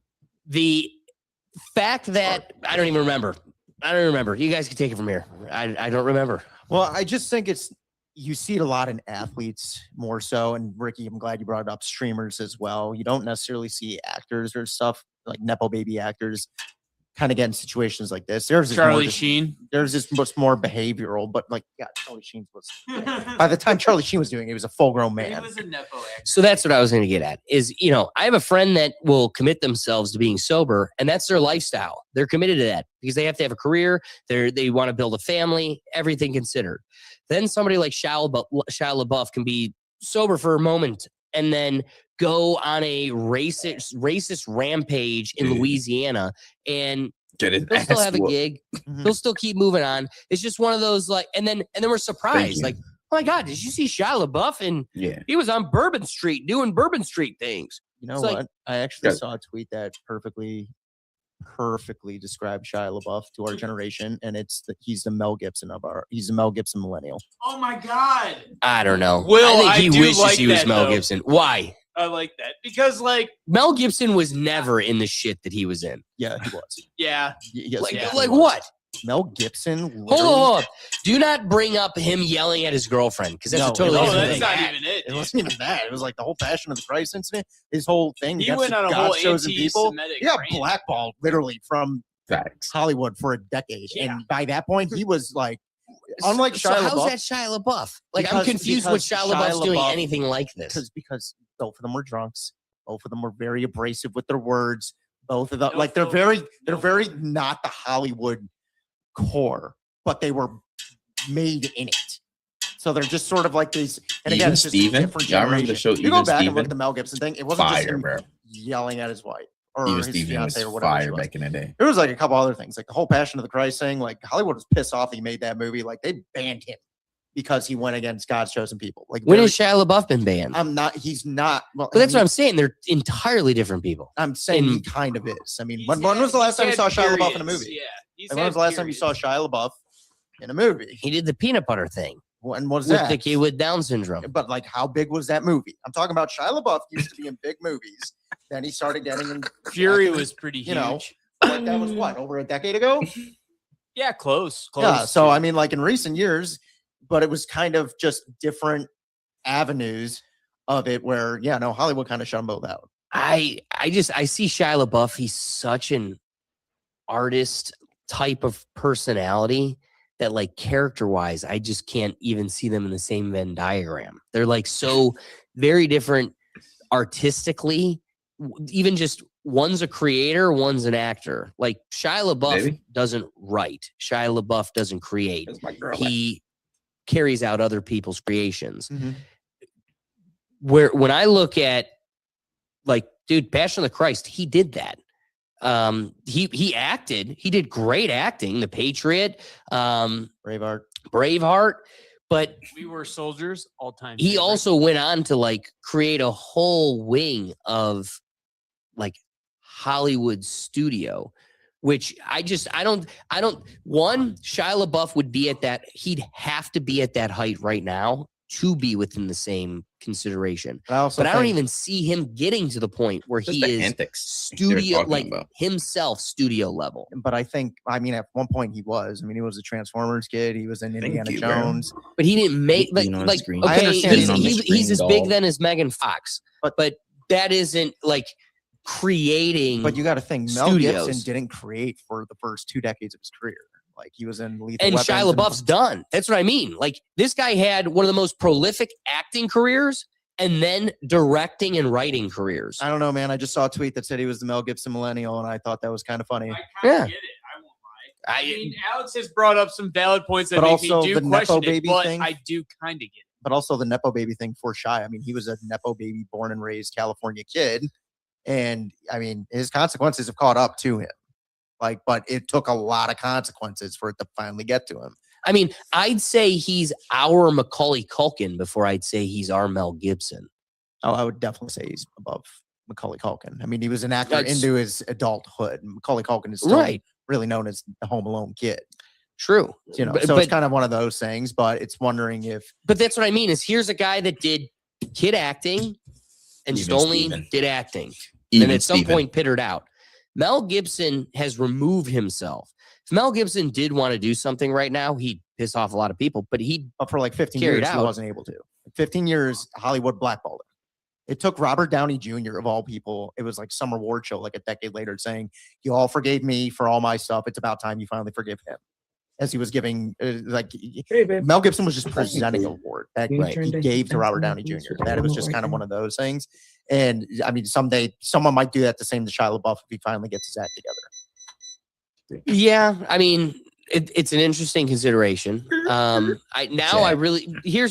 The fact that I don't even remember. You guys can take it from here. I don't remember. Well, I just think you see it a lot in athletes more so. And Ricky, I'm glad you brought up streamers as well. You don't necessarily see actors or stuff like Nepo baby actors kind of get in situations like this. There's Charlie Sheen. There's this much more behavioral, but like, Charlie Sheen was. By the time Charlie Sheen was doing it, he was a full-grown man. He was a Nepo actor. So that's what I was going to get at. Is I have a friend that will commit themselves to being sober, and that's their lifestyle. They're committed to that because they have to have a career. They want to build a family. Everything considered. Then somebody like Shia LaBeouf can be sober for a moment and then go on a racist rampage in Louisiana and they'll still have a gig. They'll still keep moving on. It's just one of those like, and then we're surprised. Like, oh my God, did you see Shia LaBeouf? And he was on Bourbon Street doing Bourbon Street things. You know what? I actually saw a tweet that perfectly described Shia LaBeouf to our generation, and he's the Mel Gibson millennial. Oh my God! I don't know. Will, I think he wishes he was Mel Gibson. Why? I like that because like Mel Gibson was never in the shit that he was in. Yeah, he was. Yeah. Yes, like what? Mel Gibson. Hold on. Do not bring up him yelling at his girlfriend because that's a totally different thing. That's not even it. It wasn't even that. It was like the whole Passion of the Christ incident. His whole thing. He went on a whole anti-Semitic. He got blackballed literally from Hollywood for a decade, and by that point, he was like, unlike Shia LaBeouf. How's that Shia LaBeouf? Like, I'm confused with Shia LaBeouf's doing anything like this. Because both of them were drunks. Both of them were very abrasive with their words. Both of them, like they're very not the Hollywood core, but they were made in it. So they're just sort of like these. And again, it's just a different generation. The show, you go back and look at the Mel Gibson thing. It wasn't just him yelling at his wife or his fiance or whatever. Back in the day. There was like a couple other things, like the whole Passion of the Christ thing. Like Hollywood was pissed off he made that movie. Like they banned him because he went against God's chosen people. Like when has Shia LaBeouf been banned? He's not. Well, but that's what I'm saying. They're entirely different people. I'm saying he kind of is. I mean, when was the last time you saw Shia LaBeouf in a movie? Yeah. When was the last time you saw Shia LaBeouf in a movie? He did the peanut butter thing. When was with that? The kid with Down syndrome. But like, how big was that movie? I'm talking about Shia LaBeouf used to be in big movies. Then he started getting in. Fury was pretty huge. Like that was what, over a decade ago? Yeah, close. Yeah. So I mean, like in recent years, but it was kind of just different avenues of it where, yeah, no, Hollywood kind of shut them both out. I see Shia LaBeouf. He's such an artist type of personality that, like, character wise, I just can't even see them in the same Venn diagram. They're like so very different artistically. Even just one's a creator, one's an actor. Like Shia LaBeouf doesn't write. Shia LaBeouf doesn't create. He carries out other people's creations. Where when I look at, like, dude, Passion of the Christ, he did that. He acted. He did great acting. The Patriot, Braveheart. But We Were Soldiers, all time. he also went on to, like, create a whole wing of, like, Hollywood studio, which I don't. One, Shia LaBeouf would be at that. He'd have to be at that height right now to be within the same consideration. But I don't even see him getting to the point where he is studio, like himself, studio level. But I think, I mean, at one point he was. I mean, he was a Transformers kid. He was in Indiana Jones. But he didn't make, like okay, he's as big then as Megan Fox. But that isn't like creating. But you got to think, Mel Gibson didn't create for the first 2 decades of his career. Like he was in Lethal Weapons. Shia LaBeouf's done. That's what I mean. Like this guy had one of the most prolific acting careers and then directing and writing careers. I don't know, man. I just saw a tweet that said he was the Mel Gibson millennial, and I thought that was kind of funny. I kind of get it. I won't lie. I mean, Alex has brought up some valid points that but make also me do the question Nepo it, baby but thing. I do kind of get it. But also the Nepo baby thing for Shia. I mean, he was a Nepo baby, born and raised California kid, and I mean, his consequences have caught up to him. Like, but it took a lot of consequences for it to finally get to him. I mean, I'd say he's our Macaulay Culkin before I'd say he's our Mel Gibson. Oh, I would definitely say he's above Macaulay Culkin. I mean, he was an actor into his adulthood. Macaulay Culkin is still really known as the Home Alone kid. True. You know, so it's kind of one of those things, but it's wondering if. But that's what I mean is here's a guy that did kid acting and just only did acting. And then at some point pittered out. Mel Gibson has removed himself. If Mel Gibson did want to do something right now, he'd piss off a lot of people, but for like 15 years, he wasn't able to. 15 years, Hollywood blackballed him. It took Robert Downey Jr. of all people. It was like some award show, like a decade later, saying, "You all forgave me for all my stuff. It's about time you finally forgive him." As he was giving, Mel Gibson was just presenting an award that he gave to Robert Downey Jr. That it was just kind of one of those things. And I mean, someday someone might do that the same to Shia LaBeouf if he finally gets his act together. Yeah, I mean, it's an interesting consideration. Here's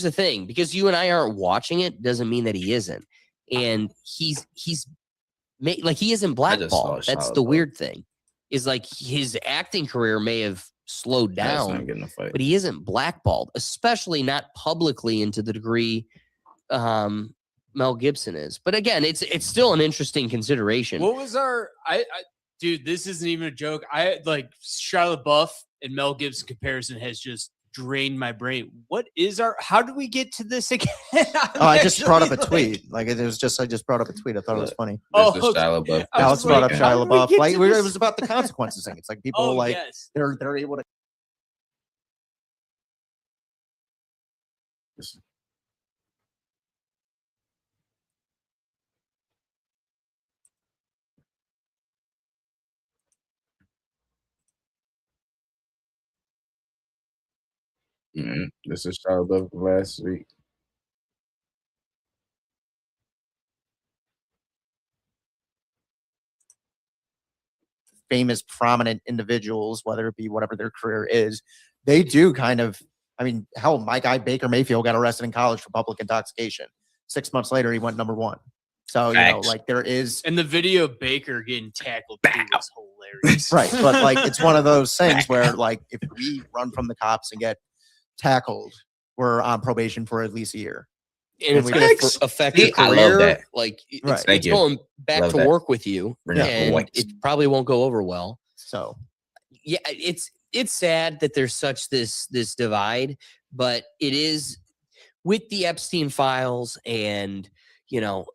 the thing, because you and I aren't watching it doesn't mean that he isn't, and he isn't blackballed. That's the weird thing, is like his acting career may have slowed down, but he isn't blackballed, especially not publicly into the degree Mel Gibson is. But again, it's still an interesting consideration. What was dude, this isn't even a joke. I like Shia LaBeouf and Mel Gibson comparison has just drained my brain. How do we get to this again? I just brought up a tweet. Like I just brought up a tweet. I thought it was funny. Alex brought up Shia LaBeouf. Like it was about the consequences thing. It's like people they're able to. This is Shia LaBeouf last week. Famous, prominent individuals, whether it be whatever their career is, they do kind of. I mean, hell, my guy Baker Mayfield got arrested in college for public intoxication. 6 months later, he went #1. So you know, like there is, and the video of Baker getting tackled was hilarious, right? But like, it's one of those things where, like, if we run from the cops and get tackled, we're on probation for at least a year. And it's going to affect your career. I love that. Like, it's going back to work with you, and it probably won't go over well. So, yeah, it's sad that there's such this divide, but it is with the Epstein files and, you know,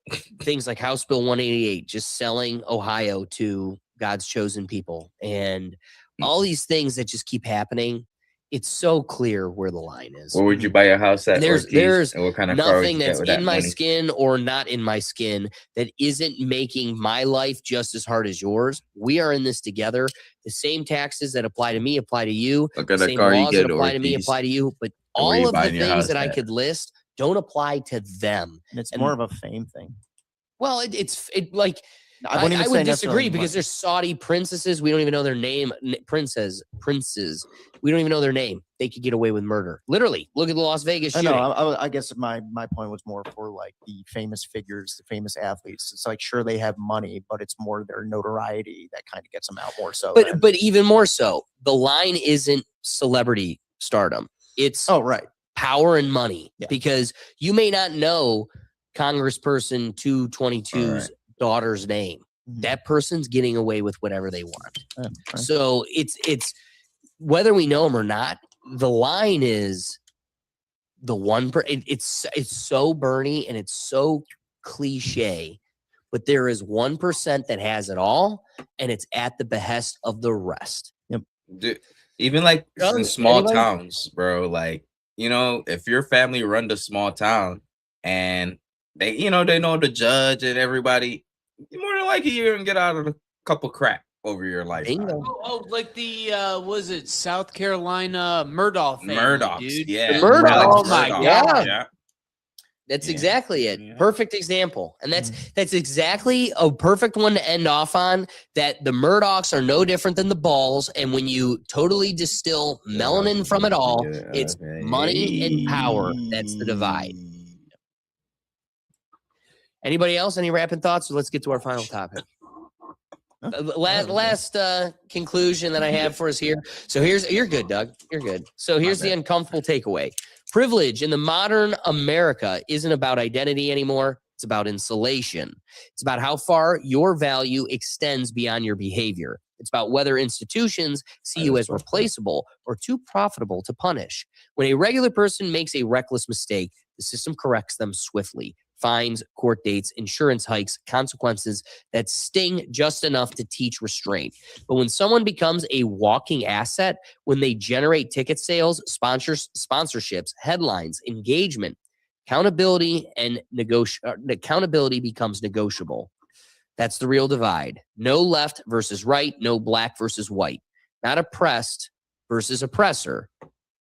things like House Bill 188 just selling Ohio to God's chosen people, and all these things that just keep happening. It's so clear where the line is. Where would you buy your house at? There's and what kind of car would nothing you that's get with in that my money? skin or not in my skin that isn't making my life just as hard as yours. We are in this together. The same taxes that apply to me apply to you. Look at The the same car you laws get that apply to me Ortiz. apply to you. But And where all you of the buying your things house that I at? could list don't apply to them. And it's more of a fame thing. Well, it's like I wouldn't even I say would necessarily disagree because money. there's Saudi princesses. We don't even know their name. Princes. We don't even know their name. They could get away with murder. Literally, look at the Las Vegas I shooting. know. I guess my point was more for like the famous figures, the famous athletes. It's like, sure, they have money, but it's more their notoriety that kind of gets them out more so. But even more so, the line isn't celebrity stardom. It's power and money. Yeah. Because you may not know Congressperson 222's daughter's name. That person's getting away with whatever they want. So it's whether we know them or not, the line is the one. It's so Bernie and it's so cliche, but there is 1% that has it all, and it's at the behest of the rest. Yep. Dude, even like in small towns, bro. Like, if your family run the small town and they know the judge and everybody, more than likely you're gonna get out of a couple crap over your lifetime. Oh, like the was it South Carolina Murdoch family, Murdochs, dude? yeah. The Murdochs. Oh my Murdochs, God. Yeah. That's exactly it. Perfect example. And that's exactly a perfect one to end off on, that the Murdochs are no different than the balls. And when you totally distill melanin from it all, it's money and power. That's the divide. Anybody else? Any rapid thoughts? Let's get to our final topic. Last conclusion that I have for us here. So you're good, Doug. You're good. So here's the uncomfortable takeaway. Privilege in the modern America isn't about identity anymore. It's about insulation. It's about how far your value extends beyond your behavior. It's about whether institutions see you as replaceable or too profitable to punish. When a regular person makes a reckless mistake, the system corrects them swiftly. Fines, court dates, insurance hikes, consequences that sting just enough to teach restraint. But when someone becomes a walking asset, when they generate ticket sales, sponsorships, headlines, engagement, accountability becomes negotiable. That's the real divide. No left versus right, no black versus white. Not oppressed versus oppressor.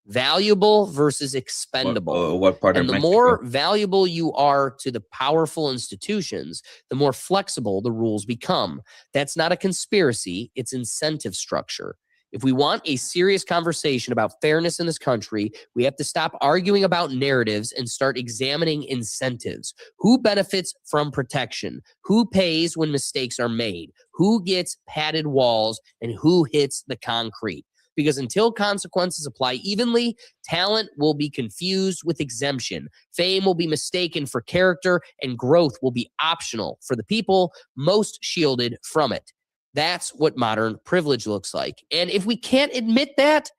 Valuable versus expendable. What part and of the more valuable you are to the powerful institutions, the more flexible the rules become. That's not a conspiracy, it's incentive structure. If we want a serious conversation about fairness in this country, we have to stop arguing about narratives and start examining incentives. Who benefits from protection? Who pays when mistakes are made? Who gets padded walls? And who hits the concrete? Because until consequences apply evenly, talent will be confused with exemption. Fame will be mistaken for character, and growth will be optional for the people most shielded from it. That's what modern privilege looks like. And if we can't admit that,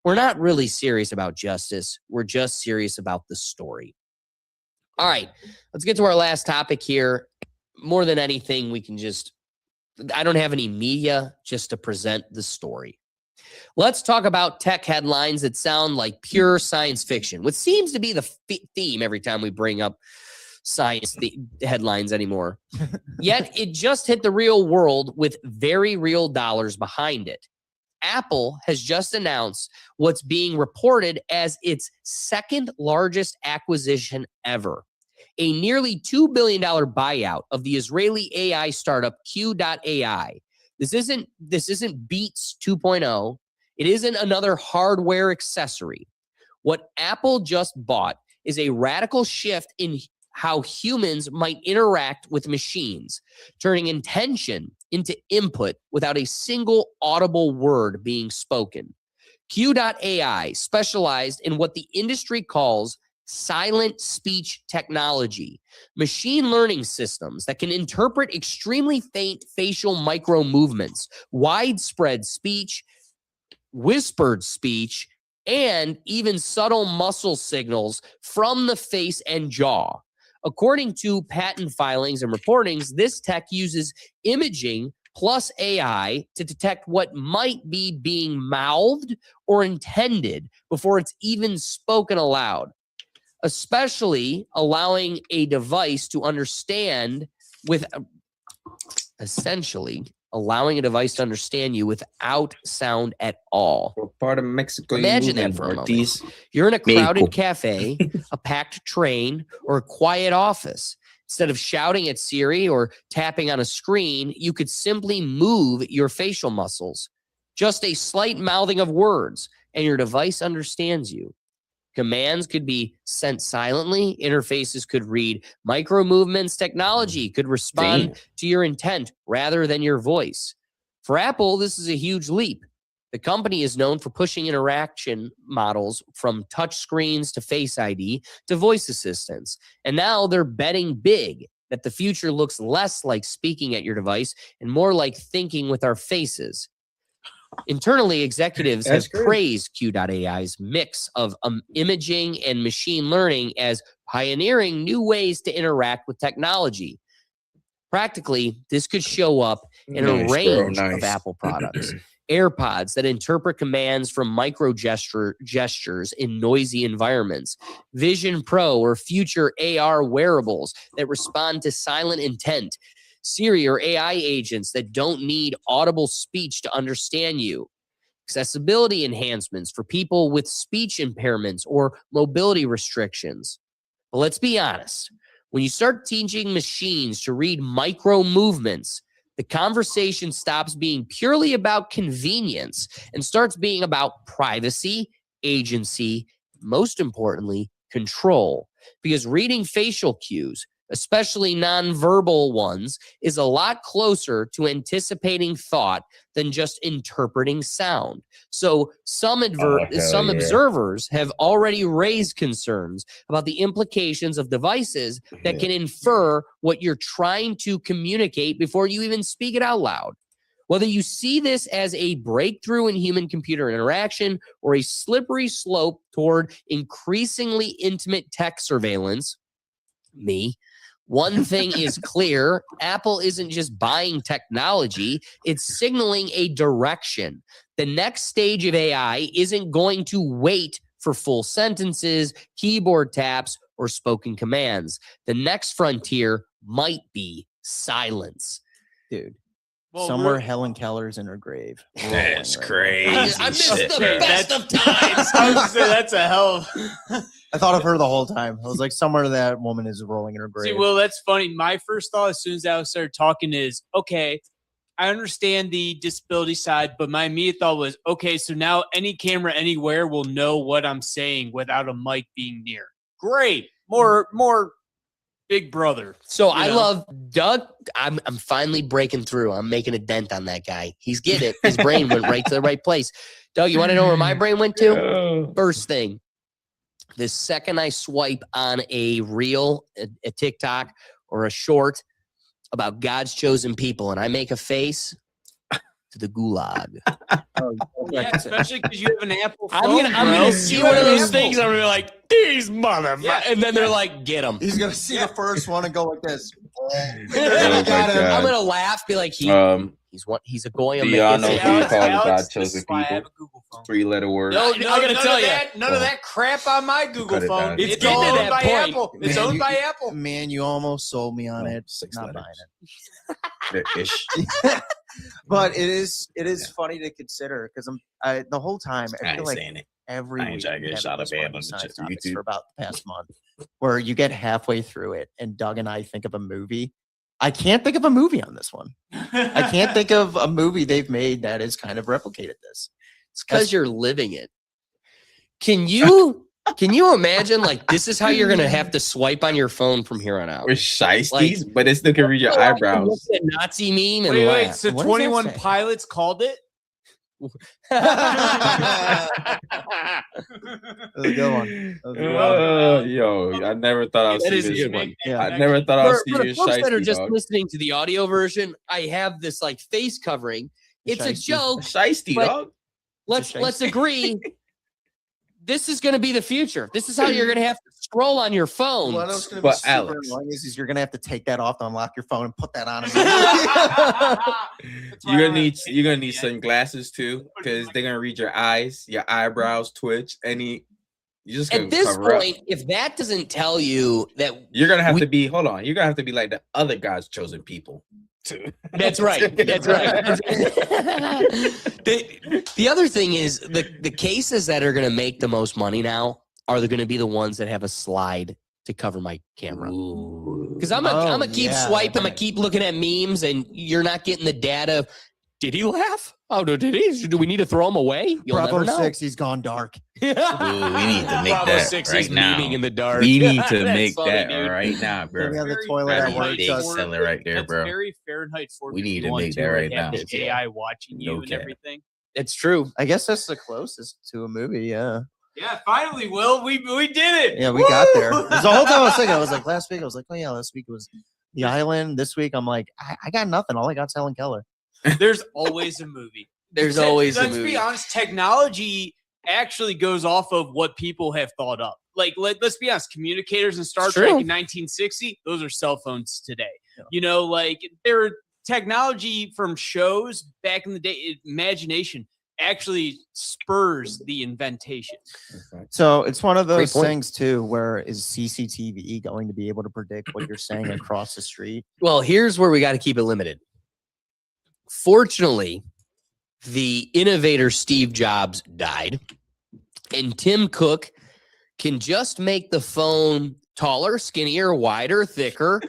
we're not really serious about justice. We're just serious about the story. All right, let's get to our last topic here. More than anything, I don't have any media just to present the story. Let's talk about tech headlines that sound like pure science fiction, which seems to be the theme every time we bring up science headlines anymore. Yet it just hit the real world with very real dollars behind it. Apple has just announced what's being reported as its second largest acquisition ever. A nearly $2 billion buyout of the Israeli AI startup Q.ai. This isn't Beats 2.0. It isn't another hardware accessory. What Apple just bought is a radical shift in how humans might interact with machines, turning intention into input without a single audible word being spoken. Q.ai specialized in what the industry calls silent speech technology, machine learning systems that can interpret extremely faint facial micro movements, widespread speech, whispered speech, and even subtle muscle signals from the face and jaw. According to patent filings and reportings, this tech uses imaging plus AI to detect what might be being mouthed or intended before it's even spoken aloud, especially allowing a device to understand you without sound at all. What part of Mexico Imagine you that for a moment. Ortiz? You're in a crowded Mexico. cafe, a packed train, or a quiet office. Instead of shouting at Siri or tapping on a screen, you could simply move your facial muscles. Just a slight mouthing of words, and your device understands you. Commands could be sent silently. Interfaces could read micro movements. Technology could respond to your intent rather than your voice. For Apple, this is a huge leap. The company is known for pushing interaction models from touch screens to Face ID to voice assistants. And now they're betting big that the future looks less like speaking at your device and more like thinking with our faces. Internally, executives have praised Q.AI's mix of imaging and machine learning as pioneering new ways to interact with technology. Practically, this could show up in a range of Apple products. AirPods that interpret commands from micro gestures in noisy environments. Vision Pro or future AR wearables that respond to silent intent. Siri or AI agents that don't need audible speech to understand you. Accessibility enhancements for people with speech impairments or mobility restrictions. But let's be honest, when you start teaching machines to read micro movements, the conversation stops being purely about convenience and starts being about privacy, agency, most importantly, control. Because reading facial cues, especially nonverbal ones, is a lot closer to anticipating thought than just interpreting sound. So some observers have already raised concerns about the implications of devices that can infer what you're trying to communicate before you even speak it out loud. Whether you see this as a breakthrough in human-computer interaction or a slippery slope toward increasingly intimate tech surveillance, one thing is clear, Apple isn't just buying technology, it's signaling a direction. The next stage of AI isn't going to wait for full sentences, keyboard taps, or spoken commands. The next frontier might be silence. Dude. Somewhere Helen Keller's in her grave. That's crazy. I missed the best of times. I was gonna say, that's a hell of... I thought of her the whole time. I was like, somewhere that woman is rolling in her grave. See, well, that's funny. My first thought as soon as Alex started talking is, okay, I understand the disability side, but my immediate thought was, okay, so now any camera anywhere will know what I'm saying without a mic being near. Great. More Big Brother. So I love Doug. I'm finally breaking through. I'm making a dent on that guy. He's getting it. His brain went right to the right place. Doug, you want to know where my brain went to? First thing, the second I swipe on a reel, a TikTok, or a short about God's chosen people, and I make a face, to the gulag. Yeah, especially because you have an Apple phone. I'm gonna see one of those things. I'm gonna be like, these motherfuckers, and then they're like, get him. He's gonna see the first one and go like this. I'm gonna laugh, be like, he's a goy. Do y'all know who you call God chosen people? 3-letter word. No, I gotta tell you, none of that crap on my Google phone. It's It's owned that by point. Apple. It's owned by Apple. Man, you almost sold me on it. 6 Not letters. buying it. Ish. But it is funny to consider because the whole time I feel like every I ain't week trying to we get have shot these up fucking on science the topics YouTube. for about the past month, where you get halfway through it and Doug and I think of a movie. I can't think of a movie on this one. I can't think of a movie they've made that has kind of replicated this. It's because you're living it. Can you imagine, like, this is how you're gonna have to swipe on your phone from here on out? We're shiesties, but it still can read your eyebrows. A Nazi meme and Wait, laugh. so What does that 21 say? Pilots called it? That was a good one. That was a good one. Yo, I never thought I would That see is a this. good one. Yeah. I never thought I would see For you the folks that are shiesty, just dog. listening to the audio version, I have this like face covering. It's a Shiesty. joke. Shiesty, but dog. Let's agree. this is going to be the future. This is how you're going to have to scroll on your phone. What else going to be super annoying is you're going to have to take that off to unlock your phone and put that on. You're gonna need sunglasses too, because they're gonna read your eyes, your eyebrows twitch. You just at this point, if that doesn't tell you that you're gonna have to be, hold on, you're gonna have to be like the other God's chosen people too. That's right. That's right. The other thing is the cases that are going to make the most money now are going to be the ones that have a slide to cover my camera. Because I'm gonna keep swiping, I'm gonna keep looking at memes, and you're not getting the data. Did he laugh? Oh, did he? Do we need to throw him away? You'll Bravo never know. 6, he's gone dark. Ooh, we need to make Bravo that 6 right is now. memeing in the dark. We need to That's make funny, that dude. right now, bro. Yeah, the toilet at work Big does. seller right there, That's bro. very Fahrenheit 451. We need to make too, that like right now. having the AI watching you No and cap. everything. It's true. I guess that's the closest to a movie, yeah. Yeah, finally, Will, we did it. Yeah, we got there. Because the whole time I was thinking, I was like, last week, I was like, oh yeah, last week it was The Island. This week, I'm like, I got nothing. All I got's Helen Keller. There's always a movie. There's always a Let's movie. be honest, technology actually goes off of what people have thought up. Like, let's be honest, communicators in Star It's Trek true. in 1960, those are cell phones today. Yeah. You know, like, there technology from shows back in the day, imagination actually spurs the inventation. So it's one of those Great point. things too, where is CCTV going to be able to predict what you're saying across the street? Well, here's where we got to keep it limited. Fortunately, the innovator Steve Jobs died, and Tim Cook can just make the phone taller, skinnier, wider, thicker.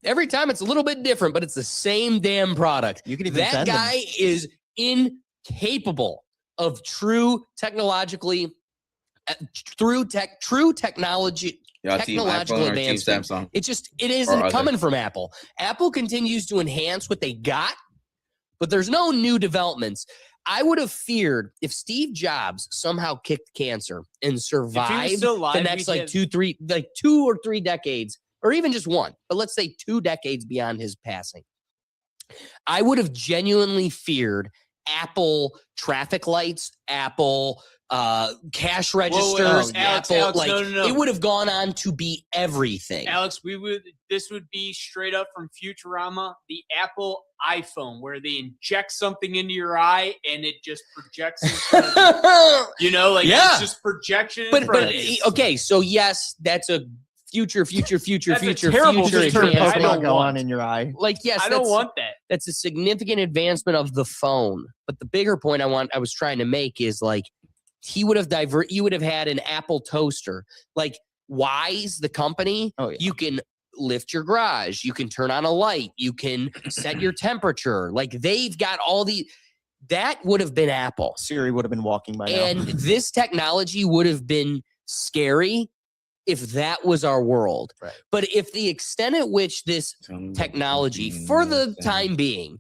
Every time it's a little bit different, but it's the same damn product. You can even That send them. guy is incapable of true technology. Y'all team Technological iPhone or team advancement. Samsung? It isn't coming from Apple. Apple continues to enhance what they got, but there's no new developments. I would have feared if Steve Jobs somehow kicked cancer and survived still alive, the next we'd like have- 2 or 3 decades, or even just one, but let's say 2 decades beyond his passing. I would have genuinely feared Apple traffic lights, Apple cash registers, Alex, Apple, no. it would have gone on to be everything. Alex, this would be straight up from Futurama, the Apple iPhone, where they inject something into your eye and it just projects. In front of you. You know, like it's just projection. In front of you. Okay, so yes, that's a future That's a terrible advancement. Pokemon go on in your eye. Like, yes, I don't want that. That's a significant advancement of the phone. But the bigger point I was trying to make is like you would have had an Apple toaster. Like Wise, the company, you can lift your garage, you can turn on a light, you can set your temperature. Like they've got all that would have been Apple. Siri would have been walking by now. And this technology would have been scary if that was our world. Right. But if the extent at which this technology, for the time being,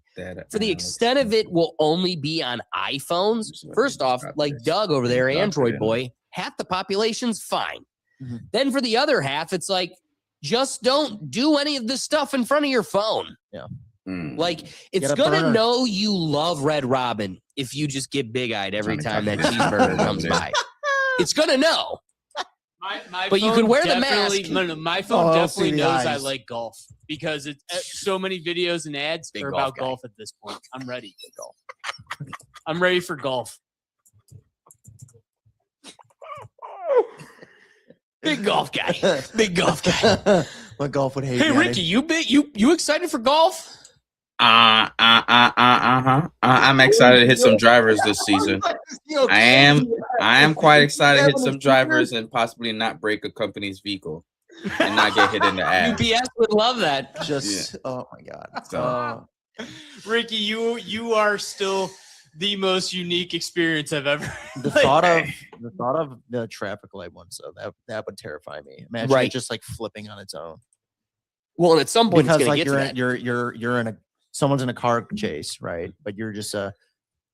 for the extent of it will only be on iPhones, first off, like Doug over there, Android boy, half the population's fine. Mm-hmm. Then for the other half, it's like, just don't do any of this stuff in front of your phone. Yeah. Like, it's Get a going to burner. know you love Red Robin if you just get big-eyed every time that cheeseburger comes by. It's going to know. My But you phone can wear the definitely- mask. No, my phone Oh, definitely see the knows I eyes. like golf because it's so many videos and ads Big are golf about guy. golf at this point. I'm ready for golf. I'm ready for golf. Big golf guy. Big golf guy. What golf would hate Hey, me on Ricky, you excited for golf? I'm excited to hit some drivers this season. I am quite excited to hit some drivers and possibly not break a company's vehicle and not get hit in the ass. UPS would love that. Oh my god. So, Ricky, you are still the most unique experience I've ever. The thought of the traffic light one, so that would terrify me. Imagine Right. it just like flipping on its own. Well, and at some point, Because it's going like to get to that. you're in someone's in a car chase, right? But you're just let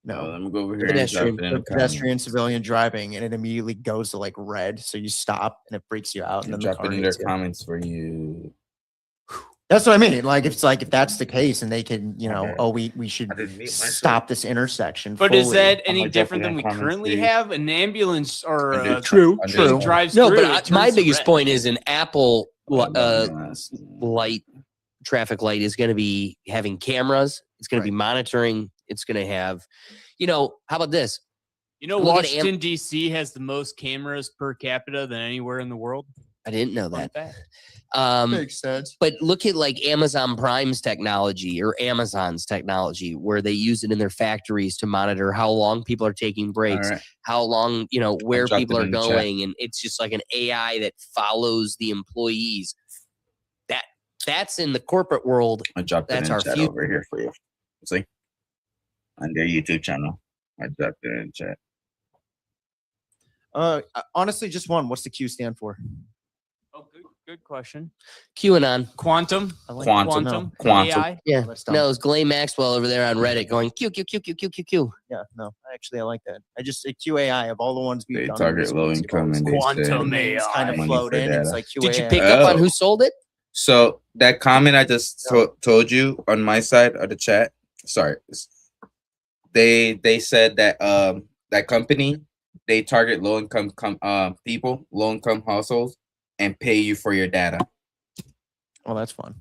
me go over here Pedestrian. and drop it in the pedestrian civilian driving, and it immediately goes to like red, so you stop and it freaks you out, and then the drop car it in their hits you. comments for you. That's what I mean. Like if that's the case, and they can, we should stop this intersection. But fully. is that any different than we currently have? An ambulance or a true. drives No, through, but my biggest point is an Apple light, traffic light is going to be having cameras. It's going to be monitoring. It's going to have, how about this? Washington, D.C. has the most cameras per capita than anywhere in the world. I didn't know that. Makes sense. But look at like Amazon Prime's technology or Amazon's technology, where they use it in their factories to monitor how long people are taking breaks, how long, where people are going. And it's just like an AI that follows the employees. That's in the corporate world. I dropped it That's in our chat future. over here for you. See? On their YouTube channel. I dropped it in chat. Honestly, just one. What's the Q stand for? Oh, good question. QAnon. Quantum. Quantum. AI. Yeah. That's dumb. No, it's Glenn Maxwell over there on Reddit going Q, Q, Q, Q, Q, Q, Q. Yeah, no. Actually, I like that. I just QAI of all the ones we've They done. target low income and Quantum they AI. kind of money float for in. data. It's like QAI. Did you pick up on who sold it? So that comment I just told you on my side of the chat, sorry, they said that that company, they target low income people, low income households, and pay you for your data. Well, that's fun.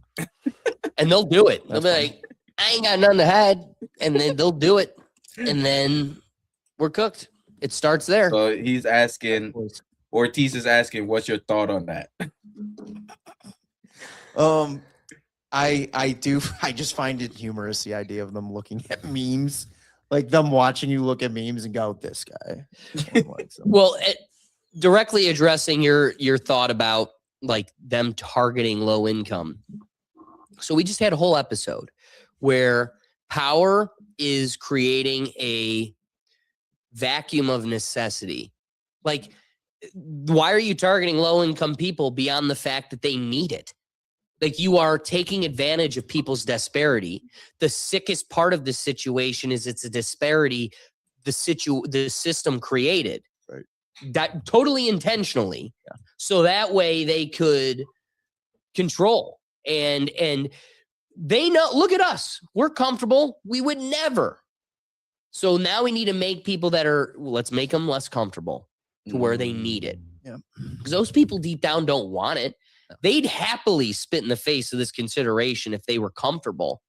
And they'll do it. They'll be like, I ain't got nothing to hide. And then they'll do it. And then we're cooked. It starts there. So he's asking, Ortiz is asking, what's your thought on that? I just find it humorous, the idea of them looking at memes, like them watching you look at memes and go, this guy. Well, directly addressing your thought about like them targeting low income. So we just had a whole episode where power is creating a vacuum of necessity. Like, why are you targeting low income people beyond the fact that they need it? Like, you are taking advantage of people's disparity. The sickest part of the situation is it's a disparity the system created. Right. That totally intentionally. Yeah. So that way they could control and they know, look at us. We're comfortable. We would never. So now we need to make people that are, let's make them less comfortable to where they need it. Yeah. Because those people deep down don't want it. They'd happily spit in the face of this consideration if they were comfortable.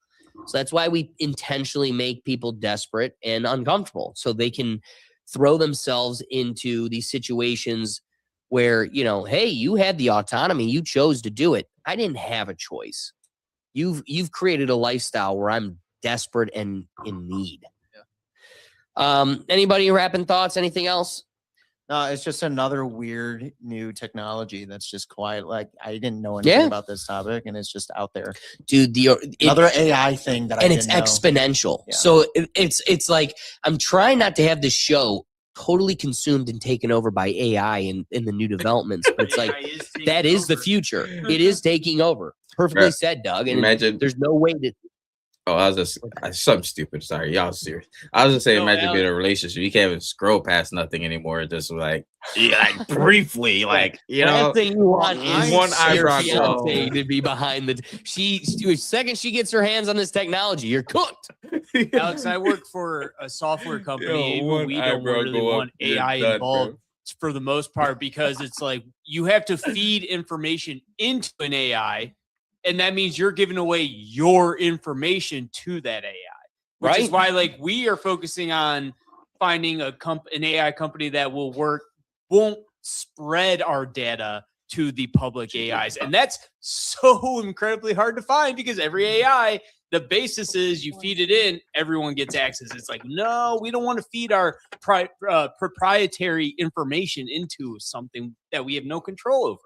So that's why we intentionally make people desperate and uncomfortable so they can throw themselves into these situations where, hey, you had the autonomy. You chose to do it. I didn't have a choice. You've created a lifestyle where I'm desperate and in need. Yeah. Anybody wrapping thoughts? Anything else? No, it's just another weird new technology that's just quiet. Like, I didn't know anything about this topic, and it's just out there. Dude, another AI thing that I didn't it's know. Exponential. Yeah. So it's like I'm trying not to have this show totally consumed and taken over by AI in the new developments. But it's like that is the future. It is taking over. Perfectly said, Doug. And imagine there's no way to. Oh, I was just something stupid. Sorry, y'all serious. I was just saying, imagine being in a relationship. You can't even scroll past nothing anymore. Just like briefly, like Last thing you want is one your eyebrow fiance to be behind the. The second she gets her hands on this technology, you're cooked. Alex, I work for a software company. Even we don't really want AI involved for the most part because it's like you have to feed information into an AI. And that means you're giving away your information to that AI, which is why, like, we are focusing on finding an AI company that won't spread our data to the public AIs. And that's so incredibly hard to find because every AI, the basis is you feed it in, everyone gets access. It's like, no, we don't want to feed our proprietary information into something that we have no control over.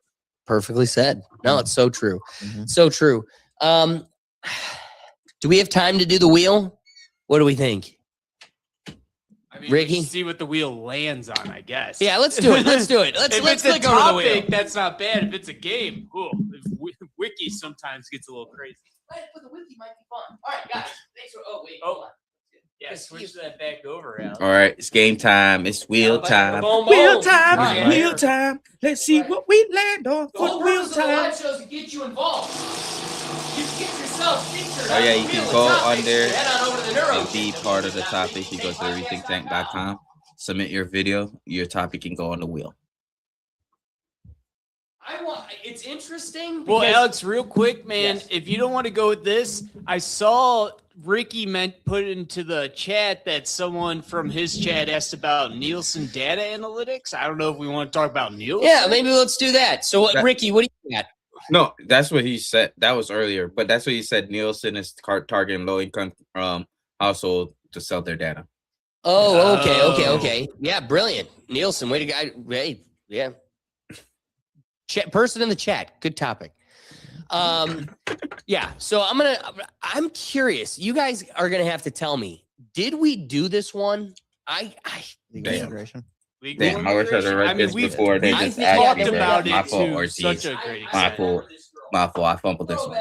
Perfectly said. No, it's so true. Mm-hmm. So true. Do we have time to do the wheel? What do we think? I mean, Ricky? See what the wheel lands on, I guess. Yeah, let's do it. Let's do it. Let's click over the wheel. That's not bad. If it's a game, cool. Wiki sometimes gets a little crazy. But the wiki might be fun. All right, guys. Thanks for. Oh, wait. Hold on. Yeah, switch that back over, Alex. All right, it's game time. It's wheel time. Wheel time. Right. Wheel time. Let's see what we land on for wheel time. Live shows to get you involved. Oh yeah, you can go on there and be part of the topic. You go to rethinktank.com, submit your video, your topic can go on the wheel. It's interesting. Well, because- Alex, real quick, man, Yes. if you don't want to go with this, I saw Ricky put into the chat that someone from his chat asked about Nielsen data analytics. I don't know if we want to talk about Nielsen. Yeah, maybe let's do that. So, Ricky, what do you got? No, that's what he said. That was earlier, but that's what he said. Nielsen is targeting low-income household to sell their data. Oh, okay. Yeah, brilliant. Nielsen, way to go. Hey, yeah. Person in the chat. Good topic. Yeah. So I'm curious. You guys are gonna have to tell me. Did we do this one? Legal immigration. Damn, I wish I'd have read this before. They just talked asked me about that. My it fault, to Ortiz. such a great My extent. fault. My fault. I fumbled this one.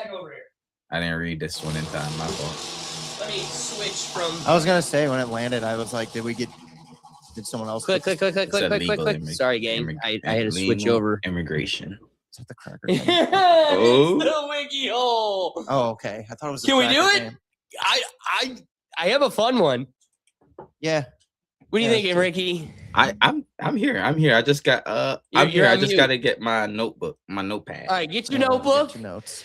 I didn't read this one in time. My fault. Let me switch from. I was gonna say when it landed, I was like, did someone else Click. It's a legal Sorry, gang. I had to switch legal over. Immigration. Is that the cracker? Oh. It's the wiki hole. Oh, okay. I thought it was. Can we do it? I have a fun one. Yeah. What are you thinking, Ricky? I'm here. I just got I'm here. I just got to get my notepad. All right, get your notebook. Get your notes.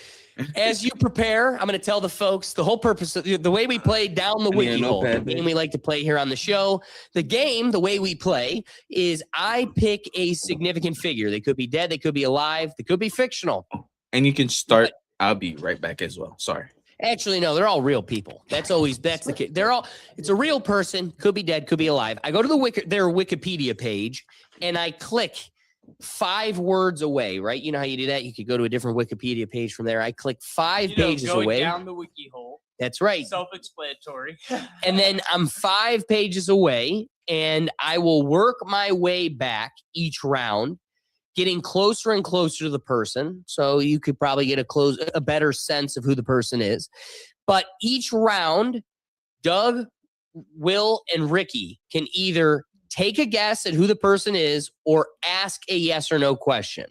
As you prepare, I'm going to tell the folks the whole purpose of the way we play down the wiki hole. The game we like to play here on the show. The game, the way we play, is I pick a significant figure. They could be dead, they could be alive, they could be fictional. And you can start. I'll be right back as well. Sorry. Actually, no, they're all real people. That's the case. It's a real person, could be dead, could be alive. I go to their Wikipedia page and I click 5 words away, right? You know how you do that? You could go to a different Wikipedia page from there. I click 5 pages going away. down the wiki hole. That's right. Self-explanatory. And then I'm 5 pages away and I will work my way back each round, getting closer and closer to the person. So you could probably get a better sense of who the person is. But each round, Doug, Will, and Ricky can either take a guess at who the person is or ask a yes or no question.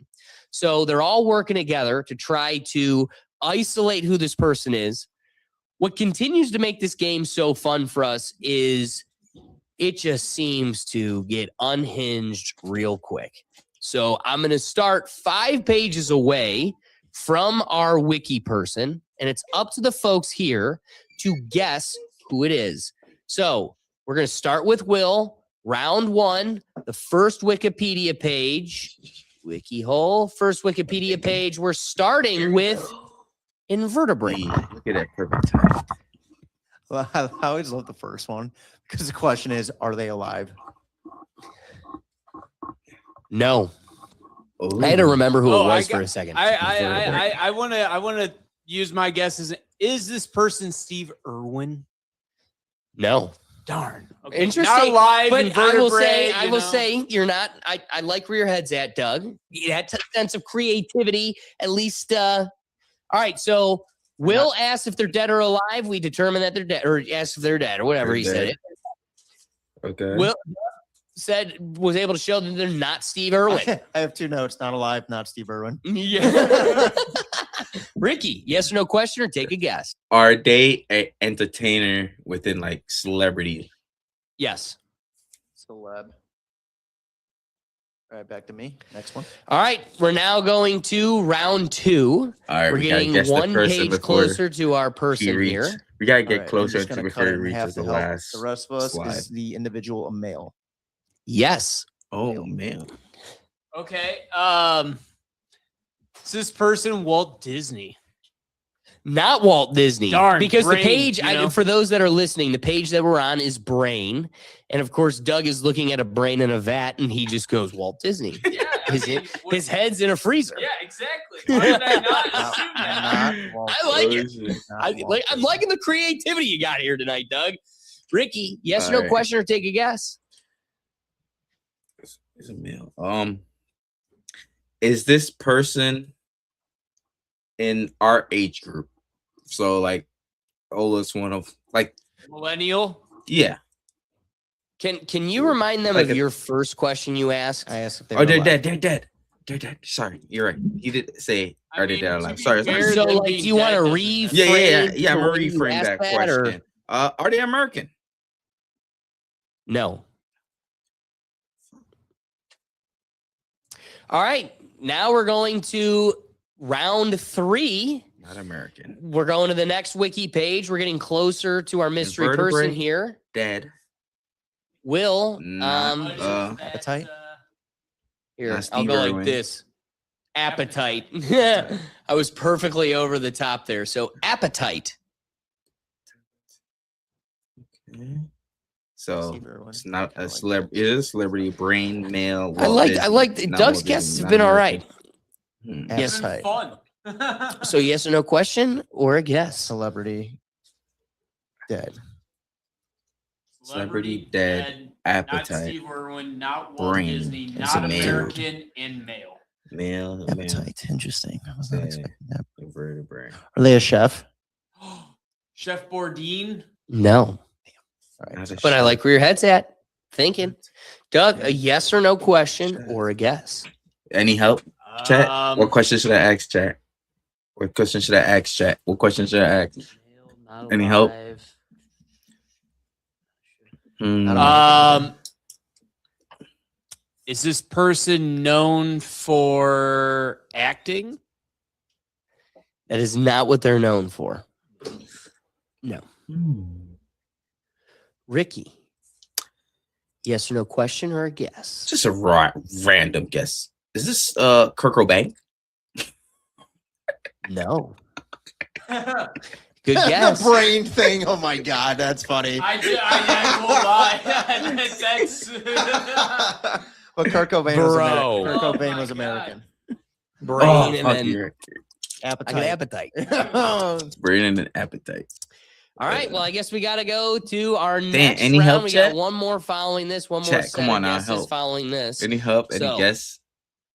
So they're all working together to try to isolate who this person is. What continues to make this game so fun for us is it just seems to get unhinged real quick. So I'm going to start 5 pages away from our wiki person, and it's up to the folks here to guess who it is. So we're going to start with Will. Round 1, the first Wikipedia page, wiki hole, first Wikipedia page. We're starting with invertebrate. Look at that perfect time. Well, I always love the first one because the question is, are they alive? No. Ooh. I had to remember who it was for a second. I want to use my guess. Is this person Steve Irwin? No. Darn. Okay. Interesting. Not alive, but I will know? say you're not. I like where your head's at, Doug. That sense of creativity, at least. All right. So Will asked if they're dead or alive. We determined that they're dead, or asked if they're dead, or whatever he said. Okay. Will was able to show that they're not Steve Irwin. I have 2 notes. Not alive, not Steve Irwin. Yeah. Ricky, yes or no question, or take a guess. Are they an entertainer within like celebrity? Yes. Celeb. All right, back to me. Next one. All right, we're now going to round 2. All right, we're we gotta getting guess the one person page before closer to our person here. We gotta get All right, closer I'm just to gonna before cut it it in half reaches the to help last. the rest of us. slide. Is the individual a male? Yes. Oh man. Okay. Is this person Walt Disney? Not Walt Disney. Darn, because Brain, the page, you know? for those that are listening, the page that we're on is Brain. And of course, Doug is looking at a brain in a vat and he just goes, Walt Disney. Yeah. His head's in a freezer. Yeah, exactly. Why did I not assume that? I like it. I'm liking the creativity you got here tonight, Doug. Ricky, yes or no All right. question or take a guess? It's a male. Is this person in our age group? So like oldest one of like Millennial? yeah. Can you remind them Like of your first question you asked? I asked if they Oh, were they're alive. dead. They're dead. Sorry, you're right. He did say I Are They mean, Dead or to Alive? be Sorry. fair, So, them like, being do you want dead to doesn't reframe? Yeah. I'm the gonna way you reframe asked that or- question. Are they American? No. All right. Now we're going to round 3. Not American. We're going to the next wiki page. We're getting closer to our mystery person Invertebrate, here. Dead. Will, Not, Appetite. here, not I'll Steve go Irwin. like this. Appetite. I was perfectly over the top there. So appetite. Okay. So Steve Irwin. it's not a celebrity. It is a celebrity. Brain, male. I liked Not Doug's Walt guesses Disney, have not been all American. right. Yes. It's been fun. So yes or no question or a guess? Celebrity. Dead. Celebrity, dead, Not appetite, Steve Irwin, not Walt brain. Disney, It's a not male. American, and male. Male. Appetite. Interesting. I was not Dead, expecting that. invertebrate. Are they a chef? Chef Bourdain. No. Not a But I chef. like where your head's at. Thinking. Doug, a yes or no question or a guess? Any help, chat? What question should I ask, chat? What question should I ask, chat? What question should I ask? Any help? Is this person known for acting? That is not what they're known for. No. Ricky. Yes or no question or a guess? Just a random guess. Is this Kurt Cobain? No. Good guess. The brain thing. Oh my God, that's funny. I won't lie. That's But Kurt Cobain Bro. Kurt Oh Cobain my was God. American. Brain and fuck then you. I Appetite. got appetite. Brain and an appetite. All right. Well, I guess we got to go to our Dan, next any round. help, We chat? got one more following this. One more Chat, set come on of now, guesses help. following this. Any help? Any So, guess?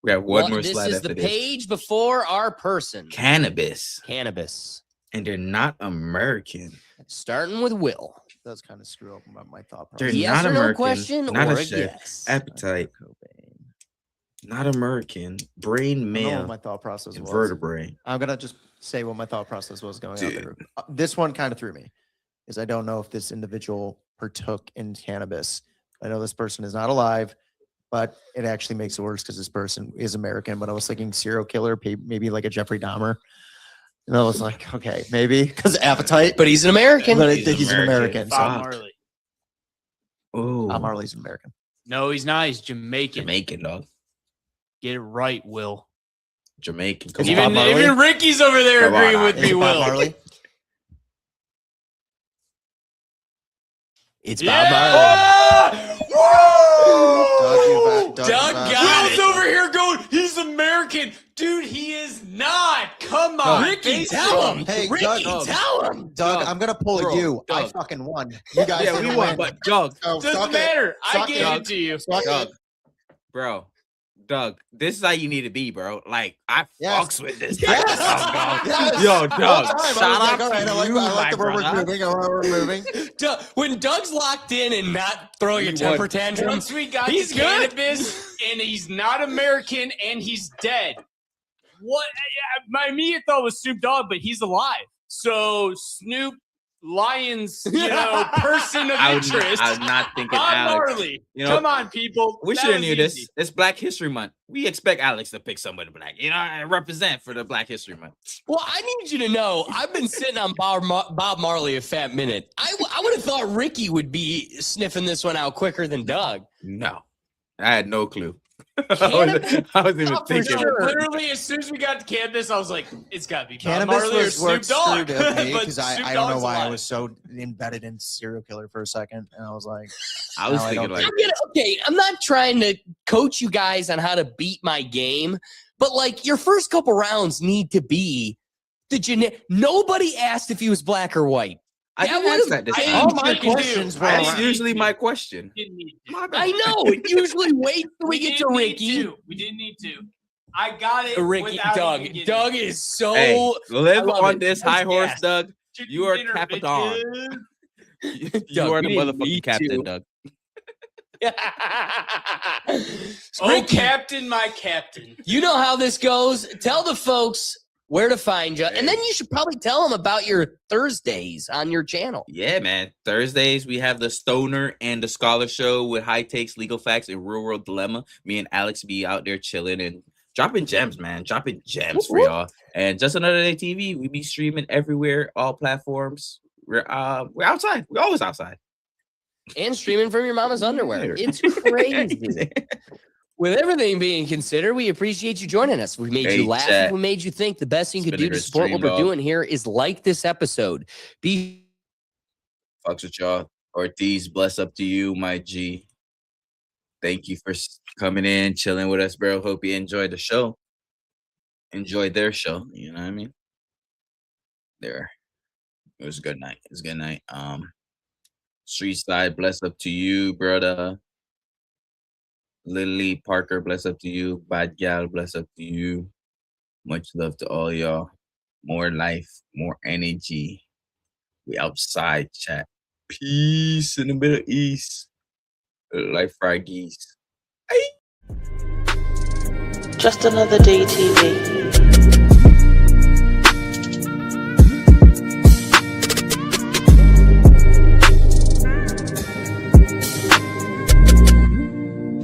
We got one more this slide is after the this. page before our person. Cannabis. Cannabis. And they're not American. Starting with Will. Does kind of screw up my thought They're process. Yes not or no American. question not or a a chef. guess? Appetite. Cobain. Not American. Brain, I know male. what my thought process was. Invertebrate. I'm gonna just say what my thought process was going out Dude. there. This one kind of threw me, is I don't know if this individual partook in cannabis. I know this person is not alive, but it actually makes it worse because this person is American. But I was thinking serial killer, maybe like a Jeffrey Dahmer. And I was like, okay, maybe because appetite. But he's an American. But I He's think he's an American. American. Bob So Marley. Oh, Bob Marley's an American. No, he's not. He's Jamaican. Jamaican, dog. Get it right, Will. Jamaican. Is Come he on. Bob Marley? Even Ricky's over there Come on, agreeing with Is me, it Bob Will. Marley? It's Yeah! Bob Marley. Doug got got it. over here going, he's American. Dude, he is not. Come on. Ricky, face tell it. him. Hey, Ricky, Doug. tell him. Doug, I'm gonna pull Bro, a you. I Doug. fucking won. You guys Yeah, we didn't won, win. but Doug, So Doesn't suck it. matter. I Suck gave it. it to you. Suck Doug, it. bro, Doug, this is how you need to be, bro. Like, I Yes. fucks with this. Yes. Dog. Yes. Yo, Whole Doug, time I was shout like, out all right, to I like, you, I like the my way we're brother. moving. We're moving. When Doug's locked in and not throwing a He temper won. tantrum, Once we got he's to good. cannabis, and he's not American, and he's dead. What? My immediate thought was Snoop Dogg, but he's alive. So Snoop Lions, person of I would interest. not think of Bob Alex. Marley. You know, Come on, people. we That should have was knew this. easy. It's Black History Month. We expect Alex to pick somebody black. And represent for the Black History Month. Well, I need you to know, I've been sitting on Bob Marley a fat minute. I would have thought Ricky would be sniffing this one out quicker than Doug. No, I had no clue. Cannabis? I wasn't even Oh, for thinking. sure. Literally, as soon as we got to cannabis, I was like, it's got to be Bob Cannabis Marley or was Snoop what Dogg. screwed up me But because Snoop I don't know Dogg's why I alive. was so embedded in serial killer for a second, and I was like, I was No, I thinking don't like, Okay, I'm not trying to coach you guys on how to beat my game, but like your first couple rounds need to be the genetic. Nobody asked if he was black or white. I That didn't ask would've that this changed time. all my your game. questions were That's around- usually my question. Didn't need to. My bad. I know. Usually wait till we get to didn't need Ricky. to. We didn't need to. I got it. Ricky, without Doug. even getting Doug it. is so. Hey, live I love on it. this Doug's high horse, gassed. Doug. Chicken You are dinner, Capitan. bitches. You Doug, are we the didn't motherfucking need captain, to. Doug. Oh, Captain, my Captain. You know how this goes. Tell the folks where to find you. And then you should probably tell them about your Thursdays on your channel. Yeah, man. Thursdays, we have the Stoner and the Scholar Show with high takes, legal facts, and real world dilemma. Me and Alex be out there chilling and dropping gems, man. Dropping gems for y'all. And Just Another Day TV, we be streaming everywhere, all platforms. We're outside. We're always outside. And streaming from your mama's underwear. It's crazy. With everything being considered, we appreciate you joining us. We made you laugh. Chat. We made you think. The best thing you can do to Spinning support what stream, we're dog. doing here is like this episode. Fucks with y'all. Ortiz, bless up to you, my G. Thank you for coming in, chilling with us, bro. Hope you enjoyed the show. Enjoyed their show. You know what I mean? There. It was a good night. It was a good night. Street Side, bless up to you, brother. Lily Parker, bless up to you. Bad Gal, bless up to you. Much love to all y'all. More life, more energy. We outside, chat. Peace in the Middle East. Life fried geese. Just Another Day TV.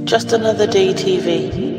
Just Another Day TV.